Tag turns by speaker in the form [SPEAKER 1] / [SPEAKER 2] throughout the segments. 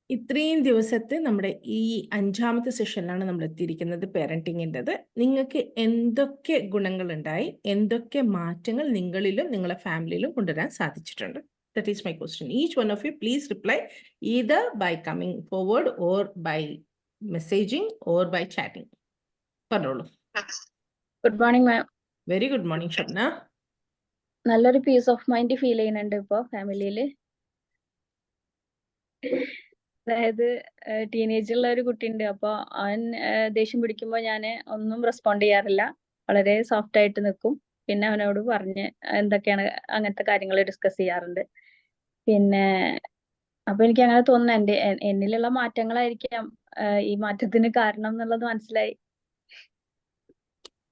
[SPEAKER 1] ഇത്രയും ദിവസത്തെ നമ്മുടെ ഈ 5ാമത്തെ സെഷനിലാണ് നമ്മൾ എത്തിയിരിക്കുന്നത് പേരൻറ്റിങ്ങിൻ്റെത്. നിങ്ങൾക്ക് എന്തൊക്കെ ഗുണങ്ങളുണ്ടായി, എന്തൊക്കെ മാറ്റങ്ങൾ നിങ്ങളിലും നിങ്ങളുടെ ഫാമിലിയിലും കൊണ്ടുവരാൻ സാധിച്ചിട്ടുണ്ട്? That is my question. Each one of you please reply either by coming forward or by messaging or by chatting. പറഞ്ഞോളൂ.
[SPEAKER 2] Good morning ma'am.
[SPEAKER 1] Very good morning Shabna.
[SPEAKER 2] നല്ലൊരു പീസ് ഓഫ് മൈൻഡ് ഫീൽ ചെയ്യുന്നുണ്ട് ഇപ്പൊ ഫാമിലിയില്. അതായത് ടീനേജുള്ള ഒരു കുട്ടിയുണ്ട്. അപ്പൊ അവൻ ദേഷ്യം പിടിക്കുമ്പോൾ ഞാൻ ഒന്നും റെസ്പോണ്ട് ചെയ്യാറില്ല. വളരെ സോഫ്റ്റ് ആയിട്ട് നിൽക്കും. പിന്നെ അവനോട് പറഞ്ഞ് എന്തൊക്കെയാണ് അങ്ങനത്തെ കാര്യങ്ങൾ ഡിസ്കസ് ചെയ്യാറുണ്ട്. പിന്നെ അപ്പൊ എനിക്ക് അങ്ങനെ തോന്നുന്നു എന്നിലുള്ള മാറ്റങ്ങളായിരിക്കാം ഈ മാറ്റത്തിന് കാരണം എന്നുള്ളത് മനസ്സിലായി.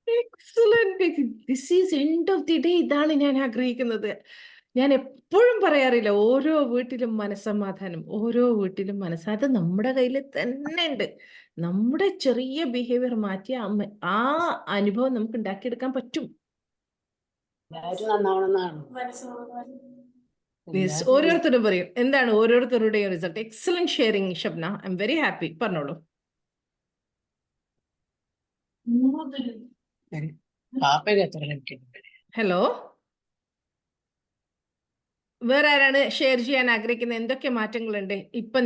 [SPEAKER 1] Excellent. This is end of the day. ഇതാണ് ഞാൻ ആഗ്രഹിക്കുന്നത്. ഞാൻ എപ്പോഴും പറയാറില്ല, ഓരോ വീട്ടിലും മനസ്സമാധാനം, ഓരോ വീട്ടിലും അത് നമ്മുടെ കയ്യിൽ തന്നെ ഉണ്ട്. നമ്മുടെ ചെറിയ ബിഹേവിയർ മാറ്റിയ ആ അനുഭവം നമുക്ക് ഉണ്ടാക്കിയെടുക്കാൻ പറ്റും. ഓരോരുത്തരും പറയും എന്താണ് ഓരോരുത്തരുടെയും result. Excellent sharing Shabna. I am very happy. പറഞ്ഞോളൂ. ഹലോ, വേറെ ആരാണ് ഷെയർ ചെയ്യാൻ ആഗ്രഹിക്കുന്നത്? എന്തൊക്കെ മാറ്റങ്ങളുണ്ട് ഇപ്പൊ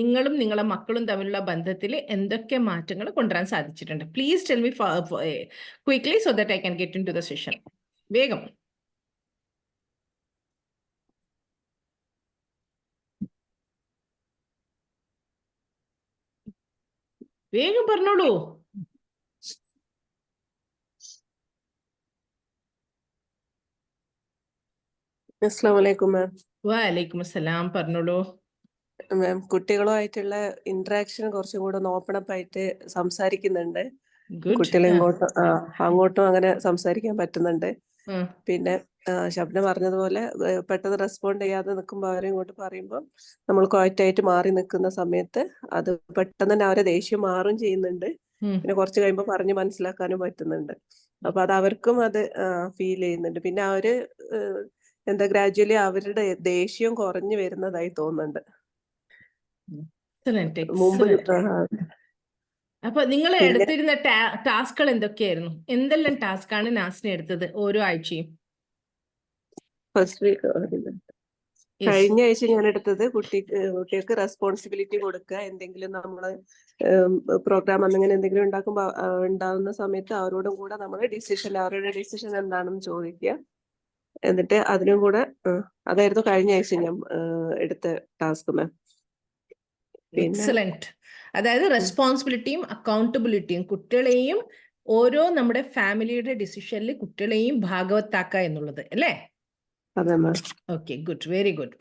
[SPEAKER 1] നിങ്ങളും നിങ്ങളെ മക്കളും തമ്മിലുള്ള ബന്ധത്തിൽ എന്തൊക്കെ മാറ്റങ്ങൾ കൊണ്ടുവരാൻ സാധിച്ചിട്ടുണ്ട്? Please tell me quickly so that I can get into the session. വേഗം വേഗം പറഞ്ഞോളൂ.
[SPEAKER 3] അസ്സലാമു അലൈക്കും മാം.
[SPEAKER 1] വലൈക്കും അസ്സലാം. പറഞ്ഞോളൂ
[SPEAKER 3] മാം, കുട്ടികളുമായിട്ടുള്ള ഇന്ററാക്ഷൻ കുറച്ചും കൂടെ ഓപ്പൺ അപ്പ് ആയിട്ട് സംസാരിക്കുന്നുണ്ട്. കുട്ടികൾ അങ്ങോട്ടും അങ്ങനെ സംസാരിക്കാൻ പറ്റുന്നുണ്ട്. പിന്നെ ശബ്ന പറഞ്ഞതുപോലെ പെട്ടെന്ന് റെസ്പോണ്ട് ചെയ്യാതെ നിൽക്കുമ്പോൾ അവരെ ഇങ്ങോട്ട് പറയുമ്പോൾ നമ്മൾ ക്വയറ്റായിട്ട് മാറി നിൽക്കുന്ന സമയത്ത് അത് പെട്ടെന്ന് തന്നെ അവരെ ദേഷ്യം മാറും ചെയ്യുന്നുണ്ട്. പിന്നെ കുറച്ച് കഴിയുമ്പോൾ പറഞ്ഞ് മനസ്സിലാക്കാനും പറ്റുന്നുണ്ട്. അപ്പൊ അത് അവർക്കും അത് ഫീൽ ചെയ്യുന്നുണ്ട്. പിന്നെ അവര് ഗ്രാജുവലി അവരുടെ ദേഷ്യം കുറഞ്ഞു വരുന്നതായി തോന്നുന്നുണ്ട്. മുമ്പ്
[SPEAKER 1] അപ്പൊ നിങ്ങൾ എടുത്തിരുന്ന ടാസ്കുകൾ എന്തൊക്കെയായിരുന്നു? എന്തെല്ലാം ടാസ്കാണ് നാസിനെ എടുത്തത് ഓരോ ആഴ്ചയും?
[SPEAKER 3] ഫസ്റ്റ് വീക്ക് കഴിഞ്ഞ ആഴ്ച ഞാൻ എടുത്തത് കുട്ടികൾക്ക് റെസ്പോൺസിബിലിറ്റി കൊടുക്കുക. എന്തെങ്കിലും നമ്മള് പ്രോഗ്രാം അങ്ങനെ എന്തെങ്കിലും ഉണ്ടാകുന്ന സമയത്ത് അവരോടും കൂടെ നമ്മൾ അവരുടെ ഡിസിഷൻ എന്താണെന്ന് ചോദിക്കുക. എന്നിട്ട് അതിനും കൂടെ അതായിരുന്നു കഴിഞ്ഞ ആഴ്ച ഞാൻ എടുത്ത ടാസ്ക് മാം.
[SPEAKER 1] എക്സലന്റ്. അതായത് റെസ്പോൺസിബിലിറ്റിയും അക്കൗണ്ടബിലിറ്റിയും, കുട്ടികളെയും ഓരോ നമ്മുടെ ഫാമിലിയുടെ ഡിസിഷനിൽ കുട്ടികളെയും ഭാഗവത്താക്കുക എന്നുള്ളത് അല്ലേ?
[SPEAKER 3] അതെ ma'am.
[SPEAKER 1] Okay, good, very good.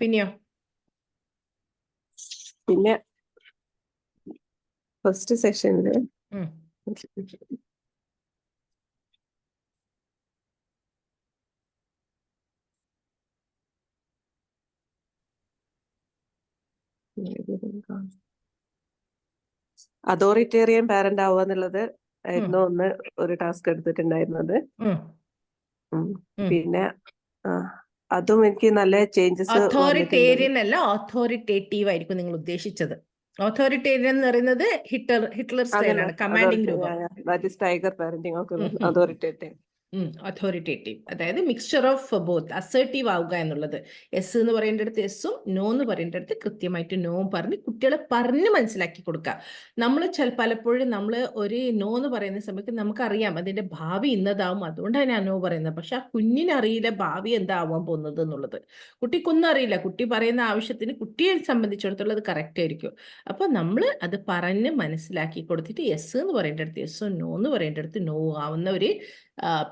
[SPEAKER 1] പിന്നെ
[SPEAKER 3] ഫസ്റ്റ് സെഷനില് അതോറിറ്റേറിയൻ പാരന്റ് ആവുക എന്നുള്ളത് ആയിരുന്നു ഒരു ടാസ്ക് എടുത്തിട്ടുണ്ടായിരുന്നത്. പിന്നെ അതും എനിക്ക് നല്ല ചേഞ്ചസ്.
[SPEAKER 1] അതോറിറ്റേറിയൻ അല്ല, ഓഥോറിറ്റേറ്റീവ് ആയിരിക്കും നിങ്ങൾ ഉദ്ദേശിച്ചത്. ഓഥോറിറ്റേറിയൻ എന്ന് പറയുന്നത് ഹിറ്റ്ലർ സ്റ്റൈലാണ്, കമാൻഡിംഗ് രൂപം.
[SPEAKER 3] Tiger parenting. അതോറിറ്റേറ്റീവ്
[SPEAKER 1] അതോറിറ്റേറ്റീവ് അതായത് മിക്സ്ചർ ഓഫ് ബോത്ത്. അസേർട്ടീവ് ആവുക എന്നുള്ളത്. എസ് എന്ന് പറയേണ്ടടുത്ത് എസ്സും നോ എന്ന് പറയേണ്ടടുത്ത് കൃത്യമായിട്ട് നോവും പറഞ്ഞ് കുട്ടികളെ പറഞ്ഞ് മനസ്സിലാക്കി കൊടുക്കുക. നമ്മൾ പലപ്പോഴും നമ്മൾ ഒരു നോ എന്ന് പറയുന്ന സമയത്ത് നമുക്കറിയാം അതിന്റെ ഭാവി ഇന്നതാവും, അതുകൊണ്ടാണ് ഞാൻ നോ പറയുന്നത്. പക്ഷെ ആ കുഞ്ഞിനറിയില്ല ഭാവി എന്താവാൻ പോകുന്നത് എന്നുള്ളത്. കുട്ടിക്കൊന്നും അറിയില്ല. കുട്ടി പറയുന്ന ആവശ്യത്തിന് കുട്ടിയെ സംബന്ധിച്ചിടത്തോളം അത് കറക്റ്റ് ആയിരിക്കും. അപ്പൊ നമ്മൾ അത് പറഞ്ഞ് മനസ്സിലാക്കി കൊടുത്തിട്ട് എസ് എന്ന് പറയേണ്ടടുത്ത് എസ്സും നോ എന്ന് പറയേണ്ടടുത്ത് നോ ആവുന്ന ഒരു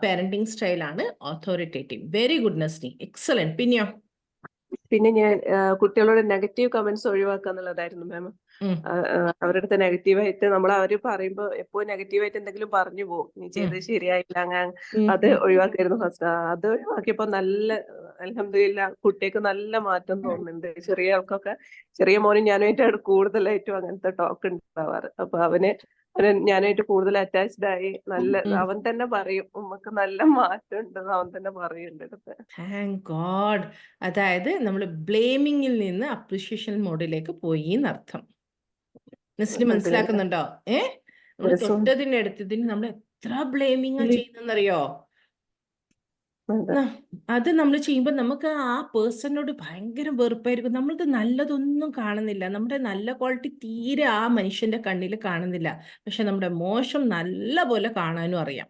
[SPEAKER 1] പാരന്റിംഗ് സ്റ്റൈലാണ് authoritative. Very good Nasni, excellent.
[SPEAKER 3] പിന്നെ ഞാൻ കുട്ടികളോട് നെഗറ്റീവ് കമന്റ്സ് ഒഴിവാക്കുക എന്നുള്ളതായിരുന്നു മാം. അവരുടെ അടുത്ത് നെഗറ്റീവായിട്ട് അവര് പറയുമ്പോ എപ്പോഴും നെഗറ്റീവായിട്ട് എന്തെങ്കിലും പറഞ്ഞു പോകും. നീ ചെയ്തത് ശരിയായില്ല, അങ്ങനെ അത് ഒഴിവാക്കായിരുന്നു ഫസ്റ്റ്. അത് ഒഴിവാക്കിയപ്പോ നല്ല അൽഹംദുലില്ലാ കുട്ടിക്ക് നല്ല മാറ്റം തോന്നുന്നുണ്ട്. ചെറിയ ആൾക്കൊക്കെ, ചെറിയ മോനും ഞാനുമായിട്ടാണ് കൂടുതലായിട്ടും അങ്ങനത്തെ ടോക്ക് ഉണ്ടാവാറ്. അപ്പൊ അവന് ഞാനായിട്ട് കൂടുതൽ അറ്റാച്ച്ഡ് ആയി. അവൻ തന്നെ പറയും ഉമ്മക്ക് നല്ല മാറ്റം ഉണ്ടെന്ന് അവൻ തന്നെ പറയുന്നുണ്ട് അടുത്ത്.
[SPEAKER 1] Thank God. അതായത് നമ്മൾ ബ്ലേമിങ്ങിൽ നിന്ന് അപ്രിഷിയേഷൻ മോഡിലേക്ക് പോയി എന്നർത്ഥം. നെസ്ലി മനസ്സിലാക്കുന്നുണ്ടോ? നമ്മൾ തൊട്ടതിന് എടുത്തതിന് നമ്മൾ എത്ര ബ്ലേമിങ് ചെയ്യുന്നറിയോ? അത് നമ്മൾ ചെയ്യുമ്പോൾ നമുക്ക് ആ പേഴ്സണിനോട് ഭയങ്കര വെറുപ്പായിരിക്കും. നമ്മളത് നല്ലതൊന്നും കാണുന്നില്ല, നമ്മുടെ നല്ല ക്വാളിറ്റി തീരെ ആ മനുഷ്യന്റെ കണ്ണിൽ കാണുന്നില്ല. പക്ഷെ നമ്മുടെ മോശം നല്ല പോലെ കാണാനും അറിയാം.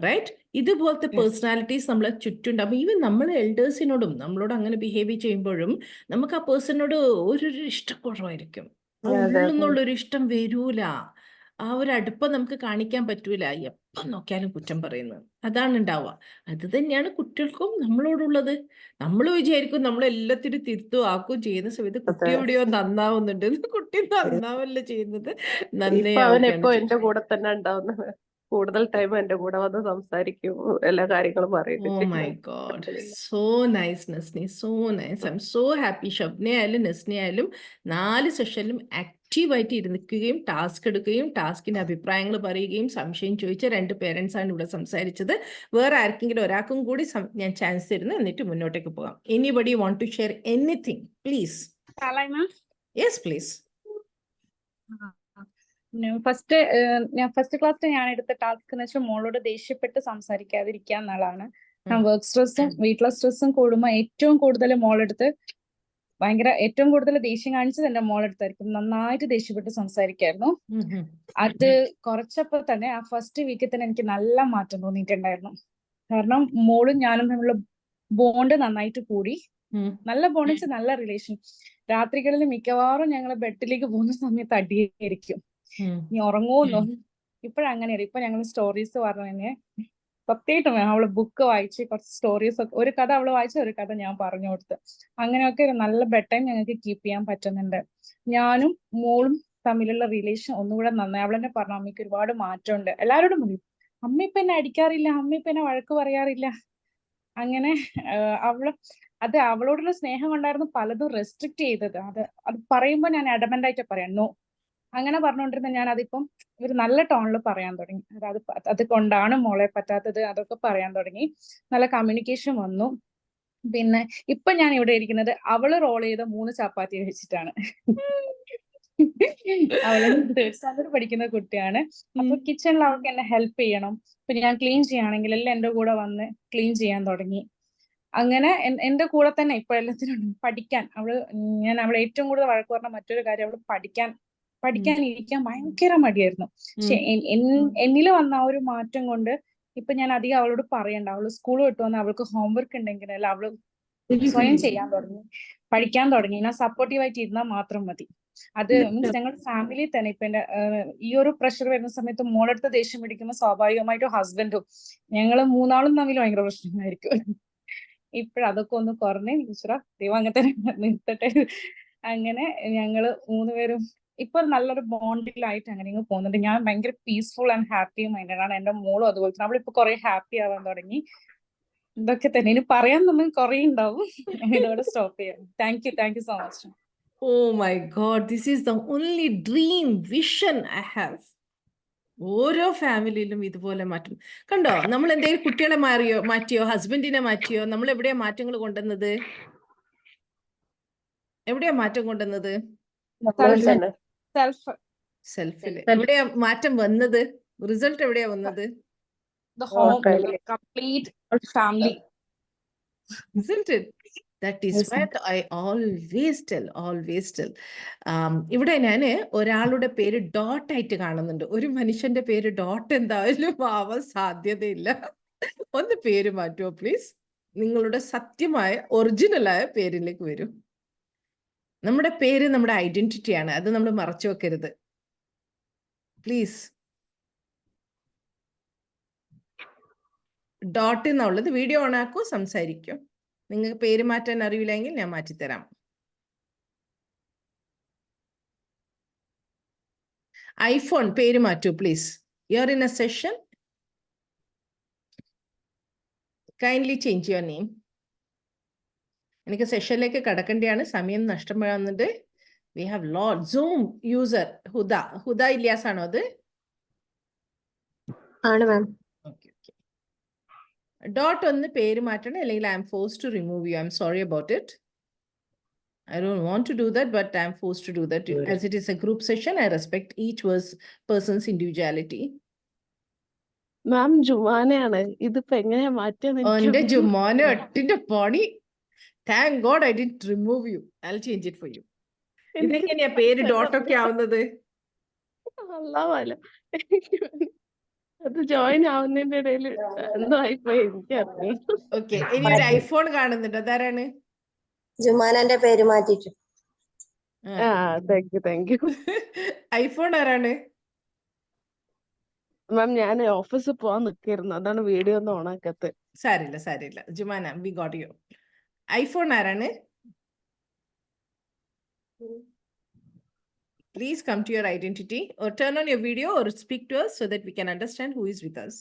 [SPEAKER 1] റൈറ്റ്? ഇതുപോലത്തെ പേഴ്സണാലിറ്റീസ് നമ്മളെ ചുറ്റുണ്ടാകും. ഈവൻ നമ്മൾ എൽഡേഴ്സിനോടും നമ്മളോട് അങ്ങനെ ബിഹേവ് ചെയ്യുമ്പോഴും നമുക്ക് ആ പേഴ്സണിനോട് ഒരു ഇഷ്ടക്കുറവായിരിക്കും. ഉള്ളിന്നുള്ളൊരു ഇഷ്ടം വരൂല. ആ ഒരു അടുപ്പം നമുക്ക് കാണിക്കാൻ പറ്റൂല. എപ്പം നോക്കിയാലും കുറ്റം പറയുന്നത് അതാണ് ഉണ്ടാവുക. അത് തന്നെയാണ് കുട്ടികൾക്കും നമ്മളോടുള്ളത്. നമ്മൾ വിചാരിക്കും നമ്മൾ എല്ലാത്തിനും തിരുത്തും ആക്കുകയും ചെയ്യുന്ന സമയത്ത് കുട്ടി എവിടെയോ നന്നാവുന്നുണ്ട്. കുട്ടി നന്നാവല്ല ചെയ്യുന്നത്, നന്നേ
[SPEAKER 3] അവനെപ്പോ എന്റെ കൂടെ തന്നെ ഉണ്ടാവുന്നത്. കൂടുതൽ ടൈം എന്റെ കൂടെ വന്ന് സംസാരിക്കും, എല്ലാ കാര്യങ്ങളും പറയും.
[SPEAKER 1] Oh my God. So nice, Nasni. So nice. I'm so happy. Shabna ആയാലും നസ്നി ആയാലും 4 സെഷനിലും ആക്റ്റീവായിട്ട് ഇരുന്നിക്കുകയും ടാസ്ക് എടുക്കുകയും ടാസ്കിന്റെ അഭിപ്രായങ്ങൾ പറയുകയും സംശയം ചോദിച്ച 2 പേരൻസ് ആണ് ഇവിടെ സംസാരിച്ചത്. വേറെ ആർക്കെങ്കിലും ഒരാൾക്കും കൂടി ഞാൻ ചാൻസ് തരുന്നു, എന്നിട്ട് മുന്നോട്ടേക്ക് പോകാം. Anybody want to share anything please? Yes please.
[SPEAKER 2] First ക്ലാസ്സിൽ ഞാൻ എടുത്ത ടാസ്ക് എന്ന് വെച്ചാൽ മോളോട് ദേഷ്യപ്പെട്ട് സംസാരിക്കാതിരിക്കുക എന്നുള്ളതാണ്. ഞാൻ വർക്ക് സ്ട്രെസ്സും വീട്ടിലെ സ്ട്രെസ്സും കൂടുമ്പോൾ ഏറ്റവും കൂടുതൽ മോളെടുത്ത് ഏറ്റവും കൂടുതൽ ദേഷ്യം കാണിച്ചത് എന്റെ മോളെടുത്തായിരിക്കും. നന്നായിട്ട് ദേഷ്യപ്പെട്ട് സംസാരിക്കായിരുന്നു. അത് കുറച്ചപ്പോ തന്നെ ആ ഫസ്റ്റ് വീക്കിൽ തന്നെ എനിക്ക് നല്ല മാറ്റം തോന്നിയിട്ടുണ്ടായിരുന്നു. കാരണം മോളും ഞാനും തമ്മിലുള്ള ബോണ്ട് നന്നായിട്ട് കൂടി. നല്ല ബോണ്ട്, നല്ല റിലേഷൻ. രാത്രികളിൽ മിക്കവാറും ഞങ്ങൾ ബെഡിലേക്ക് പോകുന്ന സമയത്ത് അടിയായിരിക്കും, നീ ഉറങ്ങുമെന്നോ. ഇപ്പോഴങ്ങനെയല്ല. ഇപ്പൊ ഞങ്ങൾ സ്റ്റോറീസ് പറഞ്ഞു സത്യമായിട്ടും അവള് ബുക്ക് വായിച്ച് കുറച്ച് സ്റ്റോറീസ് ഒക്കെ, ഒരു കഥ അവള് വായിച്ച ഒരു കഥ ഞാൻ പറഞ്ഞു കൊടുത്ത്, അങ്ങനെയൊക്കെ ഒരു നല്ല ബെഡ് ടൈം ഞങ്ങൾക്ക് കീപ്പ് ചെയ്യാൻ പറ്റുന്നുണ്ട്. ഞാനും മോളും തമ്മിലുള്ള റിലേഷൻ ഒന്നുകൂടെ നന്നായി. അവളെന്നെ പറഞ്ഞു അമ്മയ്ക്ക് ഒരുപാട് മാറ്റമുണ്ട്. എല്ലാവരോടും പറയും അമ്മ ഇപ്പൊ എന്നെ അടിക്കാറില്ല, അമ്മ ഇപ്പൊ എന്നെ വഴക്ക് പറയാറില്ല. അങ്ങനെ അവളോടുള്ള സ്നേഹം കൊണ്ടായിരുന്നു പലതും റെസ്ട്രിക്ട് ചെയ്തത്. അത് പറയുമ്പോൾ ഞാൻ അഡമന്റ് ആയിട്ട് പറയാം നോ. അങ്ങനെ പറഞ്ഞുകൊണ്ടിരുന്ന ഞാൻ അതിപ്പം ഒരു നല്ല ടോണിൽ പറയാൻ തുടങ്ങി. അത് കൊണ്ടാണ് മോളെ പറ്റാത്തത്, അതൊക്കെ പറയാൻ തുടങ്ങി. നല്ല കമ്മ്യൂണിക്കേഷൻ വന്നു. പിന്നെ ഇപ്പൊ ഞാൻ ഇവിടെ ഇരിക്കുന്നത് അവള് റോൾ ചെയ്ത 3 ചപ്പാത്തി കഴിച്ചിട്ടാണ്. അവള് 3rd സ്റ്റാൻഡേർഡ് പഠിക്കുന്ന കുട്ടിയാണ്. അപ്പൊ കിച്ചണിൽ അവൾക്ക് എന്നെ ഹെൽപ്പ് ചെയ്യണം. ഇപ്പൊ ഞാൻ ക്ലീൻ ചെയ്യുകയാണെങ്കിൽ എല്ലാം എന്റെ കൂടെ വന്ന് ക്ലീൻ ചെയ്യാൻ തുടങ്ങി. അങ്ങനെ എന്റെ കൂടെ തന്നെ ഇപ്പൊ എല്ലാത്തിനും പഠിക്കാൻ ഞാൻ അവളെ ഏറ്റവും കൂടുതൽ വഴക്ക് പറഞ്ഞ മറ്റൊരു കാര്യം, അവള് പഠിക്കാൻ ഇരിക്കാൻ ഭയങ്കര മടിയായിരുന്നു. പക്ഷെ എന്നിൽ വന്ന ആ ഒരു മാറ്റം കൊണ്ട് ഇപ്പൊ ഞാൻ അധികം അവളോട് പറയണ്ട. അവള് സ്കൂൾ വിട്ടു വന്ന് അവൾക്ക് ഹോംവർക്ക് ഉണ്ടെങ്കിൽ അവള് സ്വയം ചെയ്യാൻ തുടങ്ങി, പഠിക്കാൻ തുടങ്ങി. ഞാൻ സപ്പോർട്ടീവായിട്ട് ഇരുന്നാൽ മാത്രം മതി. അത് മീൻസ് ഞങ്ങളുടെ ഫാമിലിയിൽ തന്നെ ഇപ്പൊ എന്റെ ഈ ഒരു പ്രഷർ വരുന്ന സമയത്ത് മോളെടുത്ത് ദേഷ്യം പിടിക്കുമ്പോൾ സ്വാഭാവികമായിട്ടും ഹസ്ബൻഡും ഞങ്ങള് 3 ആളും തമ്മിൽ ഭയങ്കര പ്രശ്നമായിരിക്കും. ഇപ്പഴതൊക്കെ ഒന്ന് കുറഞ്ഞ് ഈശ്വരാ ദൈവം അങ്ങനെ തന്നെ നിർത്തട്ടെ. അങ്ങനെ ഞങ്ങള് 3 പേരും ഇപ്പൊ നല്ലൊരു ബോണ്ടിലായിട്ട് അങ്ങനെ ഇങ്ങ് പോകുന്നുണ്ട്. ഞാൻ ഭയങ്കര പീസ്ഫുൾ ആൻഡ് ഹാപ്പി മൈൻഡഡ് ആണ്. എന്റെ മോളും അതുപോലെ തന്നെ. അവളിപ്പോ കുറെ ഹാപ്പി ആവാൻ തുടങ്ങി. ഇതൊക്കെ തന്നെ. ഇനി പറയാൻ നമ്മൾ കുറെ ഉണ്ടാവും. ഇതോടെ സ്റ്റോപ്പ് ചെയ്യാം. Thank you so much.
[SPEAKER 1] Oh my God, this is the only dream vision I have. ഓരോ ഫാമിലിയിലും ഇതുപോലെ മാറ്റം കണ്ടോ? നമ്മൾ എന്തെങ്കിലും കുട്ടികളെ മാറ്റിയോ ഹസ്ബൻഡിനെ മാറ്റിയോ? നമ്മൾ എവിടെയാ മാറ്റങ്ങൾ കൊണ്ടുവന്നത്? എവിടെയാ മാറ്റം കൊണ്ടുവന്നത്? സെൽഫിൽ. എവിടെയാ മാറ്റം വന്നത്? റിസൾട്ട് എവിടെയാ വന്നത്? Isn't it? That is what I always tell. ഇവിടെ ഞാൻ ഒരാളുടെ പേര് ഡോട്ട് ആയിട്ട് കാണുന്നുണ്ട്. ഒരു മനുഷ്യന്റെ പേര് ഡോട്ട് എന്തായാലും ആവാൻ സാധ്യതയില്ല. ഒന്ന് പേര് മാറ്റുമോ പ്ലീസ്? നിങ്ങളുടെ സത്യമായ ഒറിജിനലായ പേരിലേക്ക് വരൂ. നമ്മുടെ പേര് നമ്മുടെ ഐഡന്റിറ്റിയാണ്, അത് നമ്മൾ മറച്ചു വെക്കരുത് പ്ലീസ്. ഡോട്ട് എന്നുള്ളത് വീഡിയോ ഓൺ ആക്കോ, സംസാരിക്കോ. നിങ്ങൾക്ക് പേര് മാറ്റാൻ അറിയില്ലെങ്കിൽ ഞാൻ മാറ്റിത്തരാം. ഐഫോൺ പേര് മാറ്റൂ please. You are in A session. Kindly change your name. എനിക്ക് സെഷനിലേക്ക് കടക്കേണ്ടതാണ്, സമയം നഷ്ടമാകുന്നുണ്ട്. We have lot. Zoom user Huda Ilyas ആണോ അത്?
[SPEAKER 4] ആണ് മാം.
[SPEAKER 1] Okay. Dot ഒന്ന് പേര് മാറ്റണം, അല്ലെങ്കിൽ I am forced to remove you. I'm sorry about it. I don't want to do that, but I'm forced to do that. As it is a group session, I respect each person's individuality.
[SPEAKER 4] മാം ജുമാനയാണ്. ഇതിപ്പോ എങ്ങനെയാ മാറ്റാന്ന്
[SPEAKER 1] എന്റെ
[SPEAKER 4] എനിക്ക്
[SPEAKER 1] ജുമാന എട്ടിന്റെ പണി. Thank God I didn't remove you. I'll change it for you. ഇതെങ്ങനെയാ പേര് dot ഒക്കെ ആവുന്നത്?
[SPEAKER 4] അല്ലാവല്ല. അത് ജോയിൻ ആവുന്നതിന്റെ ഇടയിൽ എന്തോ ആയിപ്പോയി, എനിക്കറിയാം.
[SPEAKER 1] ഓക്കെ, ഇനി ഒരു ഐഫോൺ കാണുന്നുണ്ട്, അതാരാണ്?
[SPEAKER 5] ജുമാനന്റെ പേര് മാറ്റിട്ടു.
[SPEAKER 4] Thank you.
[SPEAKER 1] ഐഫോൺ ആരാണ്?
[SPEAKER 4] മാം ഞാൻ ഓഫീസിൽ പോവാൻ നിൽക്കായിരുന്നു, അതാണ് വീഡിയോ ഒന്നും ഓണാക്കത്ത്.
[SPEAKER 1] സാരില്ല Jumana, we got U. IPhone ആരാണ്? Please come to your identity or turn on your video or speak to us so that we can understand who is with us.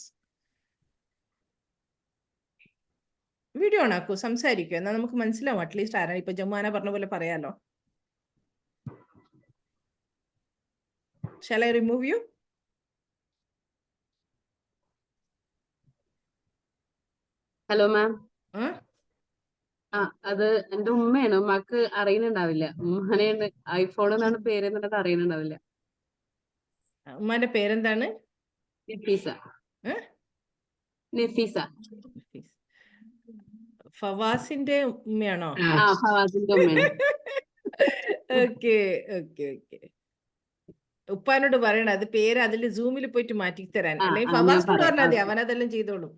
[SPEAKER 1] Video ഓണാക്കൂ, സംസാരിക്കൂ, എന്നാൽ നമുക്ക് മനസ്സിലാവും അറ്റ്ലീസ്റ്റ് ആരാണ്. ഇപ്പൊ ജുമാന പറഞ്ഞ പോലെ പറയാലോ. Shall I remove you?
[SPEAKER 6] Hello ma'am. അത് എന്റെ ഉമ്മയാണ്, ഉമ്മക്ക് അറിയുന്നുണ്ടാവില്ല. ഉമ്മനെയാണ് ഐഫോൺ എന്നാണ് പേര് എന്നുള്ളത് അറിയുന്നുണ്ടാവില്ല.
[SPEAKER 1] ഉമ്മാന്റെ പേരെന്താണ്?
[SPEAKER 6] നഫീസ. നഫീസ.
[SPEAKER 1] ഫവാസിന്റെ ഉമ്മയാണോ?
[SPEAKER 6] ഫവാസിന്റെ ഉമ്മയാണ്.
[SPEAKER 1] ഓക്കെ. ഉപ്പാനോട് പറയണം അത് പേര് അതിൽ സൂമിൽ പോയിട്ട് മാറ്റി തരാൻ, അല്ലെങ്കിൽ ഫവാസിനോട് പറഞ്ഞാൽ മതി, അവൻ അതെല്ലാം ചെയ്തോളും.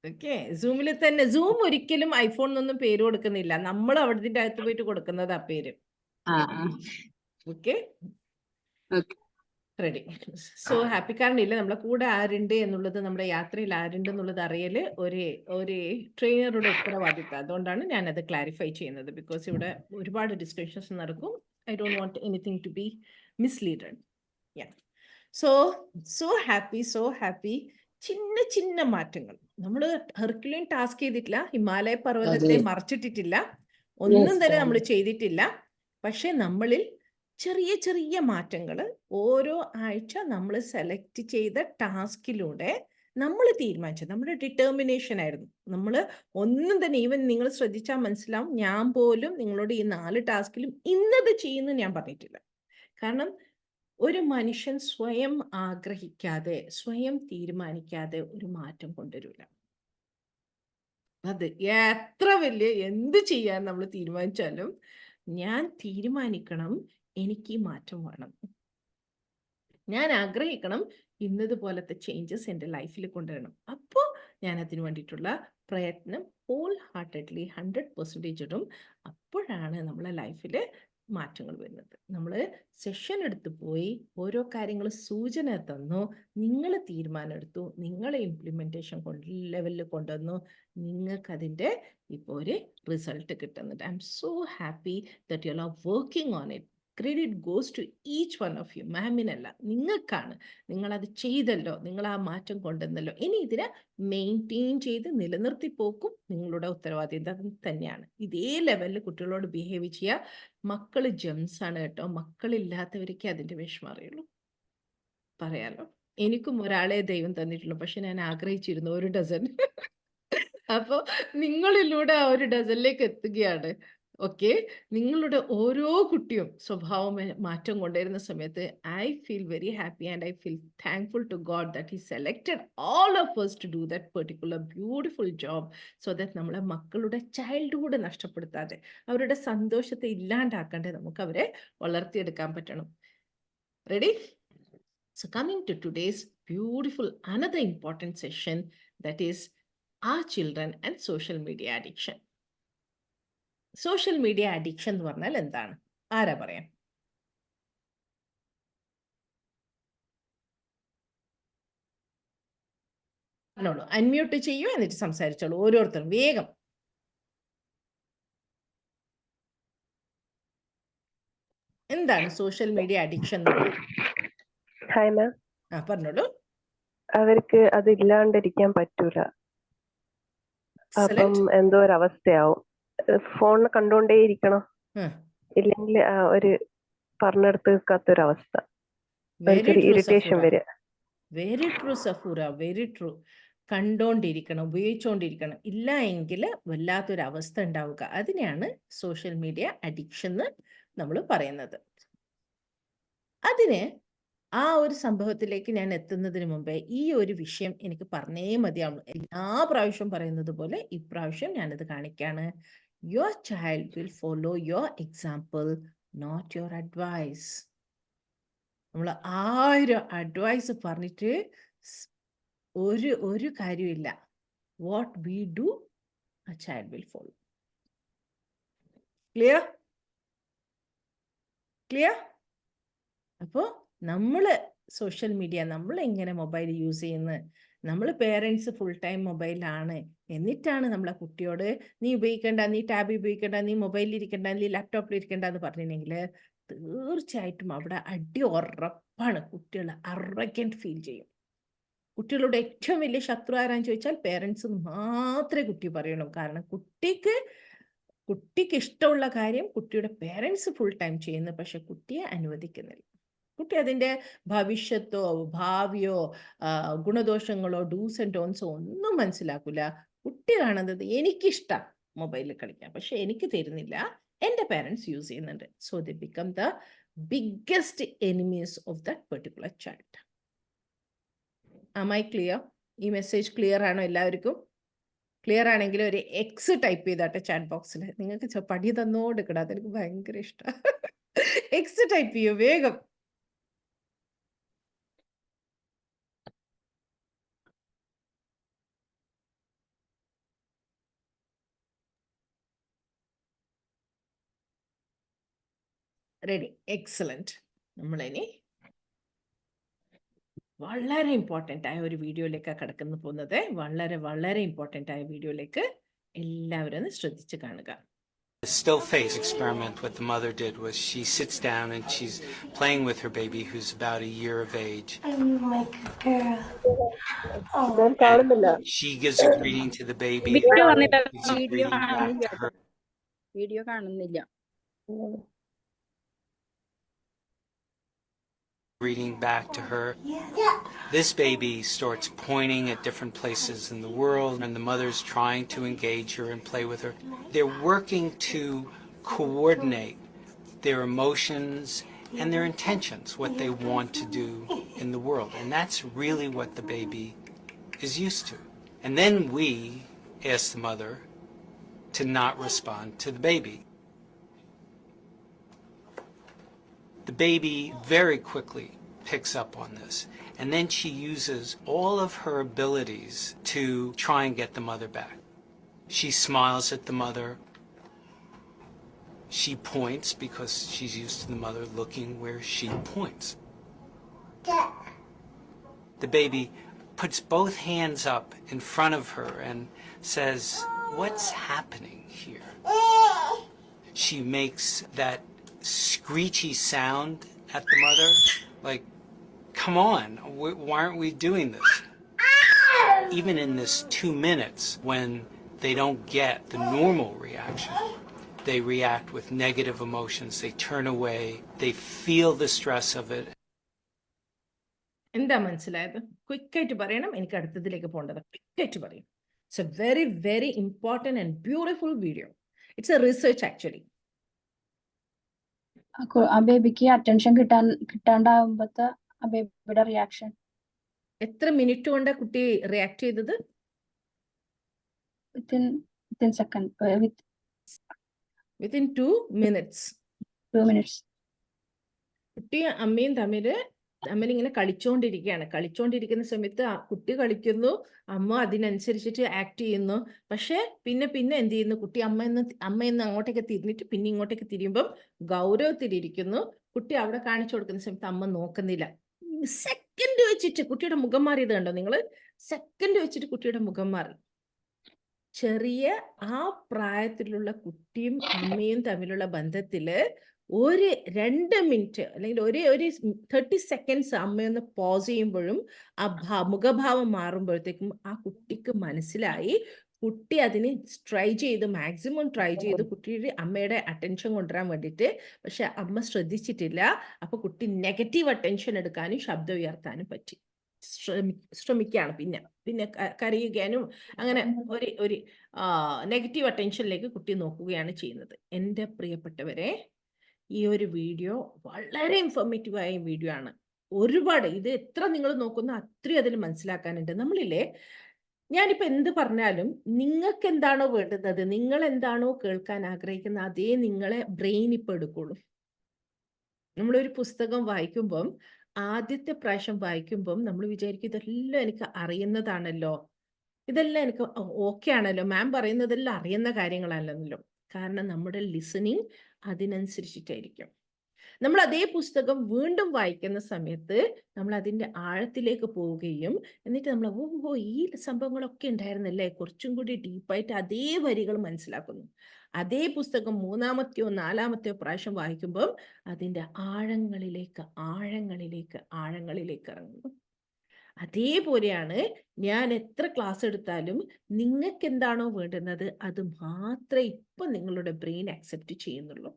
[SPEAKER 1] ഓക്കെ, സൂമിൽ തന്നെ. സൂം ഒരിക്കലും ഐഫോണിനൊന്നും പേര് കൊടുക്കുന്നില്ല, നമ്മൾ അവിടത്തിന്റെ അകത്ത് പോയിട്ട് കൊടുക്കുന്നത് ആ പേര്. Okay, ready. So happy. കാരണം ഇല്ല, നമ്മളെ കൂടെ ആരുണ്ട് എന്നുള്ളത്, നമ്മുടെ യാത്രയിൽ ആരുണ്ട് എന്നുള്ളത് അറിയല് ഒരു ട്രെയിനറുടെ ഉത്തരവാദിത്തം. അതുകൊണ്ടാണ് ഞാൻ അത് ക്ലാരിഫൈ ചെയ്യുന്നത്. ബിക്കോസ് ഇവിടെ ഒരുപാട് ഡിസ്കഷൻസ് നടക്കും. I don't want anything to be misleaded. So happy. ചിന്ന മാറ്റങ്ങൾ. നമ്മൾ ഹെർക്കുലിയൻ ടാസ്ക് ചെയ്തിട്ടില്ല, ഹിമാലയ പർവ്വതത്തെ മറച്ചിട്ടിട്ടില്ല, ഒന്നും തന്നെ നമ്മൾ ചെയ്തിട്ടില്ല. പക്ഷെ നമ്മളിൽ ചെറിയ മാറ്റങ്ങൾ ഓരോ ആഴ്ച നമ്മൾ സെലക്ട് ചെയ്ത ടാസ്കിലൂടെ നമ്മൾ തീരുമാനിച്ചത്, നമ്മുടെ ഡിറ്റർമിനേഷൻ ആയിരുന്നു. നമ്മൾ ഒന്നും തന്നെ, ഈവൻ നിങ്ങൾ ശ്രദ്ധിച്ചാൽ മനസ്സിലാവും, ഞാൻ പോലും നിങ്ങളോട് ഈ 4 ടാസ്കിലും ഇന്നത് ചെയ്യുന്നു ഞാൻ പറഞ്ഞിട്ടില്ല. കാരണം ഒരു മനുഷ്യൻ സ്വയം ആഗ്രഹിക്കാതെ, സ്വയം തീരുമാനിക്കാതെ ഒരു മാറ്റം കൊണ്ടുവരില്ല. അത് എത്ര വലിയ എന്ത് ചെയ്യാൻ നമ്മൾ തീരുമാനിച്ചാലും ഞാൻ തീരുമാനിക്കണം, എനിക്ക് ഈ മാറ്റം വേണം, ഞാൻ ആഗ്രഹിക്കണം ഇന്നതുപോലത്തെ ചേഞ്ചസ് എൻ്റെ ലൈഫിൽ കൊണ്ടുവരണം. അപ്പോൾ ഞാൻ അതിന് വേണ്ടിയിട്ടുള്ള പ്രയത്നം ഹോൾ ഹാർട്ടഡ്ലി 100% ഇടും. അപ്പോഴാണ് നമ്മളെ ലൈഫിൽ മാറ്റങ്ങൾ വരുന്നത്. നമ്മൾ സെഷൻ എടുത്ത് പോയി ഓരോ കാര്യങ്ങൾ സൂചന തന്നു, നിങ്ങൾ തീരുമാനം എടുത്തു, നിങ്ങളെ ഇംപ്ലിമെൻറ്റേഷൻ ലെവലിൽ കൊണ്ടുവന്നു, നിങ്ങൾക്കതിൻ്റെ ഇപ്പോൾ ഒരു റിസൾട്ട് കിട്ടുന്നുണ്ട്. I am so happy that you are working on it. Credit goes to each one of you. മാമിനല്ല, നിങ്ങൾക്കാണ്. നിങ്ങളത് ചെയ്തല്ലോ, നിങ്ങൾ ആ മാറ്റം കൊണ്ടുവന്നല്ലോ. ഇനി ഇതിനെ മെയിൻറ്റെയിൻ ചെയ്ത് നിലനിർത്തി പോക്കും നിങ്ങളുടെ ഉത്തരവാദിത്തം തന്നെയാണ്. ഇതേ ലെവലിൽ കുട്ടികളോട് ബിഹേവ് ചെയ്യുക. മക്കൾ ജെംസ് ആണ് കേട്ടോ. മക്കളില്ലാത്തവർക്ക് അതിൻ്റെ വിഷമം അറിയുള്ളൂ. പറയാലോ, എനിക്കും ഒരാളെ ദൈവം തന്നിട്ടുള്ളൂ, പക്ഷെ ഞാൻ ആഗ്രഹിച്ചിരുന്നു 1 ഡസൻ. അപ്പോൾ നിങ്ങളിലൂടെ ആ 1 ഡസനിലേക്ക് എത്തുകയാണ്. ഓക്കെ, നിങ്ങളുടെ ഓരോ കുട്ടിയും സ്വഭാവം മാറ്റം കൊണ്ടുവരുന്ന സമയത്ത് I feel very happy and I feel thankful to God that he selected all of us to do that particular beautiful job, so that നമ്മളെ മക്കളുടെ ചൈൽഡ്ഹുഡ് നഷ്ടപ്പെടുത്താതെ, അവരുടെ സന്തോഷത്തെ ഇല്ലാണ്ടാക്കാണ്ട് നമുക്ക് അവരെ വളർത്തിയെടുക്കാൻ പറ്റണം. Ready? So coming to today's beautiful another important session, that is our children and social media addiction. Social media addiction എന്ന് പറഞ്ഞാൽ എന്താണ്? ആരാ പറയാം? പറഞ്ഞോളൂ, അൺമ്യൂട്ട് ചെയ്യൂ, എന്നിട്ട് സംസാരിച്ചോളൂ ഓരോരുത്തരും വേഗം. എന്താണ് സോഷ്യൽ മീഡിയ അഡിക്ഷൻ? പറഞ്ഞോളൂ.
[SPEAKER 7] അവർക്ക് അത് ഇല്ലാണ്ടിരിക്കാൻ പറ്റൂല. അപ്പം എന്തോ ഒരു അവസ്ഥയാവും, ഫോണിൽ കണ്ടോണ്ടേ ഇരിക്കണം. ഇല്ലെങ്കിൽ ഒരു പറഞ്ഞെടുത്ത് നിൽക്കാത്തൊരവസ്ഥ,
[SPEAKER 1] വെരി
[SPEAKER 7] നമുക്കൊരു
[SPEAKER 1] ട്രൂ
[SPEAKER 7] ഇറിറ്റേഷൻ
[SPEAKER 1] സഫൂര,
[SPEAKER 7] വരിക.
[SPEAKER 1] Very true Safoora, very true. കണ്ടോണ്ടിരിക്കണം, ഉപയോഗിച്ചുകൊണ്ടിരിക്കണം, ഇല്ല എങ്കിൽ വല്ലാത്തൊരു അവസ്ഥ ഉണ്ടാവുക. അതിനെയാണ് സോഷ്യൽ മീഡിയ അഡിക്ഷൻ എന്ന് നമ്മൾ പറയുന്നത്. അതിന് ആ ഒരു സംഭവത്തിലേക്ക് ഞാൻ എത്തുന്നതിന് മുമ്പേ ഈ ഒരു വിഷയം എനിക്ക് പറഞ്ഞേ മതിയാവും. എല്ലാ പ്രാവശ്യവും പറയുന്നത് പോലെ ഇപ്രാവശ്യം ഞാനത് കാണിക്കാണ്. Your child will follow your example, not your advice. നമ്മൾ 1000 അഡ്വൈസ് പറഞ്ഞിട്ട് ഒരു കാര്യമില്ല. What we do a child will follow. Clear? അപ്പോൾ നമ്മൾ സോഷ്യൽ മീഡിയ നമ്മൾ എങ്ങനെ മൊബൈൽ യൂസ് ചെയ്യുന്നത്, നമ്മൾ പേരൻസ് ഫുൾ ടൈം മൊബൈലാണ്, എന്നിട്ടാണ് നമ്മളെ കുട്ടിയോട് നീ ഉപയോഗിക്കേണ്ട, നീ ടാബ് ഉപയോഗിക്കേണ്ട, നീ മൊബൈലിൽ ഇരിക്കേണ്ട, നീ ലാപ്ടോപ്പിൽ ഇരിക്കേണ്ട എന്ന് പറഞ്ഞിട്ടുണ്ടെങ്കിൽ തീർച്ചയായിട്ടും അവിടെ അടി ഉറപ്പാണ്. കുട്ടികൾ അറഗന്റ് ഫീൽ ചെയ്യും. കുട്ടികളുടെ ഏറ്റവും വലിയ ശത്രു ആരാന്ന് ചോദിച്ചാൽ പേരൻസ് മാത്രമേ കുട്ടി പറയണം. കാരണം കുട്ടിക്ക് ഇഷ്ടമുള്ള കാര്യം കുട്ടിയുടെ പേരൻസ് ഫുൾ ടൈം ചെയ്യുന്നു, പക്ഷെ കുട്ടിയെ അനുവദിക്കുന്നില്ല. കുട്ടി അതിൻ്റെ ഭവിഷ്യത്തോ ഭാവിയോ ഗുണദോഷങ്ങളോ ഡൂസ് ആൻഡ് ഡോൺസോ ഒന്നും മനസ്സിലാക്കില്ല. കുട്ടി കാണുന്നത് എനിക്കിഷ്ടം മൊബൈലിൽ കളിക്കാം, പക്ഷെ എനിക്ക് തരുന്നില്ല, എൻ്റെ പേരൻസ് യൂസ് ചെയ്യുന്നുണ്ട്. So they become the biggest enemies of that particular child. Am I clear? ഈ മെസ്സേജ് ക്ലിയർ ആണോ എല്ലാവർക്കും? ക്ലിയർ ആണെങ്കിൽ ഒരു എക്സ് ടൈപ്പ് ചെയ്താട്ടെ ചാറ്റ് ബോക്സിൽ. നിങ്ങൾക്ക് പടി തന്നോടുക്കട, അതെനിക്ക് ഭയങ്കര ഇഷ്ടം. എക്സ് ടൈപ്പ് ചെയ്യൂ വേഗം. Ready, excellent. നമ്മളിനി വളരെ ഇമ്പോർട്ടൻ്റ് ആയ ഒരു വീഡിയോയിലേക്കാണ് കടക്കുന്നു പോകുന്നത്. വളരെ വളരെ ഇമ്പോർട്ടൻ്റ് ആയ വീഡിയോയിലേക്ക് എല്ലാവരും ഒന്ന് ശ്രദ്ധിച്ച് കാണുക.
[SPEAKER 8] The still face experiment what the mother did was she sits down and she's playing with her baby who's about a year of age. And she gives a greeting to the baby. Gives a greeting back to her.
[SPEAKER 2] Video കാണുന്നില്ല.
[SPEAKER 8] Greeting back to her. This baby starts pointing at different places in the world, and the mother's trying to engage her and play with her. They're working to coordinate their emotions and their intentions, what they want to do in the world. And that's really what the baby is used to. And then we ask the mother to not respond to the baby. The baby very quickly picks up on this, and then she uses all of her abilities to try and get the mother back. She smiles at the mother. She points because she's used to the mother looking where she points. The baby puts both hands up in front of her and says, "What's happening here?" She makes that screechy sound at the mother, like, come on, why aren't we doing this? Even in this 2 minutes, when they don't get the normal reaction, they react with negative emotions, they turn away, they feel the stress of it.
[SPEAKER 1] എന്താ മനസ്സിലായത്? ക്വിക്കായിട്ട് പറയണം, എനിക്ക് അടുത്തതിലേക്ക് പോകേണ്ടത്. ക്വിക്കായിട്ട് പറയും. It's A very very important and beautiful video. It's A research actually.
[SPEAKER 2] ആ ബേബിക്ക് attention കിട്ടാണ്ടാവുമ്പത്തെ ആ ബേബിയുടെ റിയാക്ഷൻ.
[SPEAKER 1] എത്ര മിനിറ്റ് കൊണ്ട് കുട്ടി റിയാക്ട് ചെയ്തത്? Within 2 minutes.
[SPEAKER 2] 2 minutes.
[SPEAKER 1] കുട്ടിയും അമ്മയും തമ്മിലിങ്ങനെ കളിച്ചോണ്ടിരിക്കുന്ന സമയത്ത് കുട്ടി കളിക്കുന്നു, അമ്മ അതിനനുസരിച്ചിട്ട് ആക്ട് ചെയ്യുന്നു. പക്ഷെ പിന്നെ എന്ത് ചെയ്യുന്നു, കുട്ടി അമ്മയെന്ന് അങ്ങോട്ടേക്ക് തിരിഞ്ഞിട്ട് പിന്നെ ഇങ്ങോട്ടേക്ക് തിരിയുമ്പം ഗൗരവത്തിലിരിക്കുന്നു. കുട്ടി അവിടെ കാണിച്ചു കൊടുക്കുന്ന സമയത്ത് അമ്മ നോക്കുന്നില്ല. സെക്കൻഡ് വെച്ചിട്ട് കുട്ടിയുടെ മുഖം മാറിയത് കണ്ടോ നിങ്ങൾ? സെക്കൻഡ് വെച്ചിട്ട് കുട്ടിയുടെ മുഖം മാറി. ചെറിയ ആ പ്രായത്തിലുള്ള കുട്ടിയും അമ്മയും തമ്മിലുള്ള ബന്ധത്തില് ഒരു 2 മിനിറ്റ് അല്ലെങ്കിൽ ഒരു 30 സെക്കൻഡ്സ് അമ്മയൊന്ന് പോസ് ചെയ്യുമ്പോഴും ആ മുഖഭാവം മാറുമ്പോഴത്തേക്കും ആ കുട്ടിക്ക് മനസ്സിലായി കുട്ടി അതിന് ട്രൈ ചെയ്ത് മാക്സിമം ട്രൈ ചെയ്ത് കുട്ടിയുടെ അമ്മയുടെ അറ്റൻഷൻ കൊണ്ടുവരാൻ വേണ്ടിയിട്ട്, പക്ഷെ അമ്മ ശ്രദ്ധിച്ചിട്ടില്ല. അപ്പൊ കുട്ടി നെഗറ്റീവ് അറ്റൻഷൻ എടുക്കാനും ശബ്ദം ഉയർത്താനും പറ്റി. ശ്രമിക്കുകയാണ്. പിന്നെ കരയുകയാനും അങ്ങനെ ഒരു നെഗറ്റീവ് അറ്റൻഷനിലേക്ക് കുട്ടി നോക്കുകയാണ് ചെയ്യുന്നത്. എൻ്റെ പ്രിയപ്പെട്ടവരെ, ഈ ഒരു വീഡിയോ വളരെ ഇൻഫോർമേറ്റീവ് ആയ വീഡിയോ ആണ്. ഒരുപാട് ഇത് എത്ര നിങ്ങൾ നോക്കുന്ന അത്രയും അതിൽ മനസ്സിലാക്കാനുണ്ട്. നമ്മളില്ലേ, ഞാനിപ്പോൾ എന്ത് പറഞ്ഞാലും നിങ്ങൾക്ക് എന്താണോ വേണ്ടുന്നത്, നിങ്ങൾ എന്താണോ കേൾക്കാൻ ആഗ്രഹിക്കുന്നത്, അതേ നിങ്ങളെ ബ്രെയിൻ ഇപ്പോൾ എടുക്കുള്ളൂ. നമ്മളൊരു പുസ്തകം വായിക്കുമ്പം, ആദ്യത്തെ പ്രാവശ്യം വായിക്കുമ്പം നമ്മൾ വിചാരിക്കും ഇതെല്ലാം എനിക്ക് അറിയുന്നതാണല്ലോ, ഇതെല്ലാം എനിക്ക് ഓക്കെ ആണല്ലോ, മാം പറയുന്നതെല്ലാം അറിയുന്ന കാര്യങ്ങളല്ലല്ലോ. കാരണം നമ്മുടെ ലിസണിങ് അതിനനുസരിച്ചിട്ടായിരിക്കും. നമ്മൾ അതേ പുസ്തകം വീണ്ടും വായിക്കുന്ന സമയത്ത് നമ്മൾ അതിൻ്റെ ആഴത്തിലേക്ക് പോവുകയും എന്നിട്ട് നമ്മൾ ഈ സംഭവങ്ങളൊക്കെ ഉണ്ടായിരുന്നല്ലേ, കുറച്ചും കൂടി ഡീപ്പായിട്ട് അതേ വരികൾ മനസ്സിലാക്കുന്നു. അതേ പുസ്തകം മൂന്നാമത്തെയോ നാലാമത്തെയോ പ്രാവശ്യം വായിക്കുമ്പം അതിൻ്റെ ആഴങ്ങളിലേക്ക് ഇറങ്ങുന്നു. അതേപോലെയാണ് ഞാൻ എത്ര ക്ലാസ് എടുത്താലും നിങ്ങൾക്ക് എന്താണോ വേണ്ടുന്നത് അത് മാത്രമേ ഇപ്പം നിങ്ങളുടെ ബ്രെയിൻ അക്സെപ്റ്റ് ചെയ്യുന്നുള്ളൂ.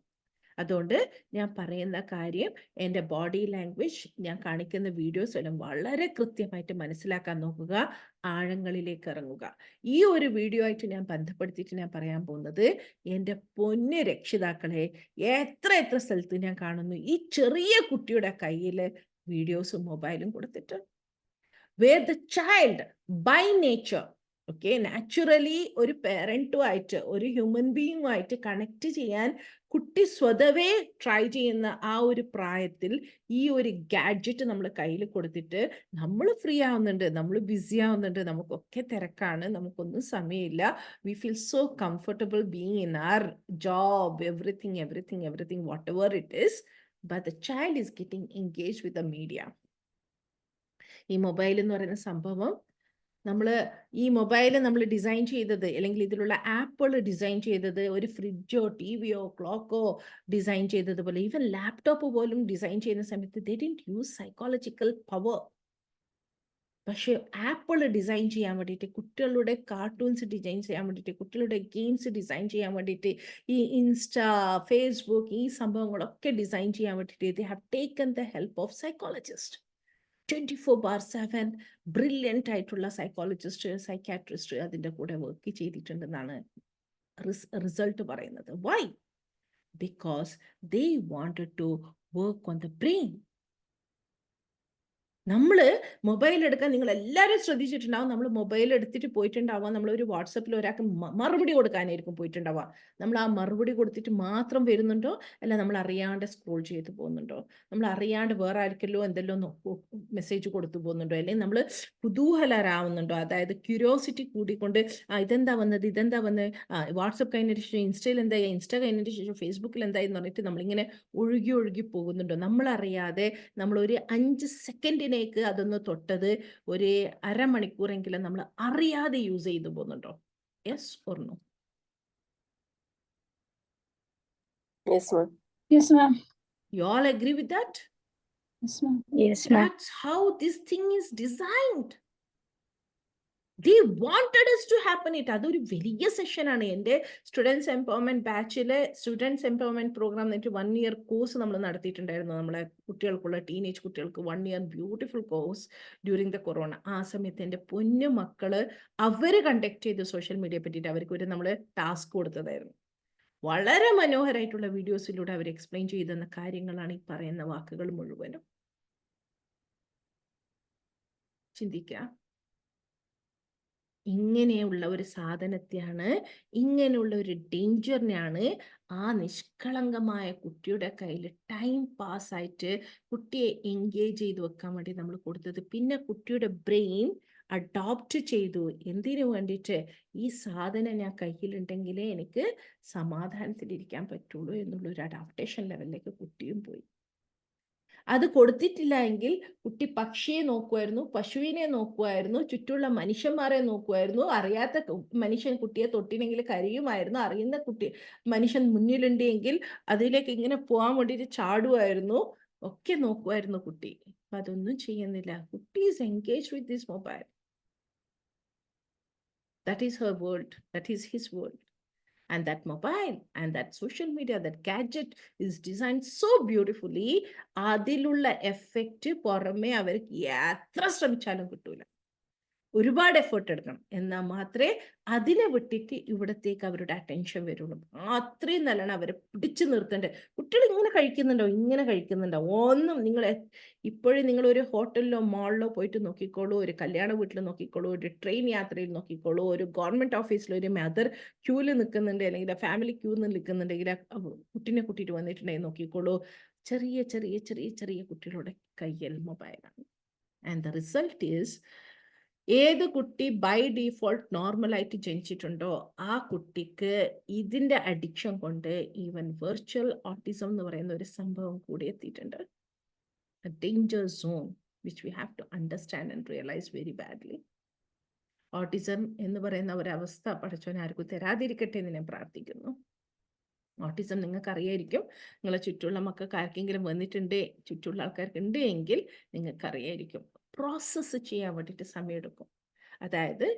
[SPEAKER 1] അതുകൊണ്ട് ഞാൻ പറയുന്ന കാര്യം, എൻ്റെ ബോഡി ലാംഗ്വേജ്, ഞാൻ കാണിക്കുന്ന വീഡിയോസ് എല്ലാം വളരെ കൃത്യമായിട്ട് മനസ്സിലാക്കാൻ നോക്കുക, ആഴങ്ങളിലേക്ക് ഇറങ്ങുക. ഈ ഒരു വീഡിയോ ആയിട്ട് ഞാൻ ബന്ധപ്പെടുത്തിയിട്ട് ഞാൻ പറയാൻ പോകുന്നത്, എൻ്റെ പൊന്നു രക്ഷിതാക്കളെ, എത്ര സ്ഥലത്ത് ഞാൻ കാണുന്നു ഈ ചെറിയ കുട്ടിയുടെ കയ്യിൽ വീഡിയോസും മൊബൈലും കൊടുത്തിട്ട്, where the child by nature, okay, naturally ഒരു പേരൻറ്റുമായിട്ട്, ഒരു ഹ്യൂമൻ ബീയിങ്ങുമായിട്ട് കണക്ട് ചെയ്യാൻ കുട്ടി സ്വതവേ ട്രൈ ചെയ്യുന്ന ആ ഒരു പ്രായത്തിൽ ഈ ഒരു ഗാഡ്ജറ്റ് നമ്മൾ കയ്യിൽ കൊടുത്തിട്ട് നമ്മൾ ഫ്രീ ആവുന്നുണ്ട്, നമ്മൾ ബിസി ആവുന്നുണ്ട്, നമുക്കൊക്കെ തിരക്കാണ്, നമുക്കൊന്നും സമയമില്ല, we feel so comfortable being in our job, everything whatever it is, but the child is getting engage with the media. ഈ മൊബൈൽ എന്ന് പറയുന്ന സംഭവം, ഈ മൊബൈൽ നമ്മൾ ഡിസൈൻ ചെയ്തത്, അല്ലെങ്കിൽ ഇതിലുള്ള ആപ്പുകൾ ഡിസൈൻ ചെയ്തത്, ഒരു ഫ്രിഡ്ജോ ടിവിയോ ക്ലോക്കോ ഡിസൈൻ ചെയ്തതുപോലെ, ഈവൻ ലാപ്ടോപ്പ് പോലും ഡിസൈൻ ചെയ്യുന്ന സമയത്ത് they didn't use psychological power. പക്ഷെ ആപ്പുകൾ ഡിസൈൻ ചെയ്യാൻ വേണ്ടിയിട്ട്, കുട്ടികളുടെ കാർട്ടൂൺസ് ഡിസൈൻ ചെയ്യാൻ വേണ്ടിയിട്ട്, കുട്ടികളുടെ ഗെയിംസ് ഡിസൈൻ ചെയ്യാൻ വേണ്ടിയിട്ട്, ഈ ഇൻസ്റ്റാ, ഫേസ്ബുക്ക്, ഈ സംഭവങ്ങളൊക്കെ ഡിസൈൻ ചെയ്യാൻ വേണ്ടിയിട്ട് they have taken the help of psychologists. 24/7 brilliant ആയിട്ടുള്ള സൈക്കോളജിസ്റ്റ്, സൈക്കാട്രിസ്റ്റ് അതിൻ്റെ കൂടെ വർക്ക് ചെയ്തിട്ടുണ്ടെന്നാണ് റിസൾട്ട് പറയുന്നത്. Why? Because they wanted to work on the brain. നമ്മൾ മൊബൈൽ എടുക്കാൻ, നിങ്ങൾ എല്ലാവരും ശ്രദ്ധിച്ചിട്ടുണ്ടാവും, നമ്മൾ മൊബൈൽ എടുത്തിട്ട് പോയിട്ടുണ്ടാവാം, നമ്മളൊരു വാട്സപ്പിൽ ഒരാൾക്ക് മറുപടി കൊടുക്കാനായിരിക്കും പോയിട്ടുണ്ടാവാം. നമ്മൾ ആ മറുപടി കൊടുത്തിട്ട് മാത്രം വരുന്നുണ്ടോ, അല്ല നമ്മൾ അറിയാണ്ട് സ്ക്രോൾ ചെയ്ത് പോകുന്നുണ്ടോ, നമ്മൾ അറിയാണ്ട് വേറെ ആർക്കെല്ലോ എന്തെല്ലോ മെസ്സേജ് കൊടുത്തു പോകുന്നുണ്ടോ, അല്ലെങ്കിൽ നമ്മൾ കുതൂഹലരാവുന്നുണ്ടോ, അതായത് ക്യൂരിയോസിറ്റി കൂടിക്കൊണ്ട് ഇതെന്താ വന്നത്, വാട്സപ്പ് കഴിഞ്ഞതിന് ശേഷം ഇൻസ്റ്റയിൽ എന്തായി, ഇൻസ്റ്റ കഴിഞ്ഞതിന് ശേഷം ഫേസ്ബുക്കിൽ എന്തായി എന്ന് പറഞ്ഞിട്ട് നമ്മളിങ്ങനെ ഒഴുകി പോകുന്നുണ്ടോ. നമ്മളറിയാതെ നമ്മളൊരു 5 സെക്കൻഡിന് അതൊന്ന് തൊട്ടത് ഒരു അരമണിക്കൂറെങ്കിലും നമ്മൾ അറിയാതെ യൂസ് ചെയ്തു പോകുന്നുണ്ടോ? Yes or no?
[SPEAKER 3] Yes, ma'am.
[SPEAKER 1] You all agree with that?
[SPEAKER 2] Yes, ma'am.
[SPEAKER 1] That's how this thing is designed. They wanted us to happen it. അതൊരു വലിയ സെഷനാണ്. എൻ്റെ സ്റ്റുഡൻസ് എംപവർമെൻറ്റ് ബാച്ചിലെ സ്റ്റുഡൻസ് എംപവർമെൻറ്റ് പ്രോഗ്രാം എന്നിട്ട് 1 year കോഴ്സ് നമ്മൾ നടത്തിയിട്ടുണ്ടായിരുന്നു. നമ്മളെ കുട്ടികൾക്കുള്ള teenage കുട്ടികൾക്ക് 1 year beautiful course during the corona. ആ സമയത്ത് എൻ്റെ പൊന്നു മക്കള് അവർ കണ്ടക്ട് ചെയ്ത സോഷ്യൽ മീഡിയയെ പറ്റിയിട്ട് അവർക്ക് നമ്മൾ ടാസ്ക് കൊടുത്തതായിരുന്നു. വളരെ മനോഹരമായിട്ടുള്ള വീഡിയോസിലൂടെ അവർ എക്സ്പ്ലെയിൻ ചെയ്തെന്ന കാര്യങ്ങളാണ് ഈ പറയുന്ന വാക്കുകൾ മുഴുവനും. ചിന്തിക്കുക. ഇങ്ങനെയുള്ള ഒരു സാധനത്തെയാണ്, ഇങ്ങനെയുള്ള ഒരു ഡേഞ്ചറിനെയാണ് ആ നിഷ്കളങ്കമായ കുട്ടിയുടെ കയ്യിൽ ടൈം പാസ്സായിട്ട് കുട്ടിയെ എൻഗേജ് ചെയ്ത് വെക്കാൻ വേണ്ടി നമ്മൾ കൊടുത്തത്. പിന്നെ കുട്ടിയുടെ ബ്രെയിൻ അഡോപ്റ്റ് ചെയ്തു. എന്തിനു വേണ്ടിയിട്ട്? ഈ സാധനം ഞാൻ കയ്യിലുണ്ടെങ്കിലേ എനിക്ക് സമാധാനത്തിലിരിക്കാൻ പറ്റുള്ളൂ എന്നുള്ളൊരു അഡാപ്റ്റേഷൻ ലെവലിലേക്ക് കുട്ടിയും പോയി. അത് കൊടുത്തിട്ടില്ല എങ്കിൽ കുട്ടി പക്ഷിയെ നോക്കുമായിരുന്നു, പശുവിനെ നോക്കുമായിരുന്നു, ചുറ്റുമുള്ള മനുഷ്യന്മാരെ നോക്കുമായിരുന്നു. അറിയാത്ത മനുഷ്യൻ കുട്ടിയെ തൊട്ടിനെങ്കിൽ കരയുമായിരുന്നു. അറിയുന്ന മനുഷ്യൻ മുന്നിലുണ്ട് എങ്കിൽ അതിലേക്ക് ഇങ്ങനെ പോകാൻ വേണ്ടിയിട്ട് ചാടുമായിരുന്നു. ഒക്കെ നോക്കുമായിരുന്നു കുട്ടി. അപ്പൊ അതൊന്നും ചെയ്യുന്നില്ല. കുട്ടി is engage with this mobile. That is her world. That is his world. And that mobile and that social media, that gadget is designed so beautifully. അതിലുള്ള എഫക്റ്റ് പുറമെ അവർക്ക് എത്ര ശ്രമിച്ചാലും കിട്ടൂല. ഒരുപാട് എഫേർട്ട് എടുക്കണം, എന്നാൽ മാത്രമേ അതിനെ വിട്ടിട്ട് ഇവിടത്തേക്ക് അവരുടെ അറ്റൻഷൻ വരുള്ളൂ. അത്രയും നല്ലോണം അവരെ പിടിച്ചു നിർത്തേണ്ടത്. കുട്ടികൾ ഇങ്ങനെ കഴിക്കുന്നുണ്ടോ ഒന്നും നിങ്ങൾ ഇപ്പോഴും നിങ്ങൾ ഒരു ഹോട്ടലിലോ മാളിലോ പോയിട്ട് നോക്കിക്കോളൂ, ഒരു കല്യാണ വീട്ടിൽ നോക്കിക്കോളൂ, ഒരു ട്രെയിൻ യാത്രയിൽ നോക്കിക്കോളൂ, ഒരു ഗവൺമെന്റ് ഓഫീസിൽ ഒരു മദർ ക്യൂവിൽ നിൽക്കുന്നുണ്ട്, അല്ലെങ്കിൽ ഫാമിലി ക്യൂവിൽ നിൽക്കുന്നുണ്ടെങ്കിൽ കുട്ടീനെ കൂട്ടിയിട്ട് വന്നിട്ടുണ്ടെങ്കിൽ നോക്കിക്കോളൂ, ചെറിയ ചെറിയ ചെറിയ ചെറിയ കുട്ടികളുടെ കയ്യിൽ മൊബൈലാണ്. ആൻഡ് ദ റിസൾട്ട് ഈസ്, ഏത് കുട്ടി ബൈ ഡീഫോൾട്ട് നോർമലായിട്ട് ജനിച്ചിട്ടുണ്ടോ ആ കുട്ടിക്ക് ഇതിന്റെ അഡിക്ഷൻ കൊണ്ട് ഈവൻ വെർച്വൽ ഓട്ടിസം എന്ന് പറയുന്ന ഒരു സംഭവം കൂടി എത്തിയിട്ടുണ്ട്. A danger zone which we have to understand and realize very badly. Autism എന്ന് പറയുന്ന ഒരവസ്ഥ പഠിച്ചവൻ ആർക്കും തരാതിരിക്കട്ടെ എന്ന് ഞാൻ പ്രാർത്ഥിക്കുന്നു. ഓട്ടിസം നിങ്ങൾക്ക് അറിയായിരിക്കും, നിങ്ങളെ ചുറ്റുള്ള മക്കൾക്ക് ആർക്കെങ്കിലും വന്നിട്ടുണ്ട്, ചുറ്റുള്ള ആൾക്കാർക്ക് ഉണ്ട് എങ്കിൽ നിങ്ങൾക്ക് അറിയായിരിക്കും. പ്രോസസ്സ് ചെയ്യാൻ വേണ്ടിയിട്ട് സമയമെടുക്കും. അതായത്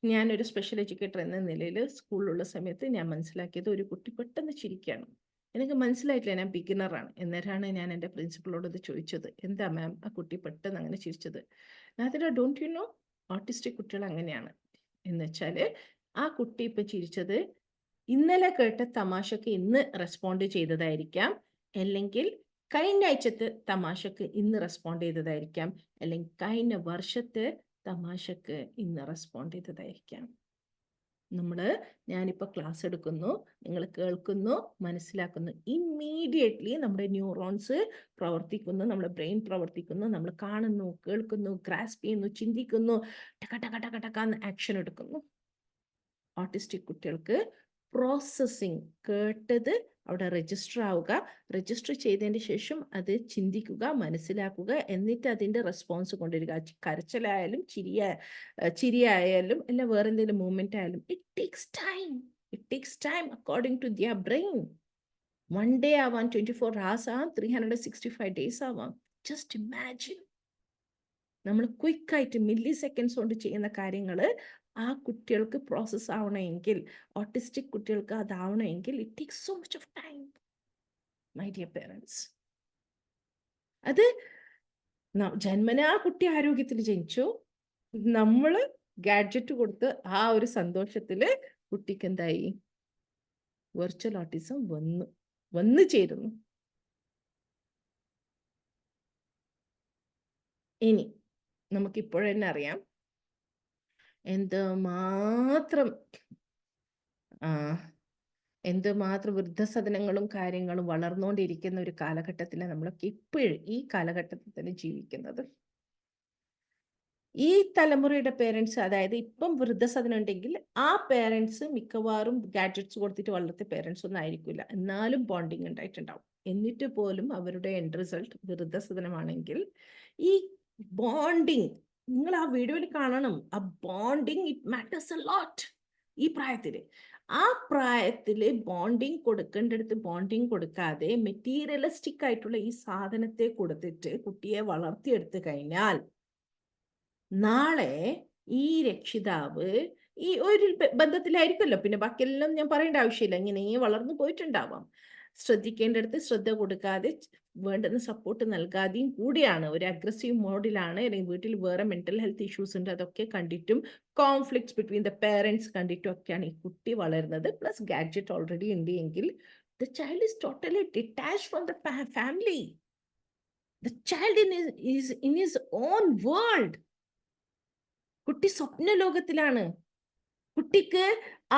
[SPEAKER 1] ഞാനൊരു സ്പെഷ്യൽ എഡ്യൂക്കേറ്റർ എന്ന നിലയിൽ സ്കൂളിലുള്ള സമയത്ത് ഞാൻ മനസ്സിലാക്കിയത്, ഒരു കുട്ടി പെട്ടെന്ന് ചിരിക്കുകയാണ്. എനിക്ക് മനസ്സിലായിട്ടില്ല, ഞാൻ ബിഗിനറാണ്. എന്നേരമാണ് ഞാൻ എൻ്റെ പ്രിൻസിപ്പളോട് ഇത് ചോദിച്ചത്, എന്താ മാം ആ കുട്ടി പെട്ടെന്ന് അങ്ങനെ ചിരിച്ചത്? Nadira, don't you know, autistic കുട്ടികൾ അങ്ങനെയാണ്. എന്ന് വെച്ചാൽ ആ കുട്ടി ഇപ്പം ചിരിച്ചത് ഇന്നലെ കേട്ട തമാശക്ക് ഇന്ന് റെസ്പോണ്ട് ചെയ്തതായിരിക്കാം, അല്ലെങ്കിൽ കഴിഞ്ഞ ആഴ്ചത്തെ തമാശക്ക് ഇന്ന് റെസ്പോണ്ട് ചെയ്തതായിരിക്കാം, അല്ലെങ്കിൽ കഴിഞ്ഞ വർഷത്തെ തമാശക്ക് ഇന്ന് റെസ്പോണ്ട് ചെയ്തതായിരിക്കാം. ഞാനിപ്പോൾ ക്ലാസ് എടുക്കുന്നു, നിങ്ങൾ കേൾക്കുന്നു, മനസ്സിലാക്കുന്നു, ഇമ്മീഡിയറ്റ്ലി നമ്മുടെ ന്യൂറോൺസ് പ്രവർത്തിക്കുന്നു, നമ്മുടെ ബ്രെയിൻ പ്രവർത്തിക്കുന്നു, നമ്മൾ കാണുന്നു, കേൾക്കുന്നു, ഗ്രാസ്പ് ചെയ്യുന്നു, ചിന്തിക്കുന്നു, ടക ടക ടക ടക എന്ന് ആക്ഷൻ എടുക്കുന്നു. ഓട്ടിസ്റ്റിക് കുട്ടികൾക്ക് പ്രോസസ്സിങ്, കേട്ടത് അവിടെ രജിസ്റ്റർ ആവുക, രജിസ്റ്റർ ചെയ്തതിന് ശേഷം അത് ചിന്തിക്കുക, മനസ്സിലാക്കുക, എന്നിട്ട് അതിൻ്റെ റെസ്പോൺസ് കൊണ്ടുവരിക. കരച്ചിലായാലും ചിരിയായാലും അല്ല വേറെ എന്തെങ്കിലും മൂവ്മെന്റ് ആയാലും it takes time according to their brain. 1 day ആവാം, 24 hours ആവാം, 365 days ആവാം. ജസ്റ്റ് ഇമാജിൻ, നമ്മൾ ക്വിക്കായിട്ട് മില്ലി സെക്കൻഡ്സ് കൊണ്ട് ചെയ്യുന്ന കാര്യങ്ങൾ ആ കുട്ടികൾക്ക് പ്രോസസ് ആവണമെങ്കിൽ, ഓട്ടിസ്റ്റിക് കുട്ടികൾക്ക് അതാവണമെങ്കിൽ it takes so much of time, my dear parents. അത് ജന്മനാ കുട്ടി ആരോഗ്യത്തിൽ ജനിച്ചു, നമ്മൾ ഗാഡ്ജറ്റ് കൊടുത്ത് ആ ഒരു സന്തോഷത്തിൽ കുട്ടിക്ക് എന്തായി, വെർച്വൽ ഓട്ടിസം വന്നു ചേരുന്നു. ഇനി നമുക്കിപ്പോഴെന്നെ അറിയാം എന്തുമാത്രം വൃദ്ധസദനങ്ങളും കാര്യങ്ങളും വളർന്നുകൊണ്ടിരിക്കുന്ന ഒരു കാലഘട്ടത്തിലാണ് നമ്മളൊക്കെ ഇപ്പോഴും ഈ കാലഘട്ടത്തിൽ തന്നെ ജീവിക്കുന്നത്. ഈ തലമുറയുടെ പേരൻസ്, അതായത് ഇപ്പം വൃദ്ധസദനം ഉണ്ടെങ്കിൽ ആ പേരൻസ് മിക്കവാറും ഗാഡ്ജറ്റ്സ് കൊടുത്തിട്ട് വളർത്തിയ പേരൻസ് ഒന്നും ആയിരിക്കില്ല, എന്നാലും ബോണ്ടിങ് ഉണ്ടായിട്ടുണ്ടാവും. എന്നിട്ട് പോലും അവരുടെ എൻഡ് റിസൾട്ട് വൃദ്ധസദനമാണെങ്കിൽ ഈ ബോണ്ടിങ്, നിങ്ങൾ ആ വീഡിയോയിൽ കാണണം, ആ bonding it matters a lot. ഈ പ്രായത്തില് ബോണ്ടിങ് കൊടുക്കേണ്ടടുത്ത് ബോണ്ടിങ് കൊടുക്കാതെ മെറ്റീരിയലിസ്റ്റിക് ആയിട്ടുള്ള ഈ സാധനത്തെ കൊടുത്തിട്ട് കുട്ടിയെ വളർത്തിയെടുത്തു കഴിഞ്ഞാൽ നാളെ ഈ രക്ഷിതാവ് ഈ ഒരു ബന്ധത്തിലായിരിക്കുമല്ലോ, പിന്നെ ബാക്കിയെല്ലാം ഞാൻ പറയേണ്ട ആവശ്യമില്ല, ഇങ്ങനെ വളർന്നു പോയിട്ടുണ്ടാവാം. ശ്രദ്ധിക്കേണ്ടടുത്ത് ശ്രദ്ധ കൊടുക്കാതെ വേണ്ടുന്ന സപ്പോർട്ട് നൽകാതെയും കൂടിയാണ്, ഒരു അഗ്രസീവ് മോഡിലാണ്, അല്ലെങ്കിൽ വീട്ടിൽ വേറെ മെന്റൽ ഹെൽത്ത് ഇഷ്യൂസ് ഉണ്ട്, അതൊക്കെ കണ്ടിട്ടും കോൺഫ്ലിക്ട്സ് ബിറ്റ്വീൻ ദ പേരൻസ് കണ്ടിട്ടും ഒക്കെയാണ് ഈ കുട്ടി വളരുന്നത്. പ്ലസ് ഗാഡ്ജറ്റ് ഓൾറെഡി ഉണ്ട് എങ്കിൽ the child is totally detached from the family. The child is in his own world. കുട്ടി സ്വപ്ന ലോകത്തിലാണ്. കുട്ടിക്ക്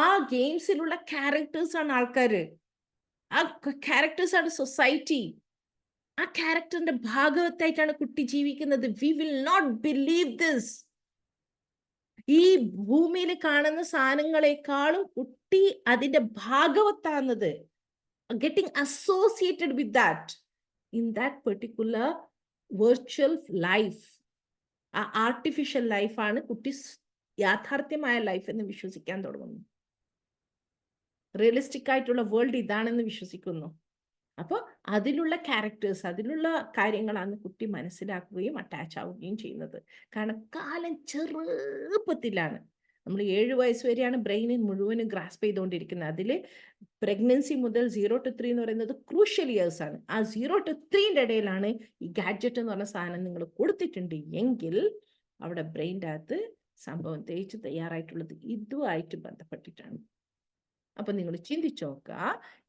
[SPEAKER 1] ആ ഗെയിംസിലുള്ള ക്യാരക്ടേഴ്സ് ആണ് ആൾക്കാര്, ആ ക്യാരക്ടേഴ്സ് ആണ് സൊസൈറ്റി. ആ ക്യാരക്ടറിന്റെ ഭാഗവത്തായിട്ടാണ് കുട്ടി ജീവിക്കുന്നത്. We will not believe this. ഈ ഭൂമിയിൽ കാണുന്ന സാധനങ്ങളെക്കാളും കുട്ടി അതിന്റെ ഭാഗവത്താകുന്നത്, getting associated with that in that particular virtual life. ആ ആർട്ടിഫിഷ്യൽ ലൈഫാണ് കുട്ടി യാഥാർത്ഥ്യമായ ലൈഫ് എന്ന് വിശ്വസിക്കാൻ തുടങ്ങുന്നു. റിയലിസ്റ്റിക് ആയിട്ടുള്ള വേൾഡ് ഇതാണെന്ന് വിശ്വസിക്കുന്നു. അപ്പോൾ അതിലുള്ള ക്യാരക്ടേഴ്സ്, അതിലുള്ള കാര്യങ്ങളാണ് കുട്ടി മനസ്സിലാക്കുകയും അറ്റാച്ച് ആവുകയും ചെയ്യുന്നത്. കാരണം കാലം ചെറുപ്പത്തിലാണ്. നമ്മൾ 7 വയസ്സ് വരെയാണ് ബ്രെയിനിൽ മുഴുവനും ഗ്രാസ്പ് ചെയ്തുകൊണ്ടിരിക്കുന്നത്. അതിൽ പ്രഗ്നൻസി മുതൽ 0 to 3 എന്ന് പറയുന്നത് ക്രൂഷ്യൽ ഇയേഴ്സ് ആണ്. ആ 0 to 3ന്റെ ഇടയിലാണ് ഈ ഗാഡ്ജറ്റ് എന്ന് പറഞ്ഞ സാധനം നിങ്ങൾ കൊടുത്തിട്ടുണ്ട് എങ്കിൽ അവിടെ ബ്രെയിൻ്റെ അകത്ത് സംഭവം തയ്യാറായിട്ടുള്ളത് ഇതുമായിട്ട് ബന്ധപ്പെട്ടിട്ടാണ്. അപ്പൊ നിങ്ങൾ ചിന്തിച്ചു നോക്കുക,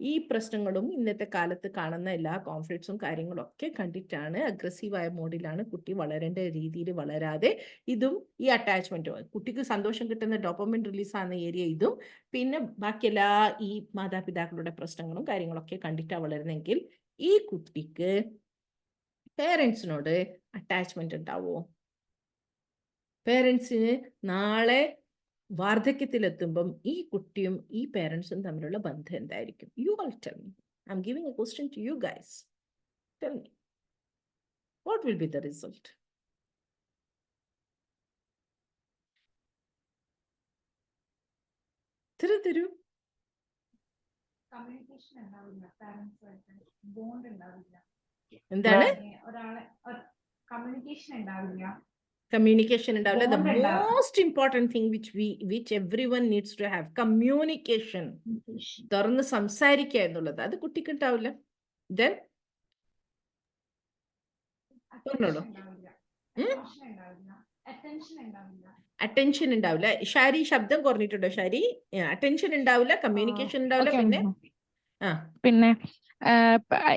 [SPEAKER 1] ഈ പ്രശ്നങ്ങളും ഇന്നത്തെ കാലത്ത് കാണുന്ന എല്ലാ കോൺഫ്ലിക്ട്സും കാര്യങ്ങളും ഒക്കെ കണ്ടിട്ടാണ് അഗ്രസീവായ മോഡിലാണ് കുട്ടി വളരേണ്ട രീതിയിൽ വളരാതെ ഇതും ഈ അറ്റാച്ച്മെന്റും കുട്ടിക്ക് സന്തോഷം കിട്ടുന്ന ഡോപ്പമിൻ റിലീസ് ആകുന്ന ഏരിയ ഇതും പിന്നെ ബാക്കി എല്ലാ ഈ മാതാപിതാക്കളുടെ പ്രശ്നങ്ങളും കാര്യങ്ങളൊക്കെ കണ്ടിട്ടാണ് വളരുന്നെങ്കിൽ ഈ കുട്ടിക്ക് പേരൻസിനോട് അറ്റാച്ച്മെന്റ് ഉണ്ടാവുമോ? പേരൻസിന് നാളെ വാർദ്ധക്യത്തിലെത്തുമ്പം ഈ കുട്ടിയും ഈ പേരൻസും തമ്മിലുള്ള ബന്ധം എന്തായിരിക്കും? You all tell me. I am giving a question to you guys. Tell me, what will be the result? തരൂ. എന്താണ്? കമ്മ്യൂണിക്കേഷൻ ഉണ്ടാവില്ല. The most important thing which everyone needs to have, communication. തുറന്ന് സംസാരിക്കുക എന്നുള്ളത് അത് കുട്ടിക്ക് ഉണ്ടാവില്ല. ദെൻ പറഞ്ഞോളൂ. അറ്റൻഷൻ ഉണ്ടാവില്ല. ഷാരി ശബ്ദം കുറഞ്ഞിട്ടുണ്ടോ ഷാരി? അറ്റൻഷൻ ഉണ്ടാവില്ല, കമ്മ്യൂണിക്കേഷൻ ഉണ്ടാവില്ല.
[SPEAKER 9] പിന്നെ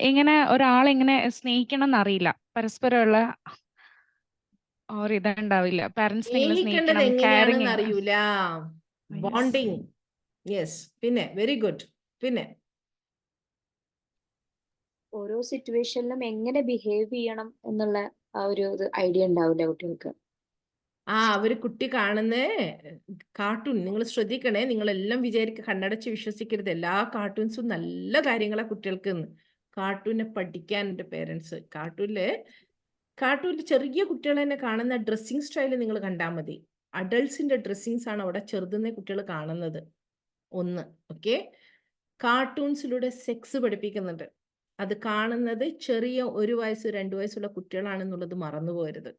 [SPEAKER 9] ഇങ്ങനെ ഒരാളെങ്ങനെ സ്നേഹിക്കണം എന്നറിയില്ല, പരസ്പരമുള്ള ഇതുണ്ടാവില്ല.
[SPEAKER 1] സ്നേഹിക്കേണ്ടത് എങ്ങനെയാണെന്ന് അറിയൂല. ബോണ്ടിങ്. യെസ്. പിന്നെ വെരി ഗുഡ്. പിന്നെ
[SPEAKER 10] ഓരോ സിറ്റുവേഷനിലും എങ്ങനെ ബിഹേവ് ചെയ്യണം എന്നുള്ള ആ ഒരു ഐഡിയ ഉണ്ടാവില്ല കുട്ടികൾക്ക്.
[SPEAKER 1] അവര് കുട്ടി കാണുന്ന കാർട്ടൂൺ നിങ്ങൾ ശ്രദ്ധിക്കണേ. നിങ്ങളെല്ലാം കണ്ണടച്ച് വിശ്വസിക്കരുത്. എല്ലാ കാർട്ടൂൺസും നല്ല കാര്യങ്ങളാ കുട്ടികൾക്ക്. കാർട്ടൂനെ പഠിക്കാൻ എൻ്റെ പേരൻസ് കാർട്ടൂണിൽ ചെറിയ കുട്ടികൾ തന്നെ കാണുന്ന ഡ്രസ്സിങ് സ്റ്റൈല് നിങ്ങൾ കണ്ടാൽ മതി. അഡൾട്ട്സിന്റെ ഡ്രസ്സിങ്സ് ആണ് അവിടെ ചെറുതുന്ന കുട്ടികൾ കാണുന്നത്. ഒന്ന് ഓക്കെ. കാർട്ടൂൺസിലൂടെ സെക്സ് പഠിപ്പിക്കുന്നുണ്ട്. അത് കാണുന്നത് ചെറിയ 1 വയസ്സ് 2 വയസ്സുള്ള കുട്ടികളാണെന്നുള്ളത് മറന്നുപോകരുത്.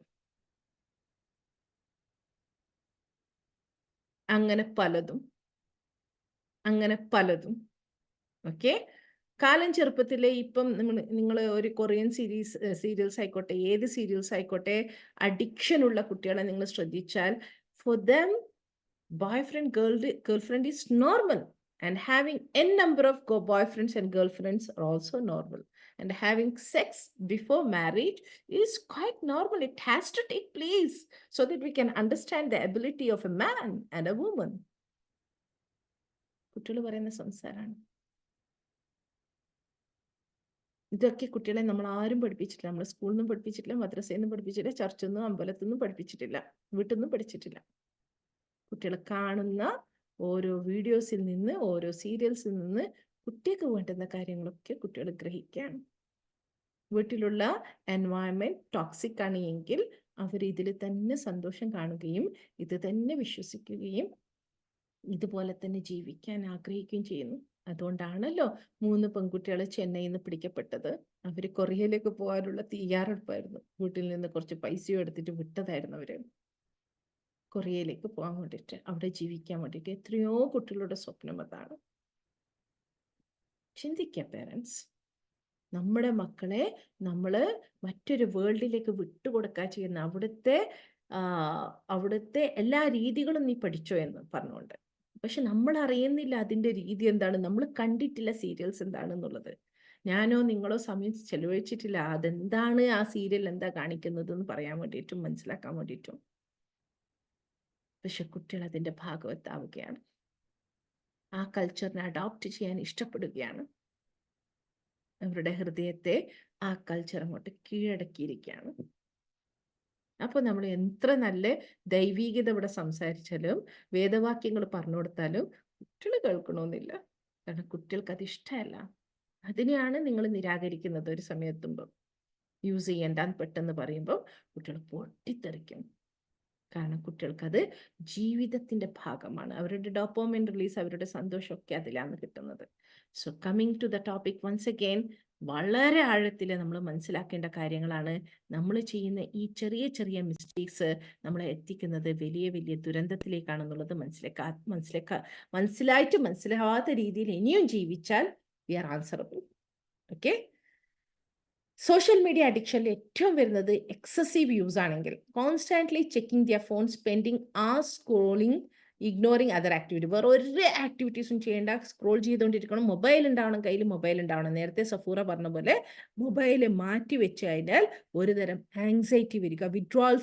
[SPEAKER 1] അങ്ങനെ പലതും ഓക്കെ. കാലം ചെറുപ്പത്തിലെ ഇപ്പം നിങ്ങൾ ഒരു കൊറിയൻ സീരിയൽസ് ആയിക്കോട്ടെ, ഏത് സീരിയൽസ് ആയിക്കോട്ടെ, അഡിക്ഷൻ ഉള്ള കുട്ടികളെ നിങ്ങൾ ശ്രദ്ധിച്ചാൽ for them girlfriend is normal, and having n number of boyfriends and girlfriends are also normal, and having sex before marriage is quite normal. It has to take place so that we can understand the ability of a man and a woman. കുട്ടികൾ പറയുന്ന സംസാരമാണ് ഇതൊക്കെ. കുട്ടികളെ നമ്മൾ ആരും പഠിപ്പിച്ചിട്ടില്ല. നമ്മൾ സ്കൂളിൽ നിന്നും പഠിപ്പിച്ചിട്ടില്ല, മദ്രസയിൽ നിന്നും പഠിപ്പിച്ചിട്ടില്ല, ചർച്ചിൽ നിന്നും അമ്പലത്തിൽ നിന്നും പഠിപ്പിച്ചിട്ടില്ല, വീട്ടിൽ നിന്നും പഠിച്ചിട്ടില്ല. കുട്ടികൾ കാണുന്ന ഓരോ വീഡിയോസിൽ നിന്ന്, ഓരോ സീരിയൽസിൽ നിന്ന് കുട്ടിക്ക് വേണ്ടുന്ന കാര്യങ്ങളൊക്കെ കുട്ടികൾ ഗ്രഹിക്കുകയാണ്. വീട്ടിലുള്ള എൻവയൺമെന്റ് ടോക്സിക് ആണ് എങ്കിൽ അവർ ഇതിൽ തന്നെ സന്തോഷം കാണുകയും ഇത് തന്നെ വിശ്വസിക്കുകയും ഇതുപോലെ തന്നെ ജീവിക്കാൻ ആഗ്രഹിക്കുകയും ചെയ്യുന്നു. അതുകൊണ്ടാണല്ലോ 3 പെൺകുട്ടികൾ ചെന്നൈയിൽ നിന്ന് പിടിക്കപ്പെട്ടത്. അവർ കൊറിയയിലേക്ക് പോകാനുള്ള തയ്യാറെടുപ്പായിരുന്നു. വീട്ടിൽ നിന്ന് കുറച്ച് പൈസയും എടുത്തിട്ട് വിട്ടതായിരുന്നു അവര് കൊറിയയിലേക്ക് പോകാൻ വേണ്ടിയിട്ട്, അവിടെ ജീവിക്കാൻ വേണ്ടിയിട്ട്. എത്രയോ കുട്ടികളുടെ സ്വപ്നം അതാണ്. ചിന്തിക്കുക പേരൻസ്, നമ്മുടെ മക്കളെ നമ്മൾ മറ്റൊരു വേൾഡിലേക്ക് വിട്ടുകൊടുക്കാൻ ചെയ്യുന്ന അവിടുത്തെ എല്ലാ രീതികളും നീ പഠിച്ചോ എന്ന് പറഞ്ഞുകൊണ്ട്. പക്ഷെ നമ്മൾ അറിയുന്നില്ല അതിൻ്റെ രീതി എന്താണ്, നമ്മൾ കണ്ടിട്ടില്ല സീരിയൽസ് എന്താണെന്നുള്ളത്. ഞാനോ നിങ്ങളോ സമയം ചെലവഴിച്ചിട്ടില്ല അതെന്താണ്, ആ സീരിയൽ എന്താ കാണിക്കുന്നത് എന്ന് പറയാൻ വേണ്ടിയിട്ടും മനസ്സിലാക്കാൻ വേണ്ടിയിട്ടും. പക്ഷെ കുട്ടികൾ അതിൻ്റെ ഭാഗവത്താവുകയാണ്, ആ കൾച്ചറിനെ അഡോപ്റ്റ് ചെയ്യാൻ ഇഷ്ടപ്പെടുകയാണ്. അവരുടെ ഹൃദയത്തെ ആ കൾച്ചർ അങ്ങോട്ട് കീഴടക്കിയിരിക്കുകയാണ്. അപ്പോൾ നമ്മൾ എത്ര നല്ല ദൈവീകത ഇവിടെ സംസാരിച്ചാലും വേദവാക്യങ്ങൾ പറഞ്ഞു കൊടുത്താലും കുട്ടികൾ കേൾക്കണമെന്നില്ല. കാരണം കുട്ടികൾക്ക് അത് ഇഷ്ടമല്ല. അതിനെയാണ് നിങ്ങൾ നിരാകരിക്കുന്നത്. ഒരു സമയത്തുമ്പോൾ യൂസ് ചെയ്യേണ്ടെന്ന് പെട്ടെന്ന് പറയുമ്പോൾ കുട്ടികൾ പൊട്ടിത്തെറിക്കും. കാരണം കുട്ടികൾക്കത് ജീവിതത്തിന്റെ ഭാഗമാണ്. അവരുടെ ഡോപ്പമിൻ റിലീസ്, അവരുടെ സന്തോഷമൊക്കെ അതിലാണ് കിട്ടുന്നത്. So coming to the topic once again, വളരെ ആഴത്തിൽ നമ്മൾ മനസ്സിലാക്കേണ്ട കാര്യങ്ങളാണ്. നമ്മൾ ചെയ്യുന്ന ഈ ചെറിയ ചെറിയ മിസ്റ്റേക്സ് നമ്മളെ എത്തിക്കുന്നത് വലിയ വലിയ ദുരന്തത്തിലേക്കാണെന്നുള്ളത് മനസ്സിലാവാത്ത രീതിയിൽ ഇനിയും ജീവിച്ചാൽ we are answerable. Okay. Social media അഡിക്ഷനിൽ ഏറ്റവും വരുന്നത് എക്സസീവ് യൂസ് ആണെങ്കിൽ, constantly checking their phone, spending ah scrolling, ignoring other activity. വേറെ ഒരു ആക്ടിവിറ്റീസും ചെയ്യേണ്ട, സ്ക്രോൾ ചെയ്തുകൊണ്ടിരിക്കണം. മൊബൈൽ ഉണ്ടാവണം, കയ്യിൽ മൊബൈൽ ഉണ്ടാവണം. നേരത്തെ സഫൂറ പറഞ്ഞ പോലെ മൊബൈൽ മാറ്റി വെച്ച് കഴിഞ്ഞാൽ ഒരുതരം ആങ്സൈറ്റി വരിക, വിഡ്രോവൽ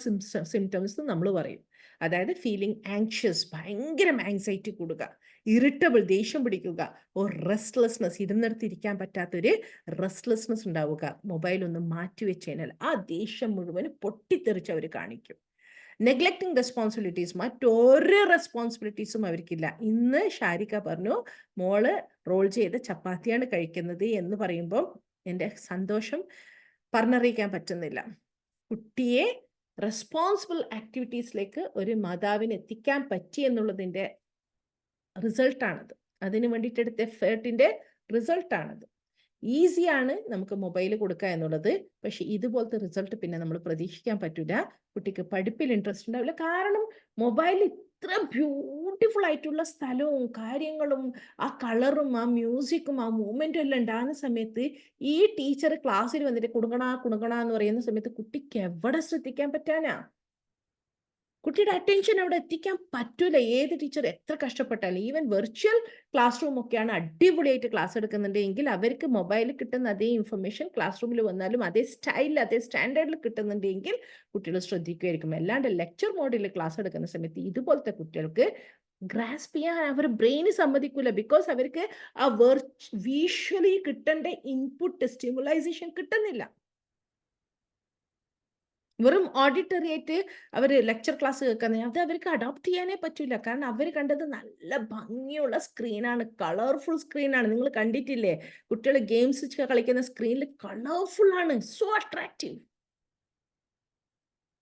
[SPEAKER 1] സിംറ്റംസ് നമ്മൾ പറയും. അതായത് ഫീലിംഗ് ആങ്ഷ്യസ്, ഭയങ്കര ആങ്സൈറ്റി കൂടുക, ഇറിറ്റബിൾ, ദേഷ്യം പിടിക്കുക, റെസ്റ്റ്ലെസ്നെസ്, ഇരുന്നിടത്തിരിക്കാൻ പറ്റാത്തൊരു റെസ്റ്റ്ലെസ്നെസ് ഉണ്ടാവുക. മൊബൈൽ ഒന്ന് മാറ്റി വെച്ച് കഴിഞ്ഞാൽ ആ ദേഷ്യം മുഴുവൻ പൊട്ടിത്തെറിച്ച് അവർ കാണിക്കും. നെഗ്ലക്റ്റിംഗ് റെസ്പോൺസിബിലിറ്റീസ്, മറ്റൊരു റെസ്പോൺസിബിലിറ്റീസും അവർക്കില്ല. ഇന്ന് ഷാരിക പറഞ്ഞു മോള് റോൾ ചെയ്ത ചപ്പാത്തിയാണ് കഴിക്കുന്നത് എന്ന് പറയുമ്പോൾ എൻ്റെ സന്തോഷം പറഞ്ഞറിയിക്കാൻ പറ്റുന്നില്ല. കുട്ടിയെ റെസ്പോൺസിബിൾ ആക്ടിവിറ്റീസിലേക്ക് ഒരു മാതാവിന് എത്തിക്കാൻ പറ്റി എന്നുള്ളതിൻ്റെ റിസൾട്ടാണത്. അതിന് വേണ്ടിയിട്ട് എടുത്ത എഫേർട്ടിൻ്റെ റിസൾട്ടാണത്. ഈസിയാണ് നമുക്ക് മൊബൈൽ കൊടുക്കുക എന്നുള്ളത്, പക്ഷെ ഇതുപോലത്തെ റിസൾട്ട് പിന്നെ നമ്മൾ പ്രതീക്ഷിക്കാൻ പറ്റില്ല. കുട്ടിക്ക് പഠിപ്പിൽ ഇൻട്രസ്റ്റ് ഉണ്ടാവില്ല. കാരണം മൊബൈൽ ഇത്ര ബ്യൂട്ടിഫുൾ ആയിട്ടുള്ള സ്ഥലവും കാര്യങ്ങളും ആ കളറും ആ മ്യൂസിക്കും ആ മൂവ്മെന്റും എല്ലാം ഉണ്ടാകുന്ന സമയത്ത് ഈ ടീച്ചർ ക്ലാസ്സിൽ വന്നിട്ട് കുണുകണ എന്ന് പറയുന്ന സമയത്ത് കുട്ടിക്ക് എവിടെ ശ്രദ്ധിക്കാൻ പറ്റാനാ? കുട്ടിയുടെ അറ്റൻഷൻ അവിടെ എത്തിക്കാൻ പറ്റൂല. ഏത് ടീച്ചർ എത്ര കഷ്ടപ്പെട്ടാലും, ഈവൻ വെർച്വൽ ക്ലാസ് റൂം ഒക്കെയാണ് അടിപൊളിയായിട്ട് ക്ലാസ് എടുക്കുന്നുണ്ടെങ്കിൽ അവർക്ക് മൊബൈലിൽ കിട്ടുന്ന അതേ ഇൻഫർമേഷൻ ക്ലാസ് റൂമിൽ വന്നാലും അതേ സ്റ്റൈലിൽ അതേ സ്റ്റാൻഡേർഡിൽ കിട്ടുന്നുണ്ടെങ്കിൽ കുട്ടികൾ ശ്രദ്ധിക്കുമായിരിക്കും. അല്ലാണ്ട് ലെക്ചർ മോഡിൽ ക്ലാസ് എടുക്കുന്ന സമയത്ത് ഇതുപോലത്തെ കുട്ടികൾക്ക് ഗ്രാസ്പ് ചെയ്യാൻ അവർ ബ്രെയിന് സമ്മതിക്കൂല. ബിക്കോസ് അവർക്ക് ആ വിഷ്വലി കിട്ടേണ്ട ഇൻപുട്ട് സ്റ്റിമുലൈസേഷൻ കിട്ടുന്നില്ല. വെറും ഓഡിറ്ററി ആയിട്ട് അവർ ലെക്ചർ ക്ലാസ് കേൾക്കുന്നത് അത് അവർക്ക് അഡോപ്റ്റ് ചെയ്യാനേ പറ്റില്ല. കാരണം അവർ കണ്ടത് നല്ല ഭംഗിയുള്ള സ്ക്രീനാണ്, കളർഫുൾ സ്ക്രീനാണ്. നിങ്ങൾ കണ്ടിട്ടില്ലേ കുട്ടികൾ ഗെയിംസ് കളിക്കുന്ന സ്ക്രീനിൽ കളർഫുൾ ആണ്, സോ അട്രാക്റ്റീവ്.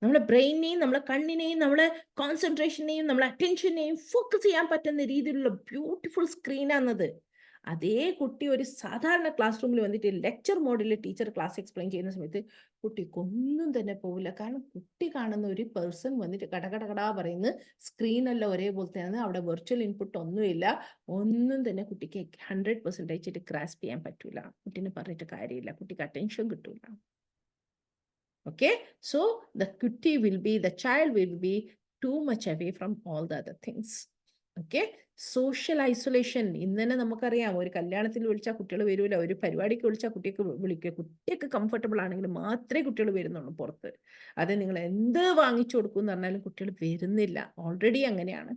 [SPEAKER 1] നമ്മളെ ബ്രെയിനെയും നമ്മളെ കണ്ണിനെയും നമ്മളെ കോൺസെൻട്രേഷനെയും നമ്മളെ അറ്റൻഷനെയും ഫോക്കസ് ചെയ്യാൻ പറ്റുന്ന രീതിയിലുള്ള ബ്യൂട്ടിഫുൾ സ്ക്രീനാണത്. അതേ കുട്ടി ഒരു സാധാരണ ക്ലാസ് റൂമിൽ വന്നിട്ട് ലെക്ചർ മോഡിൽ ടീച്ചർ ക്ലാസ് എക്സ്പ്ലെയിൻ ചെയ്യുന്ന സമയത്ത് കുട്ടിക്കൊന്നും തന്നെ പോവില്ല. കാരണം കുട്ടി കാണുന്ന ഒരു പേഴ്സൺ വന്നിട്ട് കടകടകടാ പറയുന്ന സ്ക്രീനെല്ലാം ഒരേപോലത്തെയാണ്, അവിടെ വെർച്വൽ ഇൻപുട്ട് ഒന്നുമില്ല. ഒന്നും തന്നെ കുട്ടിക്ക് 100% ഗ്രാസ്പ് ചെയ്യാൻ പറ്റൂല. കുട്ടീനെ പറഞ്ഞിട്ട് കാര്യമില്ല, കുട്ടിക്ക് അറ്റൻഷൻ കിട്ടൂല. Okay, so the child will be too much away from all the other things. Okay, social isolation. ഇന്നെ നമുക്കറിയാം, ഒരു കല്യാണത്തിൽ വിളിച്ചാൽ കുട്ടികൾ വരൂല, ഒരു പരിപാടിക്ക് വിളിച്ചാൽ കുട്ടിക്ക് കംഫർട്ടബിൾ ആണെങ്കിൽ മാത്രമേ കുട്ടികൾ വരുന്നുള്ളൂ പുറത്ത്. അത് നിങ്ങൾ എന്ത് വാങ്ങിച്ചു കൊടുക്കും എന്ന് പറഞ്ഞാലും കുട്ടികൾ വരുന്നില്ല. ഓൾറെഡി അങ്ങനെയാണ്.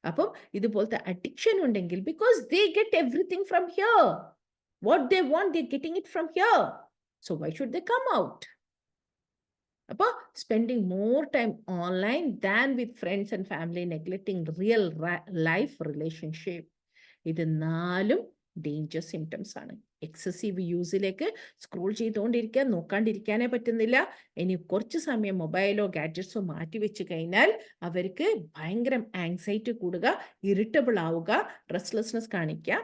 [SPEAKER 1] അപ്പം ഇതുപോലത്തെ അഡിക്ഷൻ ഉണ്ടെങ്കിൽ, because they get everything from here, what they want they're getting it from here, so why should they come out? അപ്പോൾ spending more time online than with friends and family, neglecting real life relationship. ഇത് 4 danger symptoms ആണ്. Excessive യൂസിലേക്ക് scroll ചെയ്തുകൊണ്ടിരിക്കുക, നോക്കാണ്ടിരിക്കാനേ പറ്റുന്നില്ല. ഇനി കുറച്ച് സമയം മൊബൈലോ ഗാഡ്ജറ്റ്സോ മാറ്റി വെച്ച് കഴിഞ്ഞാൽ അവർക്ക് ഭയങ്കര ആങ്സൈറ്റി കൂടുക, ഇറിറ്റബിൾ ആവുക, റെസ്റ്റ്ലെസ്നെസ് കാണിക്കുക.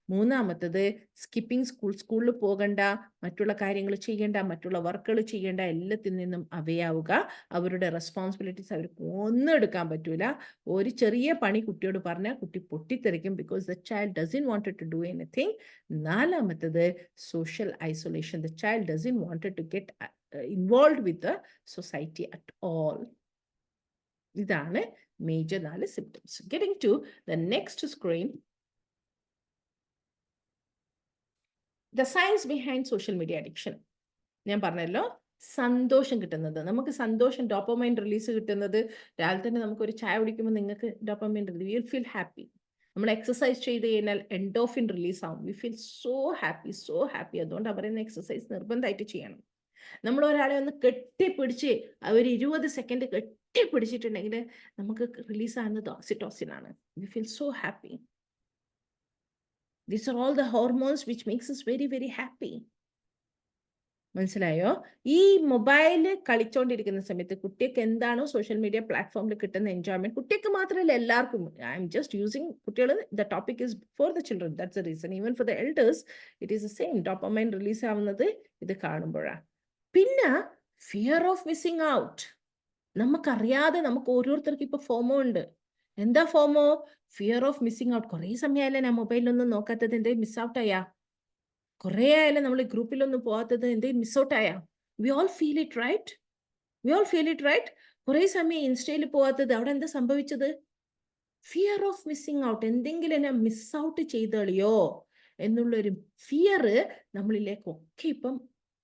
[SPEAKER 1] മൂന്നാമത്തത് സ്കിപ്പിംഗ് സ്കൂളിൽ പോകണ്ട, മറ്റുള്ള കാര്യങ്ങൾ ചെയ്യേണ്ട, മറ്റുള്ള വർക്കുകൾ ചെയ്യേണ്ട, എല്ലാത്തിൽ നിന്നും അവയാവുക. അവരുടെ റെസ്പോൺസിബിലിറ്റീസ് അവർക്ക് ഒന്നും എടുക്കാൻ പറ്റൂല. ഒരു ചെറിയ പണി കുട്ടിയോട് പറഞ്ഞാൽ കുട്ടി പൊട്ടിത്തെറിക്കും, because the child doesn't wanted to do anything. നാലാമത്തത് social isolation. The child doesn't wanted to get involve with the society at all. ഇതാണ് major 4 symptoms. Getting to the next screen. The science behind social media addiction. ഞാൻ പറഞ്ഞല്ലോ, സന്തോഷം കിട്ടുന്നത്, നമുക്ക് സന്തോഷം, dopamine release കിട്ടുന്നത് രാവിലെ തന്നെ നമുക്കൊരു ചായ കുടിക്കുമ്പോൾ നിങ്ങൾക്ക് dopamine release, you feel happy. നമ്മൾ എക്സസൈസ് ചെയ്ത് കഴിഞ്ഞാൽ എൻഡോർഫിൻ റിലീസ് ആവും, V feel so happy, so happy. അതുകൊണ്ടാണ് പറയുന്നത് എക്സസൈസ് നിർബന്ധമായിട്ട് ചെയ്യണം. നമ്മൾ ഒരാളെ ഒന്ന് കെട്ടിപ്പിടിച്ച് ഒരു 20 സെക്കൻഡ് കെട്ടിപ്പിടിച്ചിട്ടുണ്ടെങ്കിൽ നമുക്ക് റിലീസ് ആകുന്നത് ഓക്സിറ്റോസിൻ ആണ്. V feel so happy. These are all the hormones which makes us very, very happy. മനസ്സിലായോ? ഈ മൊബൈല് കളിച്ചോണ്ടിരിക്കുന്ന സമയത്ത് കുട്ടിക്ക് എന്താണോ സോഷ്യൽ മീഡിയ പ്ലാറ്റ്ഫോമിൽ കിട്ടുന്ന എൻജോയ്മെന്റ്, കുട്ടിക്ക് മാത്രമല്ല എല്ലാവർക്കും. ഐ എം ജസ്റ്റ് യൂസിങ് കുട്ടികൾ, the topic is for the children, that's a reason. Even for the elders it is the same. Dopamine release ആവുന്നത് ഇത് കാണുമ്പോഴാണ്. പിന്നെ ഫിയർ ഓഫ് മിസ്സിങ് ഔട്ട്. നമുക്കറിയാതെ നമുക്ക് ഓരോരുത്തർക്കും ഇപ്പൊ ഫോമോ ഉണ്ട്. എന്താ FOMO? Fear of missing out. കുറേ സമയമല്ലേ ഞാൻ മൊബൈലൊന്നും നോക്കാത്തത്, എന്തേ മിസ് ഔട്ട് ആയാ? കുറേ ആയാലും നമ്മൾ ഗ്രൂപ്പിലൊന്നും പോകാത്തത്, എന്തേ മിസ് ഔട്ട് ആയാ? We all feel it right? We all feel it right? കുറേ സമയം ഇൻസ്റ്റയിൽ പോകാത്തത്, അവിടെ എന്താ സംഭവിച്ചത്? Fear of missing out. എന്തെങ്കിലും എന്നെ മിസ് ഔട്ട് ചെയ്തളിയോ എന്നുള്ളൊരു ഫിയർ നമ്മളിലേക്കൊക്കെ ഇപ്പം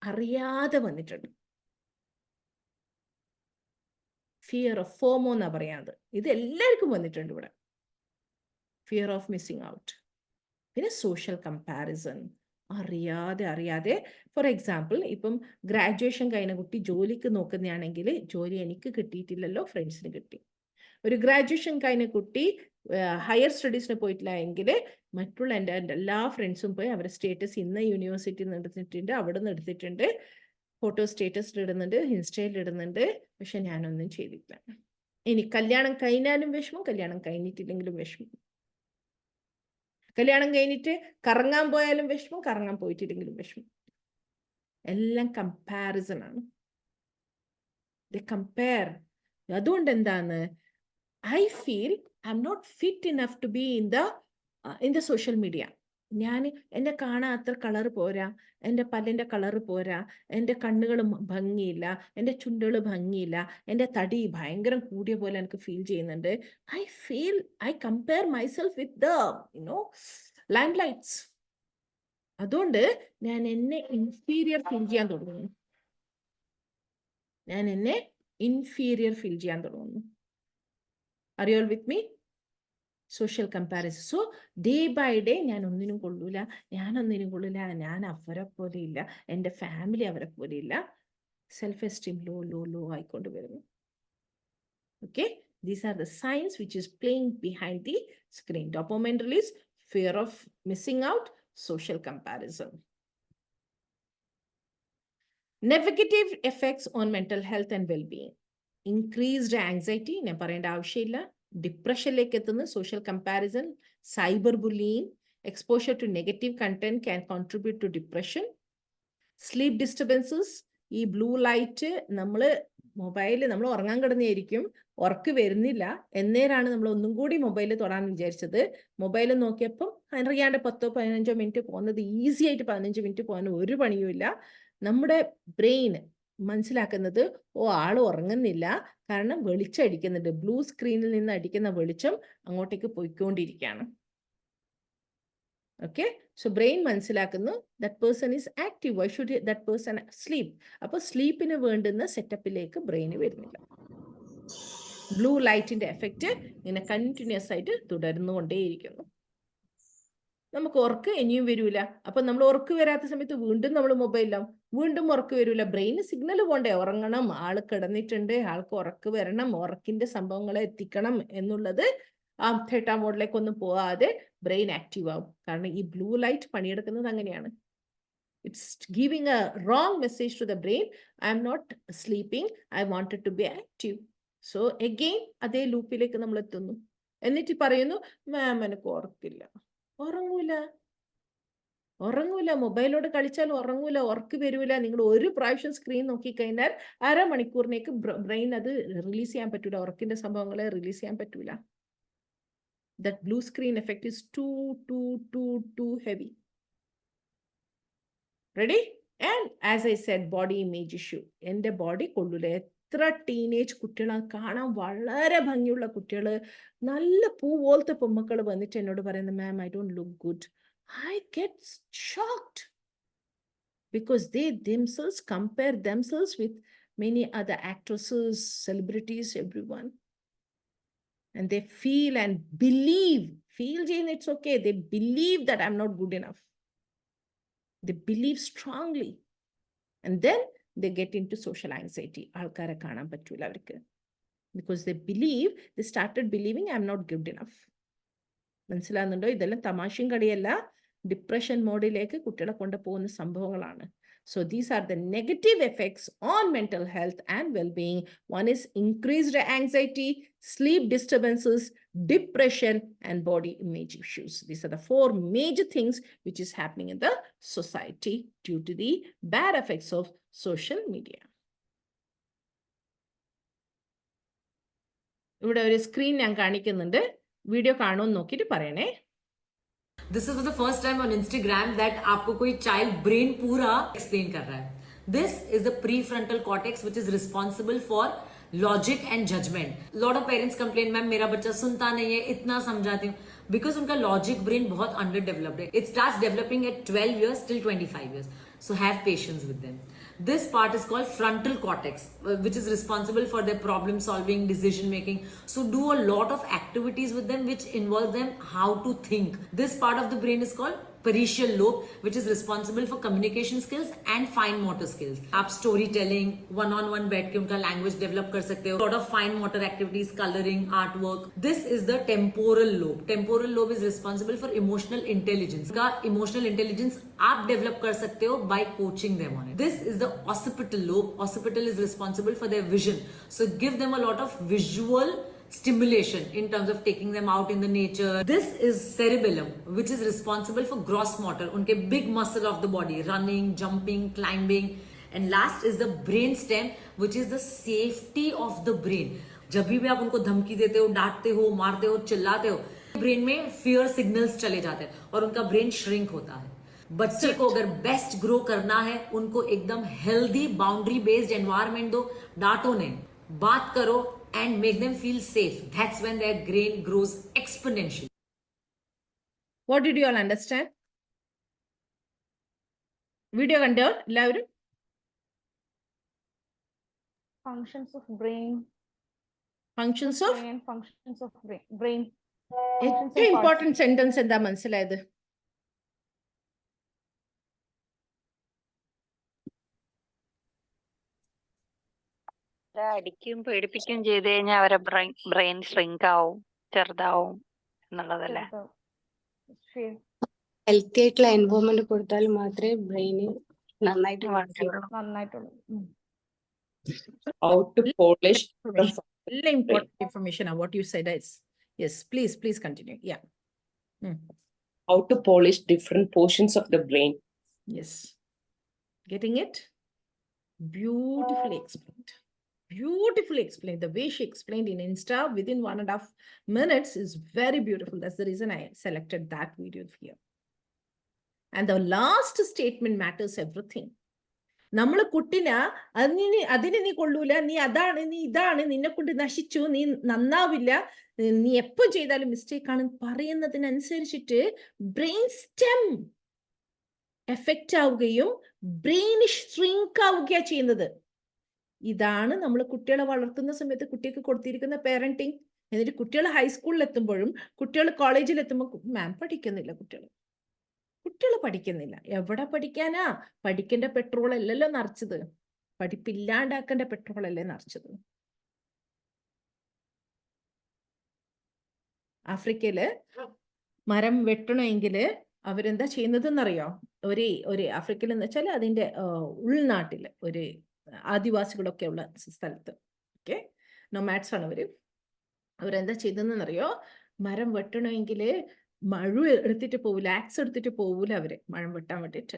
[SPEAKER 1] അറിയാതെ വന്നിട്ടുണ്ട്. ഫിയർ ഓഫ് ഫോമോ എന്നാ പറയാത്. ഇത് എല്ലാവർക്കും വന്നിട്ടുണ്ട് ഇവിടെ. Fear of missing out. പിന്നെ സോഷ്യൽ കമ്പാരിസൺ. അറിയാതെ ഫോർ എക്സാമ്പിൾ, ഇപ്പം ഗ്രാജുവേഷൻ കഴിഞ്ഞ കുട്ടി ജോലിക്ക് നോക്കുന്നതാണെങ്കിൽ ജോലി എനിക്ക് കിട്ടിയിട്ടില്ലല്ലോ, ഫ്രണ്ട്സിന് കിട്ടി. ഒരു ഗ്രാജുവേഷൻ കഴിഞ്ഞ കുട്ടി ഹയർ സ്റ്റഡീസിന് പോയിട്ടില്ല എങ്കിൽ മറ്റുള്ള എൻ്റെ എല്ലാ ഫ്രണ്ട്സും പോയി അവരുടെ സ്റ്റേറ്റസ് ഇന്ന യൂണിവേഴ്സിറ്റിയിൽ നിന്ന് എടുത്തിട്ടുണ്ട്, അവിടെ നിന്ന് എടുത്തിട്ടുണ്ട്, ഫോട്ടോ സ്റ്റേറ്റസിൽ ഇടുന്നുണ്ട്, ഇൻസ്റ്റയിൽ ഇടുന്നുണ്ട്. പക്ഷെ ഞാനൊന്നും ചെയ്തില്ല. ഇനി കല്യാണം കഴിഞ്ഞാലും വിഷമം, കല്യാണം കഴിഞ്ഞിട്ടില്ലെങ്കിലും വിഷമം. കല്യാണം കഴിഞ്ഞിട്ട് കറങ്ങാൻ പോയാലും വിഷമം, കറങ്ങാൻ പോയിട്ടില്ലെങ്കിലും വിഷമം. എല്ലാം കമ്പാരിസൺ ആണ്. കമ്പയർ. അതുകൊണ്ട് എന്താണ്, I feel I am not fit enough to be in the social media. ഞാൻ എന്നെ കാണാൻ അത്ര കളർ പോരാ, എൻ്റെ പല്ലിൻ്റെ കളർ പോരാ, എൻ്റെ കണ്ണുകൾ ഭംഗിയില്ല, എൻ്റെ ചുണ്ടുകൾ ഭംഗിയില്ല, എൻ്റെ തടി ഭയങ്കര കൂടിയ പോലെ എനിക്ക് ഫീൽ ചെയ്യുന്നുണ്ട്. I compare myself with the land lights. അതുകൊണ്ട് ഞാൻ എന്നെ ഇൻഫീരിയർ ഫീൽ ചെയ്യാൻ തുടങ്ങുന്നു. Are you all with me? Social comparison. So day by day ഞാൻ ഒന്നിനും കൊള്ളൂല, ഞാൻ അവരെ പോലെ ഇല്ല, എൻ്റെ ഫാമിലി അവരെ പോലെ ഇല്ല. സെൽഫ് എസ്റ്റീം ലോ ആയിക്കൊണ്ട് വരുന്നു. Okay, these are the signs which is playing behind the screen. Dopamine release, fear of missing out, social comparison. Negative effects on mental health and wellbeing. Increased anxiety, ഞാൻ പറയേണ്ട ആവശ്യമില്ല. ഡിപ്രഷനിലേക്ക് എത്തുന്ന social comparison, cyber bullying, exposure to negative content can contribute to depression. Sleep disturbances. ഈ blue light, നമ്മൾ ഉറങ്ങാൻ കിടന്നായിരിക്കും, ഉറക്ക് വരുന്നില്ല, എന്നേരാണ് നമ്മൾ ഒന്നും കൂടി മൊബൈൽ തൊടാന്ന് വിചാരിച്ചത്. മൊബൈൽ നോക്കിയപ്പം അറിയാണ്ട് 10-15 മിനിറ്റ് പോകുന്നത്, ഈസി ആയിട്ട് 15 മിനിറ്റ് പോകാൻ ഒരു പണിയും ഇല്ല. നമ്മുടെ ബ്രെയിൻ മനസ്സിലാക്കുന്നത്, ആൾ ഉറങ്ങുന്നില്ല, കാരണം വെളിച്ചം അടിക്കുന്നുണ്ട്, ബ്ലൂ സ്ക്രീനിൽ നിന്ന് അടിക്കുന്ന വെളിച്ചം അങ്ങോട്ടേക്ക് പോയിക്കൊണ്ടിരിക്കുകയാണ്. ഓക്കെ, സോ ബ്രെയിൻ മനസ്സിലാക്കുന്നു that person is active, why should that person sleep. അപ്പോൾ സ്ലീപ്പിന് വേണ്ടുന്ന സെറ്റപ്പിലേക്ക് ബ്രെയിന് വരുന്നില്ല. ബ്ലൂ ലൈറ്റിന്റെ എഫക്റ്റ് ഇങ്ങനെ കണ്ടിന്യൂസ് ആയിട്ട് തുടർന്നുകൊണ്ടേയിരിക്കുന്നു. നമുക്ക് ഉറക്ക് ഇനിയും വരൂല. അപ്പൊ നമ്മൾ ഉറക്ക് വരാത്ത സമയത്ത് വീണ്ടും നമ്മൾ മൊബൈലിലാവും, വീണ്ടും ഉറക്ക് വരൂല. ബ്രെയിന് സിഗ്നൽ പോണ്ടേ, ഉറങ്ങണം, ആള് കിടന്നിട്ടുണ്ട്, ആൾക്ക് ഉറക്ക് വരണം, ഉറക്കിന്റെ സംഭവങ്ങളെ എത്തിക്കണം എന്നുള്ളത് ആ തേട്ടാ മോഡിലേക്കൊന്നും പോവാതെ ബ്രെയിൻ ആക്റ്റീവ് ആവും. കാരണം ഈ ബ്ലൂ ലൈറ്റ് പണിയെടുക്കുന്നത് അങ്ങനെയാണ്. It's giving a wrong message to the brain, I am not sleeping, I wanted to be active. So again അതേ ലൂപ്പിലേക്ക് നമ്മൾ എത്തുന്നു. എന്നിട്ട് പറയുന്നു, മാം എനിക്ക് ഉറക്കില്ല. ഉറങ്ങൂല, മൊബൈലോട് കളിച്ചാൽ ഉറങ്ങൂല, ഉറക്ക് വരൂല. നിങ്ങൾ ഒരു പ്രാവശ്യം സ്ക്രീൻ നോക്കിക്കഴിഞ്ഞാൽ അരമണിക്കൂറിനേക്ക് ബ്രെയിൻ അത് റിലീസ് ചെയ്യാൻ പറ്റൂല, ഉറക്കിന്റെ സംഭവങ്ങളെ റിലീസ് ചെയ്യാൻ പറ്റൂല. That blue screen effect is too heavy. Ready? And as I said, body image issue. എൻ്റെ ബോഡി കൊള്ളൂല. എത്ര ടീനേജ് കുട്ടികളെ കാണാൻ വളരെ ഭംഗിയുള്ള കുട്ടികൾ, നല്ല പൂ പോലത്തെ പൊമ്മക്കൾ വന്നിട്ട് എന്നോട് പറയുന്നത്, ma'am I don't look good. I get shocked because they themselves compare themselves with many other actresses, celebrities, everyone. And they feel and believe, it's okay. They believe that I'm not good enough. They believe strongly. And then they get into social anxiety. Alkara kanan pattula avarku. Because they started believing I'm not good enough. മനസ്സിലാകുന്നുണ്ടോ? ഇതെല്ലാം തമാശയും കളിയല്ല. Depression മോഡിലേക്ക് കുട്ടികളെ കൊണ്ടുപോകുന്ന സംഭവങ്ങളാണ്. So these are the negative effects on mental health and well-being. One is increased anxiety, sleep disturbances, depression, and body image issues. These are the 4 major things which is happening in the society due to the bad effects of social media. ഇവിടെ ഒരു screen ഞാൻ കാണിക്കുന്നുണ്ട്, video കാണുമെന്ന് നോക്കിയിട്ട് പറയണേ.
[SPEAKER 11] This is for the first time on Instagram that आपको कोई child brain पूरा explain कर रहा है. This is the prefrontal cortex which is responsible for logic and judgment. Lot of parents complain, ma'am मेरा बच्चा सुनता नहीं है, इतना समझाती हूँ, because उनका logic brain बहुत underdeveloped है. It starts developing at 12 years till 25 years. So have patience with them. This part is called frontal cortex, which is responsible for their problem solving, decision making. So do a lot of activities with them which involve them how to think. This part of the brain is called parietal lobe, which is responsible for communication skills and fine motor skills. आप storytelling, one-on-one बैठ के उनका language develop कर सकते हो. Lot of fine motor activities, coloring, artwork. This is the temporal lobe. Temporal lobe is responsible for emotional intelligence. का emotional intelligence आप develop कर सकते हो by coaching them on it. This is the occipital lobe. Occipital is responsible for their vision. So give them a lot of visual stimulation in terms of taking them out in the nature. This is cerebellum, which is responsible for gross motor, unke big muscle of the body, running, jumping, climbing. And last is the brain stem, which is the safety of the brain. जब भी आप उनको धमकी देते हो, डांटते हो, मारते हो, चिल्लाते हो, ब्रेन में fear signals चले जाते हैं और उनका ब्रेन shrink होता है. बच्चे को अगर बेस्ट ग्रो करना है, उनको एकदम हेल्दी बाउंड्री बेस्ड एनवायरनमेंट दो, डांटो नहीं, बात करो and make them feel safe. That's when their brain grows exponentially.
[SPEAKER 1] What did you all understand? Video കണ്ടോ എല്ലാവരും?
[SPEAKER 9] Functions of brain.
[SPEAKER 1] Functions of
[SPEAKER 9] Functions of brain.
[SPEAKER 1] ഏറ്റവും ഇമ്പോർട്ടന്റ് സെന്റൻസ് എന്താ മനസ്സിലായത്?
[SPEAKER 12] അടിക്കും പേടിപ്പിക്കുകയും ചെയ്ത് കഴിഞ്ഞാൽ അവരെ ബ്രെയിൻ ഷ്രിങ്ക് ആവും, ചെറുതാവും എന്നുള്ളതല്ലേ?
[SPEAKER 10] ഹെൽത്തി ആയിട്ടുള്ള എൻവയോൺമെന്റ് കൊടുത്താൽ മാത്രമേ ബ്രെയിന് നന്നായിട്ടുള്ളൂ.
[SPEAKER 13] How to polish
[SPEAKER 1] Very important information on what you said is. Yes, please continue. Yeah.
[SPEAKER 13] how to polish different portions of the brain.
[SPEAKER 1] Yes. Getting it? Beautifully explained. Beautifully explained. The way she explained in Insta within 1.5 minutes is very beautiful. That's the reason I selected that video here. And the last statement matters everything. നമ്മൾ കുട്ടിന അതിന് നീ കൊള്ളൂല, നീ അതാണ്, നീ ഇതാണ്, നിന്നെ കൊണ്ട് നശിച്ചു, നീ നന്നാവില്ല, നീ എപ്പോ ചെയ്താലും മിസ്റ്റേക്ക് ആണ് പറയുന്നതിനനുസരിച്ചിട്ട് ബ്രെയിൻ സ്റ്റെം എഫക്റ്റ് ആവുകയും ബ്രെയിൻ ഷ്രിങ്ക് ആവുകയാ ചെയ്യുന്നത്. ഇതാണ് നമ്മൾ കുട്ടികളെ വളർത്തുന്ന സമയത്ത് കുട്ടിക്ക് കൊടുത്തിരിക്കുന്ന പേരന്റിങ്. എന്നിട്ട് കുട്ടികൾ ഹൈസ്കൂളിൽ എത്തുമ്പോഴും കുട്ടികൾ കോളേജിൽ എത്തുമ്പോൾ മാം പഠിക്കുന്നില്ല, കുട്ടികൾ പഠിക്കുന്നില്ല. എവിടെ പഠിക്കാനാ? പഠിക്കേണ്ട പെട്രോൾ അല്ലല്ലോ നിറച്ചത്, പഠിപ്പില്ലാണ്ടാക്കേണ്ട പെട്രോൾ അല്ലേ നിറച്ചത്. ആഫ്രിക്കയില് മരം വെട്ടണമെങ്കിൽ അവരെന്താ ചെയ്യുന്നതെന്നറിയോ? ഒരു ആഫ്രിക്കയിൽ എന്ന് വെച്ചാൽ അതിന്റെ ഉൾനാട്ടില് ഒരു ആദിവാസികളൊക്കെ ഉള്ള സ്ഥലത്ത്, ഓക്കെ, നൊമാഡ്സ് ആണ് അവരെന്താ ചെയ്തതെന്നറിയോ? മരം വെട്ടണമെങ്കിൽ മഴ എടുത്തിട്ട് പോവില്ല, ആക്സ് എടുത്തിട്ട് പോവില്ല അവര് മരം വെട്ടാൻ വേണ്ടിയിട്ട്.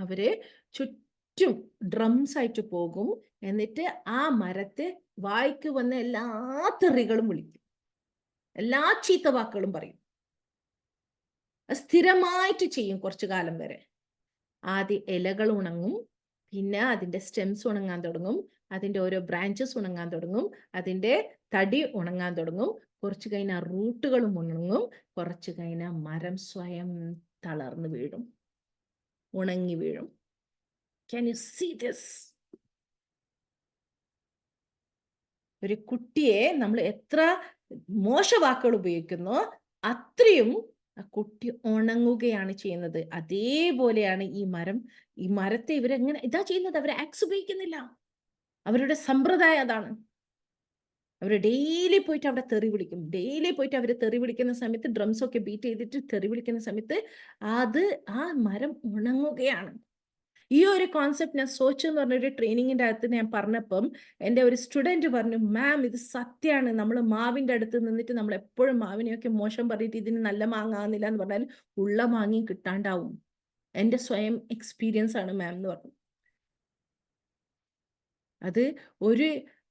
[SPEAKER 1] അവര് ചുറ്റും ഡ്രംസ് ആയിട്ട് പോകും. എന്നിട്ട് ആ മരത്തെ വായിക്ക് വന്ന എല്ലാ തെറികളും വിളിക്കും, എല്ലാ ചീത്ത വാക്കുകളും പറയും. സ്ഥിരമായിട്ട് ചെയ്യും കുറച്ചു കാലം വരെ. ആദ്യം ഇലകൾ ഉണങ്ങും, പിന്നെ അതിന്റെ സ്റ്റെംസ് ഉണങ്ങാൻ തുടങ്ങും, അതിന്റെ ഓരോ ബ്രാഞ്ചസ് ഉണങ്ങാൻ തുടങ്ങും, അതിന്റെ തടി ഉണങ്ങാൻ തുടങ്ങും. കുറച്ച് കഴിഞ്ഞാൽ റൂട്ടുകളും ഉണങ്ങും, കുറച്ച് കഴിഞ്ഞാൽ മരം സ്വയം തളർന്നു വീഴും, ഉണങ്ങി വീഴും. Can you see this? ഒരു കുട്ടിയെ നമ്മൾ എത്ര മോശവാക്കുകൾ ഉപയോഗിക്കുന്നോ അത്രയും ആ കുട്ടി ഉണങ്ങുകയാണ് ചെയ്യുന്നത്. അതേപോലെയാണ് ഈ മരത്തെ ഇവരെങ്ങനെ ഇതാ ചെയ്യുന്നത്. അവരെ ആക്സ് ഉപയോഗിക്കുന്നില്ല, അവരുടെ സമ്പ്രദായം അതാണ്. അവർ ഡെയിലി പോയിട്ട് അവിടെ തെറി വിളിക്കും. ഡെയിലി പോയിട്ട് അവർ തെറി വിളിക്കുന്ന സമയത്ത് ഡ്രംസൊക്കെ ബീറ്റ് ചെയ്തിട്ട് തെറി വിളിക്കുന്ന സമയത്ത് ആ മരം ഉണങ്ങുകയാണ്. ഈ ഒരു കോൺസെപ്റ്റ് ഞാൻ സോച്ച് എന്ന് പറഞ്ഞൊരു ട്രെയിനിങ്ങിൻ്റെ അകത്ത് ഞാൻ പറഞ്ഞപ്പം എൻ്റെ ഒരു സ്റ്റുഡൻറ്റ് പറഞ്ഞു, മാം ഇത് സത്യമാണ്, നമ്മൾ മാവിൻ്റെ അടുത്ത് നിന്നിട്ട് നമ്മൾ എപ്പോഴും മാവിനെയൊക്കെ മോശം പറഞ്ഞിട്ട് ഇതിന് നല്ല മാങ്ങ ആകുന്നില്ല എന്ന് പറഞ്ഞാൽ ഉള്ള മാങ്ങയും കിട്ടാണ്ടാവും. എൻ്റെ സ്വയം എക്സ്പീരിയൻസ് ആണ് മാം എന്ന് പറഞ്ഞു. അത് ഒരു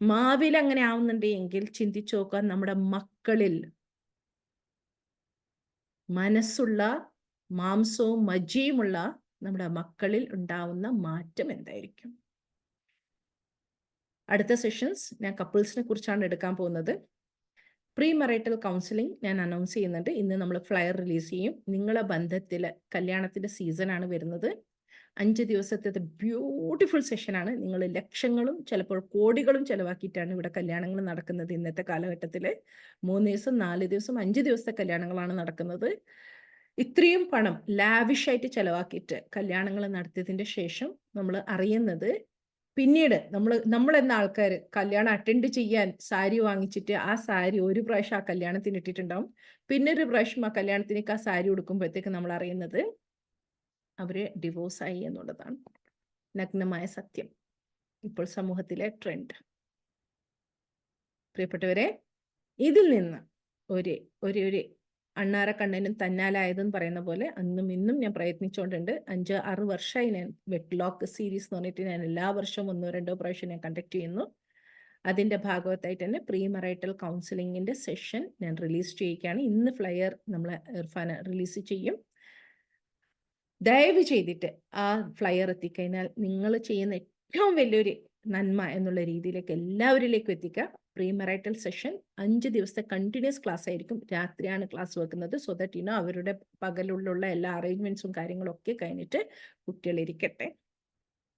[SPEAKER 1] മാവിൽ അങ്ങനെ ആവുന്നുണ്ടെങ്കിൽ ചിന്തിച്ചു നോക്കാൻ നമ്മുടെ മക്കളിൽ മനസ്സുള്ള മാംസവും മജ്ജയുമുള്ള നമ്മുടെ മക്കളിൽ ഉണ്ടാവുന്ന മാറ്റം എന്തായിരിക്കും? അടുത്ത സെഷൻസ് ഞാൻ കപ്പിൾസിനെ കുറിച്ചാണ് എടുക്കാൻ പോകുന്നത്. പ്രീ മറൈറ്റൽ കൗൺസിലിംഗ് ഞാൻ അനൗൺസ് ചെയ്യുന്നുണ്ട്. ഇന്ന് നമ്മൾ ഫ്ലയർ റിലീസ് ചെയ്യും. നിങ്ങളെ ബന്ധത്തിൽ കല്യാണത്തിൻ്റെ സീസണാണ് വരുന്നത്. 5 ദിവസത്തെ ബ്യൂട്ടിഫുൾ സെഷനാണ്. നിങ്ങൾ ലക്ഷങ്ങളും ചിലപ്പോൾ കോടികളും ചിലവാക്കിയിട്ടാണ് ഇവിടെ കല്യാണങ്ങൾ നടക്കുന്നത്. ഇന്നത്തെ കാലഘട്ടത്തിൽ 3 ദിവസം 4 ദിവസം 5 ദിവസത്തെ കല്യാണങ്ങളാണ് നടക്കുന്നത്. ഇത്രയും പണം ലാവിഷായിട്ട് ചിലവാക്കിയിട്ട് കല്യാണങ്ങൾ നടത്തിയതിൻ്റെ ശേഷം നമ്മൾ അറിയുന്നത്, പിന്നീട് നമ്മൾ എന്ന ആൾക്കാർ കല്യാണം അറ്റൻഡ് ചെയ്യാൻ സാരി വാങ്ങിച്ചിട്ട് ആ സാരി ഒരു പ്രാവശ്യം ആ കല്യാണത്തിന് ഇട്ടിട്ടുണ്ടാവും. പിന്നെ ഒരു പ്രാവശ്യം ആ കല്യാണത്തിനേക്ക് ആ സാരി ഉടുക്കുമ്പോഴത്തേക്ക് നമ്മൾ അറിയുന്നത് അവർ ഡിവോഴ്സായി എന്നുള്ളതാണ് നഗ്നമായ സത്യം. ഇപ്പോൾ സമൂഹത്തിലെ ട്രെൻഡ്. പ്രിയപ്പെട്ടവരെ, ഇതിൽ നിന്ന് ഒരു അണ്ണാരക്കണ്ണനും തന്നാലായതെന്ന് പറയുന്ന പോലെ അന്നും ഇന്നും ഞാൻ പ്രയത്നിച്ചുകൊണ്ടുണ്ട്. 5-6 വർഷമായി ഞാൻ വെറ്റ്ലോക്ക് സീരീസ് എന്ന് പറഞ്ഞിട്ട് ഞാൻ എല്ലാ വർഷവും 1-2 പ്രാവശ്യം ഞാൻ കണ്ടക്ട് ചെയ്യുന്നു. അതിൻ്റെ ഭാഗവത്തായിട്ട് തന്നെ പ്രീ മറൈറ്റൽ കൗൺസിലിങ്ങിൻ്റെ സെഷൻ ഞാൻ റിലീസ് ചെയ്യുകയാണ്. ഇന്ന് ഫ്ലയർ നമ്മൾ ഇർഫാൻ റിലീസ് ചെയ്യും. ദയവ് ചെയ്തിട്ട് ആ ഫ്ലയർ എത്തിക്കഴിഞ്ഞാൽ നിങ്ങൾ ചെയ്യുന്ന ഏറ്റവും വലിയൊരു നന്മ എന്നുള്ള രീതിയിലേക്ക് എല്ലാവരിലേക്കും എത്തിക്കുക. പ്രീ മറൈറ്റൽ സെഷൻ 5 ദിവസത്തെ കണ്ടിന്യൂസ് ക്ലാസ് ആയിരിക്കും. രാത്രിയാണ് ക്ലാസ് വെക്കുന്നത്. സോ ദാറ്റ് അവരുടെ പകലുള്ള എല്ലാ അറേഞ്ച്മെന്റ്സും കാര്യങ്ങളൊക്കെ കഴിഞ്ഞിട്ട് കുട്ടികൾ ഇരിക്കട്ടെ,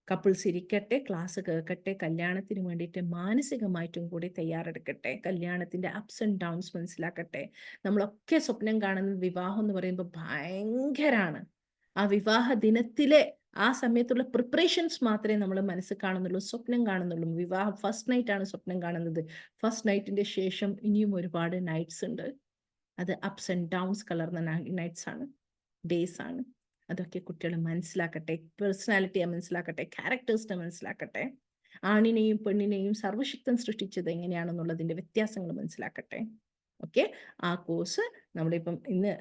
[SPEAKER 1] കപ്പിൾസ് ഇരിക്കട്ടെ, ക്ലാസ് കേൾക്കട്ടെ, കല്യാണത്തിന് വേണ്ടിയിട്ട് മാനസികമായിട്ടും കൂടി തയ്യാറെടുക്കട്ടെ, കല്യാണത്തിൻ്റെ അപ്സ് ആൻഡ് ഡൗൺസ് മനസ്സിലാക്കട്ടെ. നമ്മളൊക്കെ സ്വപ്നം കാണുന്ന വിവാഹം എന്ന് പറയുമ്പോൾ ഭയങ്കരമാണ്. ആ വിവാഹ ദിനത്തിലെ ആ സമയത്തുള്ള പ്രിപ്പറേഷൻസ് മാത്രമേ നമ്മൾ മനസ്സിൽ കാണുന്നുള്ളൂ, സ്വപ്നം കാണുന്നുള്ളൂ. വിവാഹം ഫസ്റ്റ് നൈറ്റ് ആണ് സ്വപ്നം കാണുന്നത്. ഫസ്റ്റ് നൈറ്റിൻ്റെ ശേഷം ഇനിയും ഒരുപാട് നൈറ്റ്സ് ഉണ്ട്. അത് അപ്സ് ആൻഡ് ഡൗൺസ് കലർന്ന നൈറ്റ്സ് ആണ്, ഡേയ്സ് ആണ്. അതൊക്കെ കുട്ടികൾ മനസ്സിലാക്കട്ടെ, പേഴ്സണാലിറ്റിയെ മനസ്സിലാക്കട്ടെ, ക്യാരക്ടേഴ്സിനെ മനസ്സിലാക്കട്ടെ, ആണിനെയും പെണ്ണിനെയും സർവശക്തൻ സൃഷ്ടിച്ചത് എങ്ങനെയാണെന്നുള്ളതിൻ്റെ വ്യത്യാസങ്ങൾ മനസ്സിലാക്കട്ടെ. ഓക്കെ, ആ കോഴ്സ് നമ്മളിപ്പം ഇന്ന്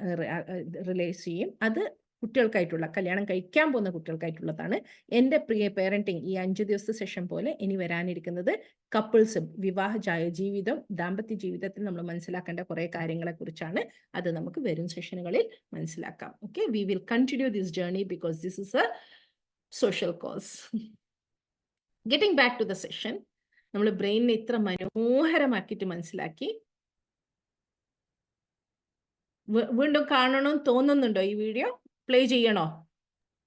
[SPEAKER 1] റിലീസ് ചെയ്യും. അത് കുട്ടികൾക്കായിട്ടുള്ള, കല്യാണം കഴിക്കാൻ പോകുന്ന കുട്ടികൾക്കായിട്ടുള്ളതാണ്. എൻ്റെ പ്രിയ പേരൻറ്റിങ് ഈ 5 ദിവസത്തെ സെഷൻ പോലെ ഇനി വരാനിരിക്കുന്നത് കപ്പിൾസും വിവാഹ ജീവിതം, ദാമ്പത്യ ജീവിതത്തിൽ നമ്മൾ മനസ്സിലാക്കേണ്ട കുറേ കാര്യങ്ങളെ കുറിച്ചാണ്. അത് നമുക്ക് വരും സെഷനുകളിൽ മനസ്സിലാക്കാം. Okay, we will continue this journey because this is a social cause. Getting back to the session, നമ്മൾ ബ്രെയിനിനെ ഇത്ര മനോഹരമാക്കിയിട്ട് മനസ്സിലാക്കി. വീണ്ടും കാണണമെന്ന് തോന്നുന്നുണ്ടോ? ഈ വീഡിയോ പ്ലേ ചെയ്യണോ?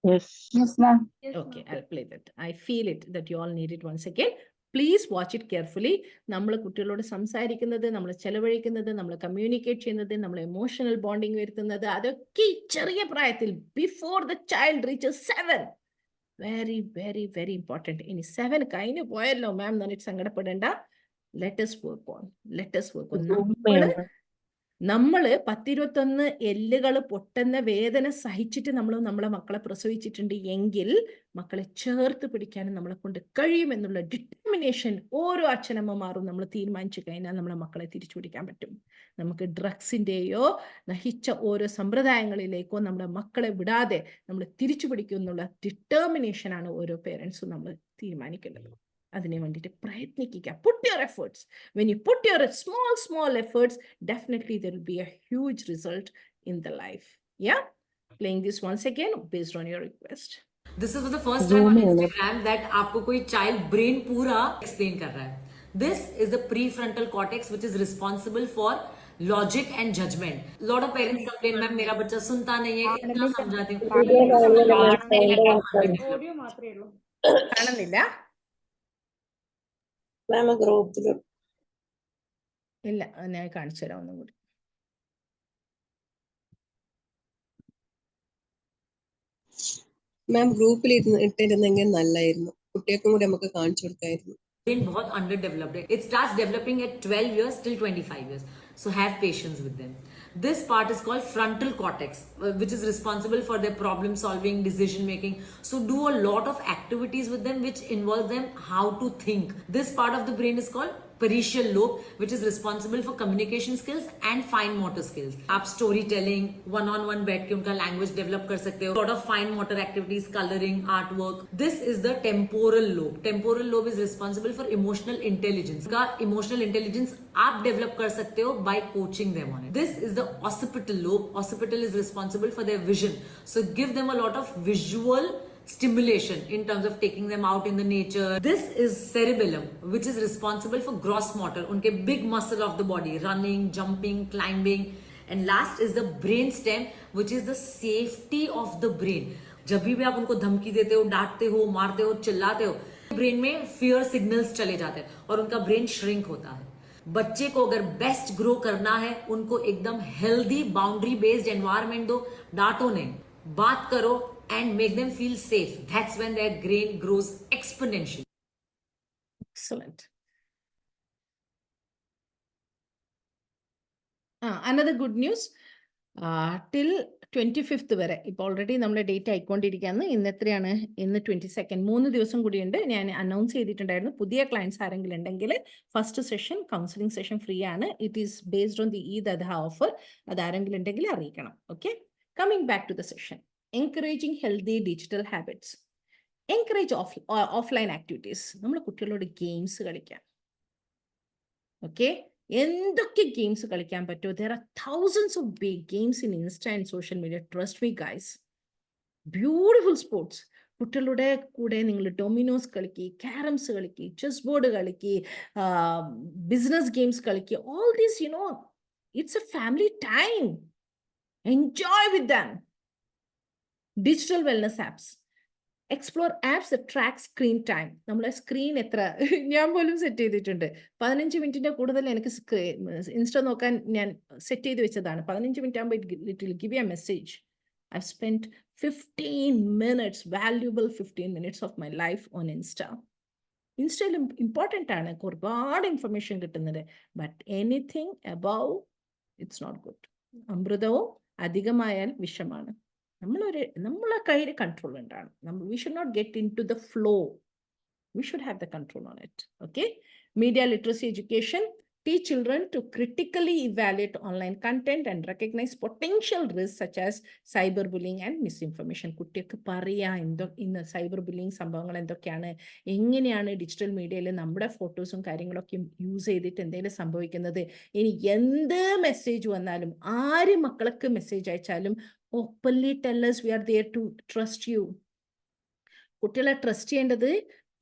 [SPEAKER 4] Yes.
[SPEAKER 9] Yes, ma'am.
[SPEAKER 1] Okay, I'll play that. I feel it that you all need it once again. Please watch it carefully. നമ്മൾ കുട്ടികളോട് സംസാരിക്കുന്നത്, നമ്മൾ ചെലവഴിക്കുന്നത്, നമ്മൾ കമ്മ്യൂണിക്കേറ്റ് ചെയ്യുന്നത്, നമ്മൾ എമോഷണൽ ബോണ്ടിങ് വരുത്തുന്നത്, അതൊക്കെ ചെറിയ പ്രായത്തിൽ, before the child reaches 7, very very very important. ഇനി 7 കഴിഞ്ഞു പോയല്ലോ മാം എന്ന് പറഞ്ഞിട്ട് സങ്കടപ്പെടേണ്ട. Let's work on. നമ്മൾ 10-21 എല്ലുകൾ പൊട്ടുന്ന വേദന സഹിച്ചിട്ട് നമ്മളെ മക്കളെ പ്രസവിച്ചിട്ടുണ്ട് എങ്കിൽ മക്കളെ ചേർത്ത് പിടിക്കാനും നമ്മളെ കൊണ്ട് കഴിയുമെന്നുള്ള ഡിറ്റർമിനേഷൻ ഓരോ അച്ഛനമ്മമാരും നമ്മൾ തീരുമാനിച്ചു കഴിഞ്ഞാൽ നമ്മളെ മക്കളെ തിരിച്ചു പിടിക്കാൻ പറ്റും. നമുക്ക് ഡ്രഗ്സിൻ്റെയോ നശിച്ച ഓരോ സമ്പ്രദായങ്ങളിലേക്കോ നമ്മുടെ മക്കളെ വിടാതെ നമ്മൾ തിരിച്ചു പിടിക്കും എന്നുള്ള ഡിറ്റർമിനേഷനാണ് ഓരോ പേരൻസും നമ്മൾ തീരുമാനിക്കേണ്ടത്. അതിനെ വേണ്ടിയിട്ട് പ്രയത്നിക്കുക. Put your efforts. When you put your small efforts, definitely there will be a huge result in the life. Yeah? Playing this once again based on your request.
[SPEAKER 11] This is for the first time on Instagram that आपको कोई child brain पूरा explain कर रहा है. This is the prefrontal cortex which is responsible for logic and judgment. Lot of parents complain, ma'am मेरा बच्चा सुनता नहीं है, इतना समझाती हूँ.
[SPEAKER 9] ഓഡിയോ മാത്രമേ ഉള്ളൂ.
[SPEAKER 1] കാണുന്നില്ല?
[SPEAKER 5] മാം ഗ്രൂപ്പിൽ
[SPEAKER 1] ഇല്ല, ഞാൻ കാണിച്ചു തരാം ഒന്നും കൂടി.
[SPEAKER 5] മാം ഗ്രൂപ്പിൽ ഇട്ടിരുന്നെങ്കിൽ നല്ലായിരുന്നു. കുട്ടികൾക്കും കൂടി നമുക്ക് കാണിച്ചു കൊടുക്കായിരുന്നു.
[SPEAKER 11] brain बहुत underdeveloped है. It starts developing at 12 years till 25 years. So have patience with them. This part is called frontal cortex, which is responsible for their problem solving, decision making. So do a lot of activities with them which involve them how to think. This part of the brain is called parietal lobe, which is responsible for communication skills and fine motor skills. आप storytelling, one-on-one बैठ के उनका language develop कर सकते हो. Lot of fine motor activities, coloring, artwork. This is the temporal lobe. Temporal lobe is responsible for emotional intelligence. का emotional intelligence आप develop कर सकते हो by coaching them on it. This is the occipital lobe. Occipital is responsible for their vision. So give them a lot of visual stimulation in terms of taking them out in the nature. This is cerebellum, which is responsible for gross motor, unke big muscle of the body, running, jumping, climbing. And last is the brain stem, which is the safety of the brain. जब भी आप उनको धमकी देते हो, डांटते हो, मारते हो, चिल्लाते हो, ब्रेन में fear signals चले जाते हैं और उनका ब्रेन shrink होता है. बच्चे को अगर बेस्ट ग्रो करना है, उनको एकदम हेल्दी बाउंड्री बेस्ड एनवायरनमेंट दो, डांटो नहीं, बात करो and make them feel safe. That's when their brain grows exponentially.
[SPEAKER 1] Excellent. Another good news. Till 25th വരെ ഇപ്പോൾ ഓൾറെഡി നമ്മൾ ഡേറ്റ് ആയിക്കൊണ്ടിരിക്കുകയാണ്. ഇന്ന് എത്രയാണ്? ഇന്ന് 22nd. 3 ദിവസം കൂടിയുണ്ട്. ഞാൻ അനൗൺസ് ചെയ്തിട്ടുണ്ടായിരുന്നു. പുതിയ ക്ലയൻസ് ആരെങ്കിലും ഉണ്ടെങ്കിൽ first session counselling session free ആണ്. It is based on the Eid Adha offer. അത് ആരെങ്കിലും ഉണ്ടെങ്കിൽ അറിയിക്കണം. Okay, coming back to the session. Encouraging healthy digital habits. Encourage offline activities. നമ്മൾ കുട്ടികളോട് ഗെയിംസ് കളിക്കാം. ഓക്കെ, എന്തൊക്കെ ഗെയിംസ് കളിക്കാൻ പറ്റുമോ? There are thousands of big games in Insta and social media. Trust me guys. Beautiful sports. കുട്ടികളുടെ കൂടെ നിങ്ങൾ dominoes കളിക്കി, ക്യാരംസ് കളിക്കി, ചെസ് ബോർഡ് കളിക്കി, ബിസിനസ് ഗെയിംസ് കളിക്കി. All this, it's a family time. Enjoy with them. Digital wellness apps. Explore apps that track screen time. നമ്മളെ screen എത്ര ഞാൻ പോലും സെറ്റ് ചെയ്തിട്ടുണ്ട്. 15 മിനിറ്റിന്റെ കൂടുതൽ എനിക്ക് ഇൻസ്റ്റ നോക്കാൻ ഞാൻ സെറ്റ് ചെയ്ത് വെച്ചതാണ്. 15 മിനിറ്റ് ആകുമ്പോൾ it will give you A message. I have spent 15 minutes, valuable 15 minutes of my life on Insta. ഇൻസ്റ്റയിൽ ഇമ്പോർട്ടൻ്റ് ആണ്, ഒരുപാട് ഇൻഫർമേഷൻ കിട്ടുന്നത്. But anything above it's not good. അമൃതവും അധികമായാൽ വിഷമാണ്. നമ്മളെ കയ്യിൽ കൺട്രോൾ ഉണ്ടാണ്. we should not get into the flow. We should have the control on it. Okay. Media literacy education. Teach children to critically evaluate online content and recognize potential risks such as cyberbullying and misinformation. കുട്ടികൾക്ക് പറയാം ഇന്ന് cyber bullying സംഭവങ്ങൾ എന്തൊക്കെയാണ്, എങ്ങനെയാണ് digital മീഡിയയിൽ നമ്മുടെ ഫോട്ടോസും കാര്യങ്ങളൊക്കെ യൂസ് ചെയ്തിട്ട് എന്തെങ്കിലും സംഭവിക്കുന്നത്. ഇനി എന്ത് മെസ്സേജ് വന്നാലും, ആര് മക്കൾക്ക് message അയച്ചാലും openly tell us we are there to trust you. കുട്ടികളെ ട്രസ്റ്റ് ചെയ്യേണ്ടത്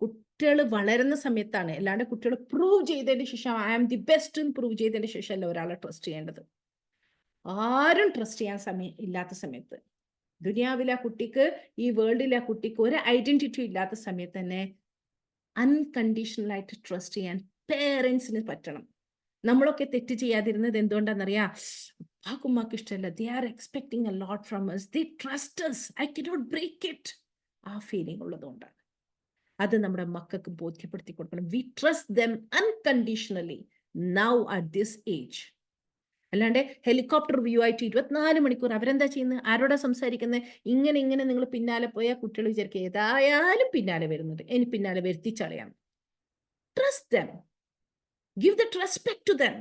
[SPEAKER 1] കുട്ടികൾ വളരുന്ന സമയത്താണ്. അല്ലാണ്ട് കുട്ടികൾ പ്രൂവ് ചെയ്തതിന് ശേഷം ഐ ആം ദി ബെസ്റ്റ് എന്ന് പ്രൂവ് ചെയ്തതിന് ശേഷം അല്ല ഒരാളെ ട്രസ്റ്റ് ചെയ്യേണ്ടത്. ആരും ട്രസ്റ്റ് ചെയ്യാൻ ഇല്ലാത്ത സമയത്ത്, ദുനിയാവിലെ കുട്ടിക്ക്, ഈ വേൾഡിലെ കുട്ടിക്ക് ഒരു ഐഡന്റിറ്റി ഇല്ലാത്ത സമയത്ത് തന്നെ അൺകണ്ടീഷണൽ ആയിട്ട് ട്രസ്റ്റ് ചെയ്യാൻ പേരൻസിന് പറ്റണം. നമ്മളൊക്കെ തെറ്റ് ചെയ്യാതിരുന്നത് എന്തുകൊണ്ടാണെന്നറിയാം? ഉമ്മാക്ക് ഇഷ്ടമല്ല, they are expecting a lot from us, they trust us, I cannot break it. ആ ഫീലിംഗ് ഉള്ളതുകൊണ്ടാണ്. അത് നമ്മുടെ മക്കൾക്ക് ബോധ്യപ്പെടുത്തി കൊടുക്കണം. We trust them unconditionally now at this age. അല്ലാണ്ട് ഹെലികോപ്റ്റർ വ്യൂ ആയിട്ട് 24 മണിക്കൂർ അവരെന്താ ചെയ്യുന്നത്, ആരോടാ സംസാരിക്കുന്നത്, ഇങ്ങനെ നിങ്ങൾ പിന്നാലെ പോയാൽ കുട്ടികൾ വിചാരിക്കുക ഏതായാലും പിന്നാലെ വരുന്നുണ്ട്, ഇനി പിന്നാലെ വരുത്തിച്ചളയാം. Trust them. Give that respect to them.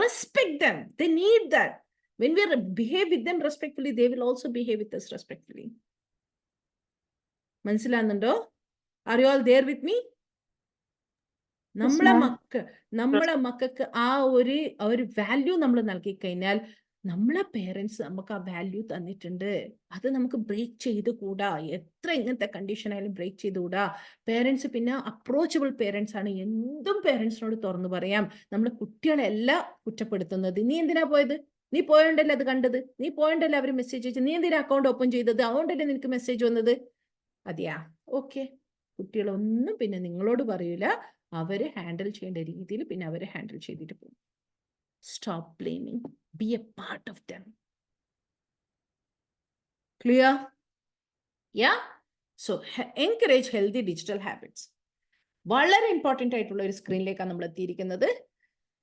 [SPEAKER 1] Respect them. They need that. When we behave with them respectfully, they will also behave with us respectfully. മനസ്സിലാകുന്നുണ്ടോ? Are you all there with me? നമ്മളെ മക്കൾക്ക് ആ ഒരു value നമ്മൾ നൽകി കഴിഞ്ഞാൽ നമ്മളെ parents നമുക്ക് ആ വാല്യൂ തന്നിട്ടുണ്ട്. അത് നമുക്ക് ബ്രേക്ക് ചെയ്തുകൂടാ. എത്ര ഇങ്ങനത്തെ കണ്ടീഷൻ ആയാലും ബ്രേക്ക് ചെയ്തുകൂടാ. പേരൻസ് പിന്നെ അപ്രോച്ചബിൾ പേരൻസ് ആണ്. എന്തും പേരൻസിനോട് തുറന്നു പറയാം. നമ്മൾ കുട്ടികളെല്ല കുറ്റപ്പെടുത്തുന്നത്. നീ എന്തിനാ പോയത്, നീ പോയോണ്ടല്ലേ അത് കണ്ടത്, നീ പോയോണ്ടല്ലേ അവർ മെസ്സേജ് അയച്ചത്, നീ എന്തിനാ അക്കൗണ്ട് ഓപ്പൺ ചെയ്തത്, അതുകൊണ്ടല്ലേ നിനക്ക് മെസ്സേജ് വന്നത്. അതെയാ, ഓക്കെ. കുട്ടികളൊന്നും പിന്നെ നിങ്ങളോട് പറയൂല. അവര് ഹാൻഡിൽ ചെയ്യേണ്ട രീതിയിൽ പിന്നെ അവര് ഹാൻഡിൽ ചെയ്തിട്ട് പോകും. Stop blaming. Be a part of them. Clear? Yeah? So encourage healthy digital habits. വളരെ ഇമ്പോർട്ടൻ്റ് ആയിട്ടുള്ള ഒരു സ്ക്രീനിലേക്കാണ് നമ്മൾ എത്തിയിരിക്കുന്നത്.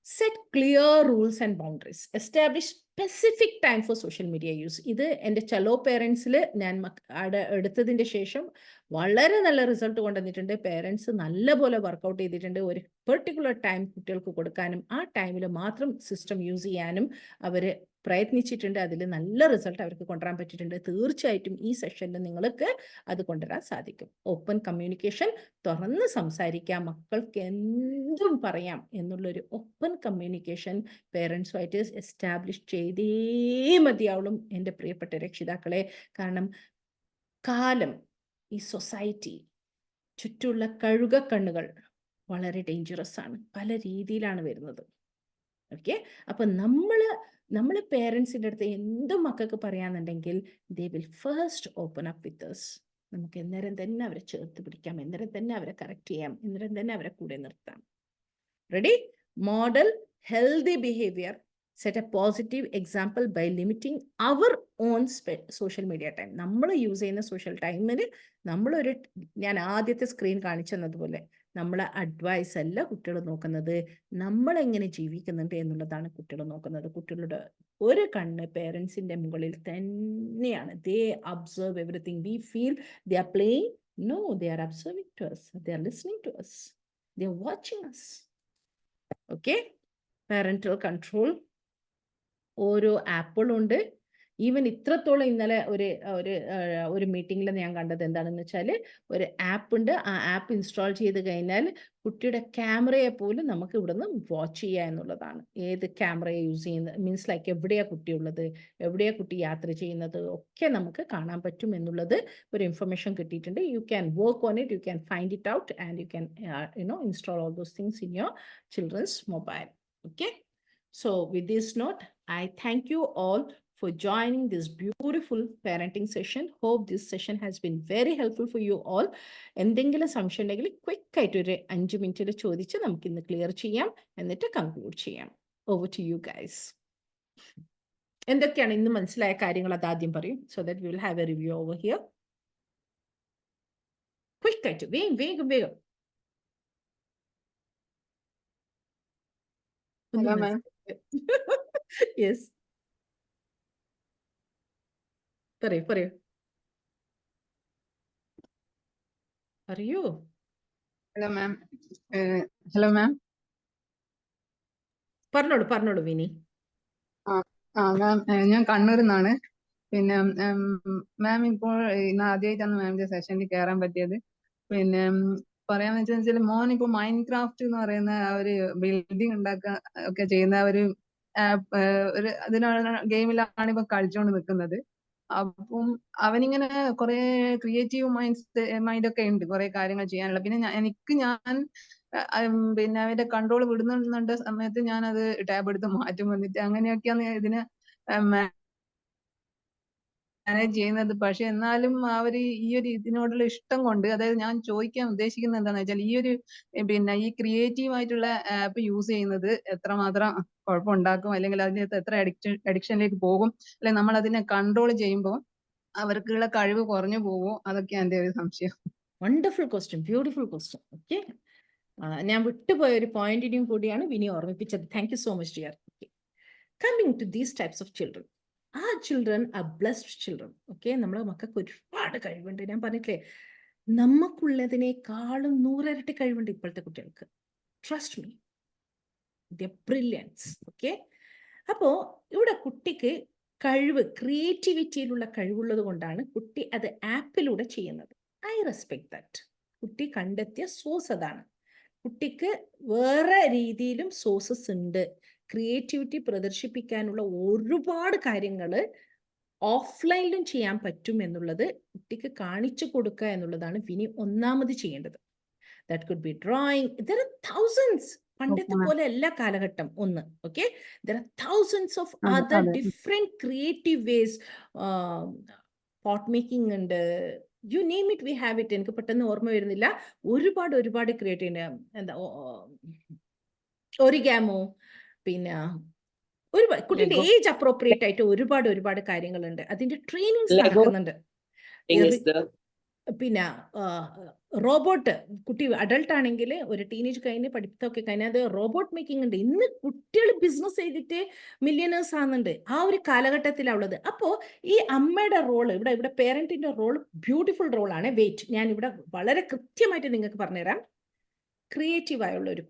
[SPEAKER 1] Set clear rules and boundaries, establish specific time for social media use. ഇത് എൻ്റെ ചെലോ പേരൻസിൽ ഞാൻ എടുത്തതിൻ്റെ ശേഷം വളരെ നല്ല റിസൾട്ട് കൊണ്ടുവന്നിട്ടുണ്ട്. പേരൻസ് നല്ലപോലെ വർക്കൗട്ട് ചെയ്തിട്ടുണ്ട്. ഒരു പെർട്ടിക്കുലർ ടൈം കുട്ടികൾക്ക് കൊടുക്കാനും ആ ടൈമിൽ മാത്രം സിസ്റ്റം യൂസ് ചെയ്യാനും അവർ പ്രയത്നിച്ചിട്ടുണ്ട്. അതിൽ നല്ല റിസൾട്ട് അവർക്ക് കൊണ്ടുവരാൻ പറ്റിയിട്ടുണ്ട്. തീർച്ചയായിട്ടും ഈ സെഷനിൽ നിങ്ങൾക്ക് അത് കൊണ്ടുവരാൻ സാധിക്കും. ഓപ്പൺ കമ്മ്യൂണിക്കേഷൻ, തുറന്ന് സംസാരിക്കാം, മക്കൾക്ക് എന്തും പറയാം എന്നുള്ളൊരു ഓപ്പൺ കമ്മ്യൂണിക്കേഷൻ പേരൻസുമായിട്ട് എസ്റ്റാബ്ലിഷ് ചെയ്തേ മതിയാവുള്ളൂ എൻ്റെ പ്രിയപ്പെട്ട രക്ഷിതാക്കളെ. കാരണം കാലം, ഈ സൊസൈറ്റി, ചുറ്റുമുള്ള കഴുകക്കണ്ണുകൾ വളരെ ഡേഞ്ചറസ് ആണ്. പല രീതിയിലാണ് വരുന്നത്. ഓക്കെ, അപ്പൊ നമ്മള് പേരൻസിൻ്റെ അടുത്ത് എന്തും മക്കൾക്ക് പറയാന്നുണ്ടെങ്കിൽ they will first open up with us. നമുക്ക് അന്നേരം തന്നെ അവരെ ചേർത്ത് പിടിക്കാം, അന്നേരം തന്നെ അവരെ കറക്റ്റ് ചെയ്യാം, അന്നേരം തന്നെ അവരെ കൂടെ നിർത്താം. Ready? Model healthy behaviour, set a positive example by limiting our on social media time. നമ്മൾ യൂസ് ചെയ്യുന്ന സോഷ്യൽ ടൈമിൽ ഞാൻ ആദ്യത്തെ സ്ക്രീൻ കാണിച്ചതുപോലെ നമ്മളെ അഡ്വൈസ് അല്ല കുട്ടികൾ നോക്കുന്നത്, നമ്മളെങ്ങനെ ജീവിക്കുന്നുണ്ട് എന്നുള്ളതാണ് കുട്ടികൾ നോക്കുന്നത്. കുട്ടികളുടെ ഒരു കണ്ണ് പേരൻസിൻ്റെ മുകളിൽ തന്നെയാണ്. They observe everything. We feel they are playing. No, they are observing to us. They are listening to us. They are watching us. Okay, parental control ഓരോ ആപ്പുകളുണ്ട്. ഈവൻ ഇത്രത്തോളം ഇന്നലെ ഒരു മീറ്റിങ്ങിൽ ഞാൻ കണ്ടത് എന്താണെന്ന് വെച്ചാൽ, ഒരു ആപ്പ് ഉണ്ട്. ആ ആപ്പ് ഇൻസ്റ്റാൾ ചെയ്ത് കഴിഞ്ഞാൽ കുട്ടിയുടെ ക്യാമറയെ പോലും നമുക്ക് ഇവിടുന്ന് വാച്ച് ചെയ്യുക എന്നുള്ളതാണ്. ഏത് ക്യാമറയെ യൂസ് ചെയ്യുന്നത്, മീൻസ് ലൈക്ക് എവിടെയാണ് കുട്ടിയുള്ളത്, എവിടെയാണ് കുട്ടി യാത്ര ചെയ്യുന്നത് ഒക്കെ നമുക്ക് കാണാൻ പറ്റും എന്നുള്ളത് ഒരു ഇൻഫർമേഷൻ കിട്ടിയിട്ടുണ്ട്. You can work on it, you can find it out and you can install all those things in your children's mobile. Okay, so with this note, I thank you all for joining this beautiful parenting session. Hope this session has been very helpful for you all. എന്തെങ്കിലും സംശയം ഉണ്ടെങ്കിൽ quick ആയിട്ട് ഒരു 5 മിനിറ്റിൽ ചോദിച്ച് നമുക്ക് ഇന്ന് clear ചെയ്യാം, എന്നിട്ട് കൺക്ലൂഡ് ചെയ്യാം. Over to you guys. എന്തൊക്കെയാണ് ഇന്ന് മനസ്സിലായ കാര്യങ്ങൾ അത് ആദ്യം പറയും, so that we will have a review over here. Quick ആയിട്ട് വേഗം.
[SPEAKER 14] Hello, ma'am.
[SPEAKER 1] Yes. പറയൂ.
[SPEAKER 14] Hello, ma'am. Hello, ma'am.
[SPEAKER 1] പറഞ്ഞോളൂ വിനി.
[SPEAKER 14] മാം, ഞാൻ കണ്ണൂരിൽ നിന്നാണ്. പിന്നെ മാം ഇപ്പോൾ ഇന്ന് ആദ്യമായിട്ടാണ് മാമിന്റെ സെഷനിൽ കയറാൻ പറ്റിയത്. പിന്നെ പറയാന്ന് വെച്ചാൽ മോൻ ഇപ്പൊ മൈൻക്രാഫ്റ്റ് എന്ന് പറയുന്ന ആ ഒരു ബിൽഡിംഗ് ഉണ്ടാക്കുക ഒക്കെ ചെയ്യുന്ന ഒരു അതിനാണ് ഗെയിമിലാണ് ഇപ്പൊ കളിച്ചോണ്ട് നിൽക്കുന്നത്. അപ്പം അവനിങ്ങനെ കുറെ ക്രിയേറ്റീവ് മൈൻഡ് ഒക്കെ ഉണ്ട്, കുറെ കാര്യങ്ങൾ ചെയ്യാനുള്ള. പിന്നെ പിന്നെ അവന്റെ കൺട്രോൾ വിടുന്നുണ്ട് സമയത്ത് ഞാൻ അത് ടാബ് എടുത്ത് മാറ്റും വന്നിട്ട് അങ്ങനെയൊക്കെയാണ് ഇതിന് മാനേജ് ചെയ്യുന്നത്. പക്ഷെ എന്നാലും ഈ ഒരു ഇതിനോടുള്ള ഇഷ്ടം കൊണ്ട്, അതായത് ഞാൻ ചോദിക്കാൻ ഉദ്ദേശിക്കുന്നത് എന്താണെന്ന് വെച്ചാൽ, ഈ ക്രിയേറ്റീവ് ആയിട്ടുള്ള ആപ്പ് യൂസ് ചെയ്യുന്നത് എത്രമാത്രം കുഴപ്പമുണ്ടാക്കും, അല്ലെങ്കിൽ അതിനകത്ത് എത്ര അഡിക്ഷനിലേക്ക് പോകും, അല്ലെങ്കിൽ നമ്മൾ അതിനെ കൺട്രോൾ ചെയ്യുമ്പോൾ അവർക്കുള്ള കഴിവ് കുറഞ്ഞു പോകുമോ, അതൊക്കെയാണ് എൻ്റെ ഒരു സംശയം.
[SPEAKER 1] Wonderful question, beautiful question. Okay, ഞാൻ വിട്ടുപോയ ഒരു പോയിന്റിനെയും കൂടിയാണ് വിനി ഓർമ്മിപ്പിച്ചത്. Thank you so much dear. Coming to these types of children, ആ children are blessed children. Okay, നമ്മുടെ മക്കൾക്ക് ഒരുപാട് കഴിവുണ്ട്. ഞാൻ പറഞ്ഞിട്ടില്ലേ, നമുക്കുള്ളതിനേക്കാളും 100 ഇരട്ടി കഴിവുണ്ട് ഇപ്പോഴത്തെ കുട്ടികൾക്ക്. Trust me, the brilliance. Okay, അപ്പോൾ ഇവിടെ കുട്ടിക്ക് കഴിവ്, ക്രിയേറ്റിവിറ്റിയിലുള്ള കഴിവുള്ളത് കൊണ്ടാണ് കുട്ടി അത് ആപ്പിലൂടെ ചെയ്യുന്നത്. I respect that. കുട്ടി കണ്ടെത്തിയ സോഴ്സ് അതാണ്. കുട്ടിക്ക് വേറെ രീതിയിലും സോഴ്സസ് ഉണ്ട്. ക്രിയേറ്റിവിറ്റി പ്രദർശിപ്പിക്കാനുള്ള ഒരുപാട് കാര്യങ്ങൾ ഓഫ്ലൈനിലും ചെയ്യാൻ പറ്റും എന്നുള്ളത് കുട്ടിക്ക് കാണിച്ചു കൊടുക്കുക എന്നുള്ളതാണ് വിനി ഒന്നാമത് ചെയ്യേണ്ടത്. That could be drawing. There are thousands. പണ്ടത്തെ പോലെ എല്ലാ കാലഘട്ടം ഒന്ന്. Okay, there are thousands of other different creative ways. Pot making ഉണ്ട്, you name it, we have it. എനിക്ക് പെട്ടെന്ന് ഓർമ്മ വരുന്നില്ല. ഒരുപാട് ക്രിയേറ്റീവ്, എന്താ ഒറിഗാമോ, പിന്നെ ഒരുപാട് കുട്ടിയുടെ ഏജ് അപ്രോപ്രിയേറ്റ് ആയിട്ട് ഒരുപാട് കാര്യങ്ങളുണ്ട്. അതിന്റെ ട്രെയിനിങ്സ് നടക്കുന്നുണ്ട്. പിന്നെ റോബോട്ട്, കുട്ടി അഡൾട്ട് ആണെങ്കിൽ ഒരു ടീനേജ് കഴിഞ്ഞ് പഠിത്തമൊക്കെ കഴിഞ്ഞാൽ അത് റോബോട്ട് മേക്കിംഗ് ഉണ്ട്. ഇന്ന് കുട്ടികൾ ബിസിനസ് ചെയ്തിട്ട് മില്യനേഴ്സ് ആകുന്നുണ്ട്. ആ ഒരു കാലഘട്ടത്തിലാണ് ഉള്ളത്. അപ്പോൾ ഈ അമ്മയുടെ റോള് ഇവിടെ പേരന്റിന്റെ റോൾ ബ്യൂട്ടിഫുൾ റോളാണ്. വെയിറ്റ്, ഞാൻ ഇവിടെ വളരെ കൃത്യമായിട്ട് നിങ്ങൾക്ക് പറഞ്ഞുതരാം. ക്രിയേറ്റീവ് ആയുള്ള ഒരു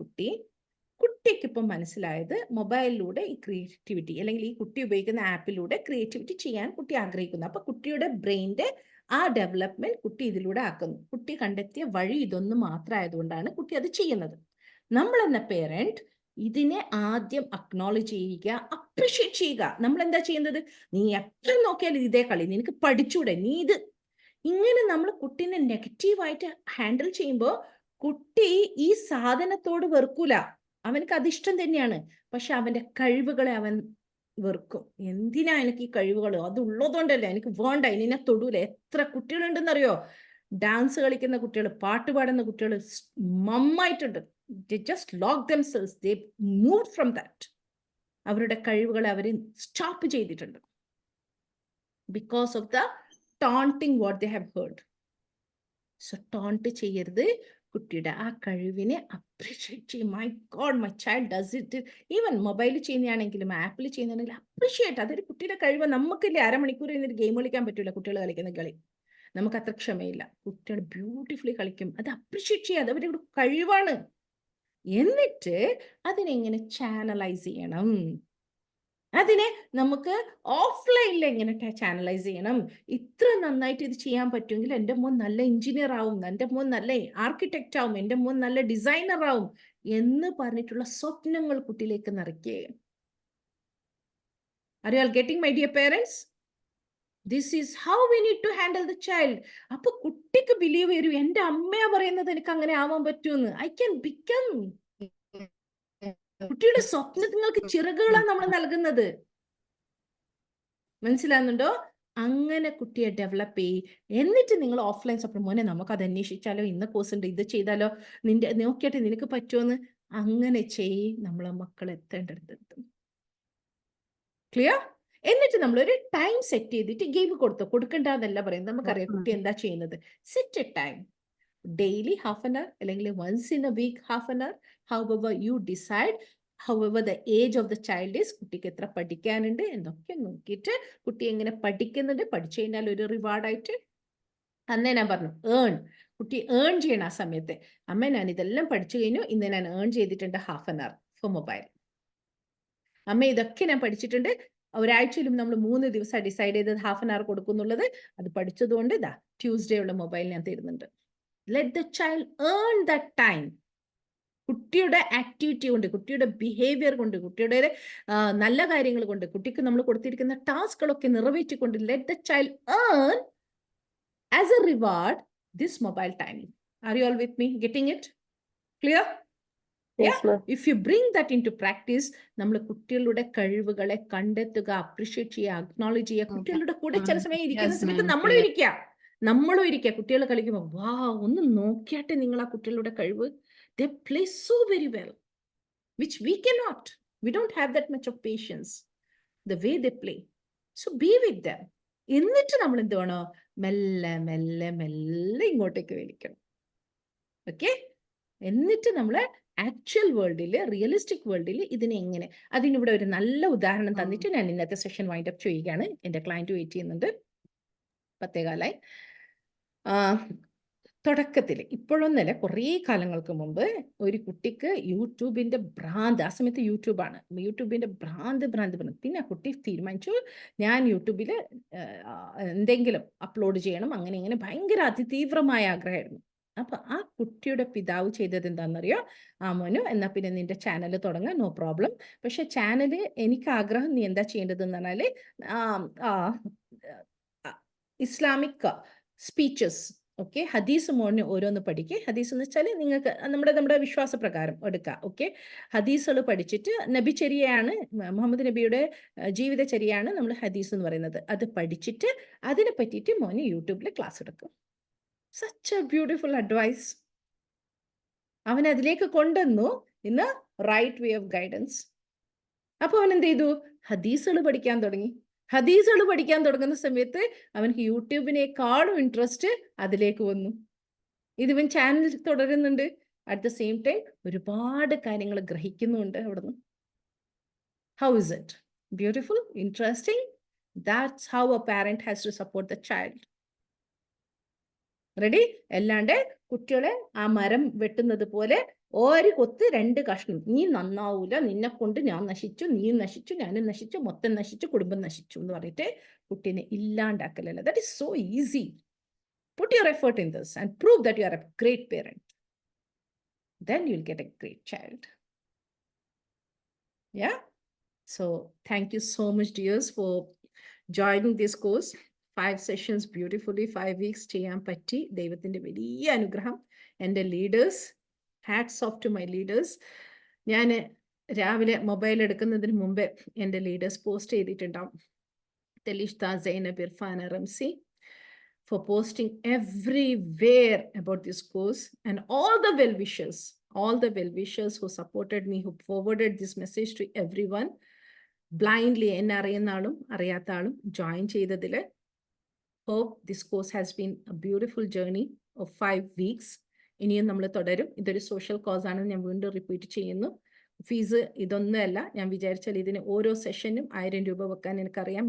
[SPEAKER 1] കുട്ടിക്ക് ഇപ്പം മനസ്സിലായത് മൊബൈലിലൂടെ ഈ ക്രിയേറ്റിവിറ്റി, അല്ലെങ്കിൽ ഈ കുട്ടി ഉപയോഗിക്കുന്ന ആപ്പിലൂടെ ക്രിയേറ്റിവിറ്റി ചെയ്യാൻ കുട്ടി ആഗ്രഹിക്കുന്നു. അപ്പൊ കുട്ടിയുടെ ബ്രെയിൻ്റെ ആ ഡെവലപ്മെന്റ് കുട്ടി ഇതിലൂടെ ആക്കുന്നു. കുട്ടി കണ്ടെത്തിയ വഴി ഇതൊന്നും മാത്രമായതുകൊണ്ടാണ് കുട്ടി അത് ചെയ്യുന്നത്. നമ്മൾ എന്ന പേരന്റ് ഇതിനെ ആദ്യം അക്നോളജ് ചെയ്യുക, അപ്രിഷ്യേറ്റ് ചെയ്യുക. നമ്മൾ എന്താ ചെയ്യുന്നത്? നീ എപ്പോഴും നോക്കിയാലും ഇതേ കളി, നിനക്ക് പഠിച്ചൂടെ, നീ ഇത്, ഇങ്ങനെ നമ്മൾ കുട്ടീനെ നെഗറ്റീവായിട്ട് ഹാൻഡിൽ ചെയ്യുമ്പോൾ കുട്ടി ഈ സാധനത്തോട് വെറുക്കൂല. അവനക്ക് അത് ഇഷ്ടം തന്നെയാണ്, പക്ഷെ അവന്റെ കഴിവുകളെ അവൻ വെറുക്കും. എന്തിനാ എനിക്ക് ഈ കഴിവുകൾ? അത് ഉള്ളതുകൊണ്ടല്ലേ, എനിക്ക് വേണ്ട, ഇതിനെ തൊടൂല. എത്ര കുട്ടികളുണ്ടെന്നറിയോ? ഡാൻസ് കളിക്കുന്ന കുട്ടികൾ, പാട്ട് പാടുന്ന കുട്ടികൾ മമ്മായിട്ടുണ്ട്. they just lock themselves, they moved from that. അവരുടെ കഴിവുകളെ അവർ സ്റ്റോപ്പ് ചെയ്തിട്ടുണ്ട് because of the taunting what they have heard. So taunt ചെയ്യരുത്. കുട്ടിയുടെ ആ കഴിവിനെ അപ്രീഷിയേറ്റ് ചെയ്യും. My God, my child does it. Even മൊബൈലിൽ ചെയ്യുന്നതാണെങ്കിലും ആപ്പിൽ ചെയ്യുന്നതാണെങ്കിലും അപ്രീഷിയേറ്റ്. അതൊരു കുട്ടിയുടെ കഴിവ്. നമുക്കില്ലേ അരമണിക്കൂർ ഇരുന്നിട്ട് ഗെയിം കളിക്കാൻ പറ്റില്ല കുട്ടികൾ കളിക്കുന്ന കളി. നമുക്ക് അത്ര ക്ഷമയില്ല. കുട്ടികൾ ബ്യൂട്ടിഫുള്ളി കളിക്കും. അത് അപ്രീഷിയേറ്റ് ചെയ്യുക, അത് അവരുടെ കഴിവാണ്. എന്നിട്ട് അതിനെങ്ങനെ ചാനലൈസ് ചെയ്യണം, അതിനെ നമുക്ക് ഓഫ്ലൈനിൽ എങ്ങനെ ചാനലൈസ് ചെയ്യണം. ഇത്ര നന്നായിട്ട് ഇത് ചെയ്യാൻ പറ്റുമെങ്കിൽ എൻ്റെ മോൻ നല്ല എഞ്ചിനീയർ ആവും, എൻ്റെ മോൻ നല്ല ആർക്കിടെക്റ്റ് ആവും, എൻ്റെ മോൻ നല്ല ഡിസൈനർ ആവും എന്ന് പറഞ്ഞിട്ടുള്ള സ്വപ്നങ്ങൾ കുട്ടിയിലേക്ക് നിറയ്ക്കുക. Are you all getting, my dear parents? This is how we need to handle the child. അപ്പൊ കുട്ടിക്ക് ബിലീവ് വരും, എൻ്റെ അമ്മയാ പറയുന്നത് എനിക്ക് അങ്ങനെ ആവാൻ പറ്റുമെന്ന്. I can become. കുട്ടിയുടെ സ്വപ്നങ്ങൾക്ക് ചിറകുകളാണ് നമ്മൾ നൽകുന്നത്. മനസ്സിലാകുന്നുണ്ടോ? അങ്ങനെ കുട്ടിയെ ഡെവലപ്പ് ചെയ്യും. എന്നിട്ട് നിങ്ങൾ ഓഫ്ലൈൻ സപ്പോർട്ട്, മോനെ നമുക്ക് അത് അന്വേഷിച്ചാലോ, ഇന്ന കോഴ്സ് ഉണ്ട്, ഇത് ചെയ്താലോ, നിന്റെ നോക്കിയിട്ട് നിനക്ക് പറ്റുമെന്ന് അങ്ങനെ നമ്മളെ മക്കൾ എത്തേണ്ടടുത്തെത്തും. ക്ലിയർ? എന്നിട്ട് നമ്മളൊരു ടൈം സെറ്റ് ചെയ്തിട്ട് ഗെയിം കൊടുക്കണ്ടെന്നല്ല പറയുന്നത്. നമുക്കറിയാം കുട്ടി എന്താ ചെയ്യുന്നത്. Set a time, daily half an hour അല്ലെങ്കിൽ once in a week half an hour, however you decide, however the age of the child is. കുട്ടിക്ക് എത്ര പഠിക്കാനുണ്ട് എന്നൊക്കെ നോക്കിയിട്ട് കുട്ടി എങ്ങനെ പഠിക്കുന്നുണ്ട്, പഠിച്ചു കഴിഞ്ഞാൽ ഒരു റിവാർഡായിട്ട്. അന്നേ ഞാൻ പറഞ്ഞു കുട്ടി ഏൺ ചെയ്യണം. ആ സമയത്ത് അമ്മ ഞാൻ ഇതെല്ലാം പഠിച്ചു കഴിഞ്ഞു, ഇന്ന് ഞാൻ ഏൺ ചെയ്തിട്ടുണ്ട് half an hour for mobile. അമ്മ ഇതൊക്കെ ഞാൻ പഠിച്ചിട്ടുണ്ട്. ഒരാഴ്ചയിലും നമ്മൾ 3 ദിവസം ഡിസൈഡ് ചെയ്തത് ഹാഫ് ആൻ അവർ കൊടുക്കുന്നുള്ളത്. അത് പഠിച്ചതുകൊണ്ട് ഇതാ ട്യൂസ്ഡേ ഉള്ള മൊബൈൽ ഞാൻ തരുന്നുണ്ട്. Let the child earn that time. കുട്ടിയുടെ ആക്ടിവിറ്റി കൊണ്ട്, കുട്ടിയുടെ ബിഹേവിയർ കൊണ്ട്, കുട്ടിയുടെ നല്ല കാര്യങ്ങൾ കൊണ്ട്, കുട്ടിക്ക് നമ്മൾ കൊടുത്തിരിക്കുന്ന ടാസ്കുകളൊക്കെ നിറവേറ്റിക്കൊണ്ട് let the child earn as a reward this mobile time. Are you all with me? Getting it? Clear? If you bring that into practice, നമ്മൾ കുട്ടികളുടെ കഴിവുകളെ കണ്ടെത്തുക, അപ്രീഷിയേറ്റ് ചെയ്യുക, അക്നോളജ് ചെയ്യുക. കുട്ടികളുടെ കൂടെ ചില സമയം ഇരിക്കുന്ന സമയത്ത് നമ്മളും ഇരിക്കുക. കുട്ടികൾ കളിക്കുമ്പോൾ വാ, ഒന്ന് നോക്കിയാട്ടെ നിങ്ങൾ ആ കുട്ടികളുടെ കഴിവ്. They play so very well, which we cannot. We don't have that much of patience, the way they play. So be with them. എന്നിട്ട് നമ്മൾ എന്ത് വേണോ, മെല്ലെ മെല്ലെ മെല്ലെ ഇങ്ങോട്ടേക്ക് വലിക്കണം. ഓക്കെ? എന്നിട്ട് നമ്മൾ ആക്ച്വൽ വേൾഡിൽ, റിയലിസ്റ്റിക് വേൾഡിൽ ഇതിനെ എങ്ങനെ, അതിനിവിടെ ഒരു നല്ല ഉദാഹരണം തന്നിട്ട് ഞാൻ ഇന്നത്തെ സെഷൻ വൈൻഡ് അപ്പ് ചെയ്യുകയാണ്. എൻ്റെ ക്ലയൻറ്റ് വെയിറ്റ് ചെയ്യുന്നുണ്ട്. 10:15. തുടക്കത്തിൽ, ഇപ്പോഴൊന്നല്ല, കുറേ കാലങ്ങൾക്ക് മുമ്പ് ഒരു കുട്ടിക്ക് യൂട്യൂബിൻ്റെ ഭ്രാന്ത്. ആ സമയത്ത് യൂട്യൂബിൻ്റെ ഭ്രാന്ത്. പിന്നെ ആ കുട്ടി തീരുമാനിച്ചു ഞാൻ യൂട്യൂബിൽ എന്തെങ്കിലും അപ്ലോഡ് ചെയ്യണം. അങ്ങനെ ഭയങ്കര അതിതീവ്രമായ ആഗ്രഹമായിരുന്നു. അപ്പൊ ആ കുട്ടിയുടെ പിതാവ് ചെയ്തത് എന്താണെന്നറിയോ? മോനു, എന്നാ പിന്നെ നിന്റെ ചാനൽ തുടങ്ങാൻ, നോ പ്രോബ്ലം. പക്ഷെ ചാനല് എനിക്ക് ആഗ്രഹം, നീ എന്താ ചെയ്യേണ്ടതെന്ന് പറഞ്ഞാല് ഇസ്ലാമിക് സ്പീച്ചസ്, ഓക്കെ, ഹദീസ് മോന് ഓരോന്ന് പഠിക്കുക. ഹദീസ് എന്ന് വെച്ചാൽ നിങ്ങൾക്ക് നമ്മുടെ വിശ്വാസപ്രകാരം എടുക്കുക. ഓക്കെ, ഹദീസുകൾ പഠിച്ചിട്ട്, നബിചര്യയാണ്, മുഹമ്മദ് നബിയുടെ ജീവിതചര്യയാണ് നമ്മൾ ഹദീസ് എന്ന് പറയുന്നത്. അത് പഠിച്ചിട്ട് അതിനെ പറ്റിയിട്ട് മോന് യൂട്യൂബിൽ ക്ലാസ് എടുക്കും. Such a beautiful advice. അവൻ അതിലേക്ക് കൊണ്ടുവന്നു in a right way of guidance. അപ്പോൾ അവൻ എന്ത് ചെയ്തു? ഹദീസുകൾ പഠിക്കാൻ തുടങ്ങി. ഹദീസുകൾ പഠിക്കാൻ തുടങ്ങുന്ന സമയത്ത് അവൻക്ക് യൂട്യൂബിനേക്കാളും ഇൻട്രസ്റ്റ് അതിലേക്ക് വന്നു. ഇതിവൻ ചാനൽ തുടരുന്നുണ്ട്. അറ്റ് ദ സെയിം ടൈം ഒരുപാട് കാര്യങ്ങൾ ഗ്രഹിക്കുന്നുണ്ട് അവിടുന്ന്. How is it? Beautiful, interesting. That's how a parent has to support the child. Ready? അല്ലാണ്ട് കുട്ടികളെ ആ മരം വെട്ടുന്നത് പോലെ ഒരു കൊത്ത് രണ്ട് കഷ്ണം, നീ നന്നാവൂല, നിന്നെ കൊണ്ട് ഞാൻ നശിച്ചു, നീ നശിച്ചു, ഞാനും നശിച്ചു, മൊത്തം നശിച്ചു, കുടുംബം നശിച്ചു എന്ന് പറഞ്ഞിട്ട് കുട്ടീനെ ഇല്ലാണ്ടാക്കലല്ല. That is so easy. Put your effort in this and prove that you are a great parent. Then you'll get a great child. Yeah? So thank you so much, dears, for joining this course. 5 sessions beautifully, 5 weeks ചെയ്യാൻ പറ്റി. ദൈവത്തിൻ്റെ വലിയ അനുഗ്രഹം. എൻ്റെ leaders, hats of two my leaders. ഞാൻ രാവിലെ mobile എടുക്കുന്നതിന് മുമ്പേ എൻ്റെ ലീഡേഴ്സ് പോസ്റ്റ് ചെയ്തിട്ടുണ്ടാവും. തെലിഷ്ത, Zainab, Irfana, Ramsi, for posting everywhere about this course, and all the well-wishers who supported me, who forwarded this message to everyone blindly. എന്നെ അറിയുന്ന ആളും അറിയാത്ത ആളും ജോയിൻ ചെയ്തതിൽ. Hope this course has been a beautiful journey of 5 weeks. ഇനിയും നമ്മൾ തുടരും. ഇതൊരു സോഷ്യൽ കോസ് ആണെന്ന് ഞാൻ വീണ്ടും റിപ്പീറ്റ് ചെയ്യുന്നു. ഫീസ് ഇതൊന്നുമല്ല. ഞാൻ വിചാരിച്ചാൽ ഇതിന് ഓരോ സെഷനും 1000 രൂപ വെക്കാൻ എനിക്കറിയാം,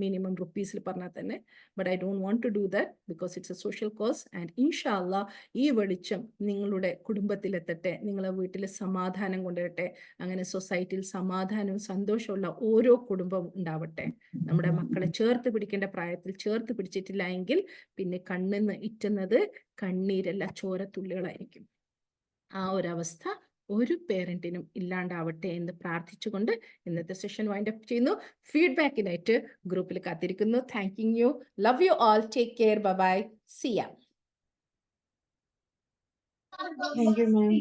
[SPEAKER 1] മിനിമം റുപ്പീസിൽ പറഞ്ഞാൽ തന്നെ. But I don't want to do that because it's a social cause. And ഇൻഷാ അല്ലാ ഈ വെളിച്ചം നിങ്ങളുടെ കുടുംബത്തിലെത്തട്ടെ, നിങ്ങളെ വീട്ടിൽ സമാധാനം കൊണ്ടുവരട്ടെ. അങ്ങനെ സൊസൈറ്റിയിൽ സമാധാനവും സന്തോഷമുള്ള ഓരോ കുടുംബവും ഉണ്ടാവട്ടെ. നമ്മുടെ മക്കളെ ചേർത്ത് പിടിക്കേണ്ട പ്രായത്തിൽ ചേർത്ത് പിടിച്ചിട്ടില്ല എങ്കിൽ പിന്നെ കണ്ണിന്ന് ഇറ്റുന്നത് കണ്ണീരല്ല, ചോരത്തുള്ളികളായിരിക്കും. ആ ഒരവസ്ഥ ഒരു പേരന്റിനും ഇല്ലാണ്ടാവട്ടെ എന്ന് പ്രാർത്ഥിച്ചുകൊണ്ട് ഇന്നത്തെ സെഷൻ വൈൻഡ് അപ്പ് ചെയ്യുന്നു. ഫീഡ്ബാക്കിനായിട്ട് ഗ്രൂപ്പിൽ കാത്തിരിക്കുന്നു. Thanking U. Love you all. Take care. Bye bye. C yeah.
[SPEAKER 9] Thank you, ma'am.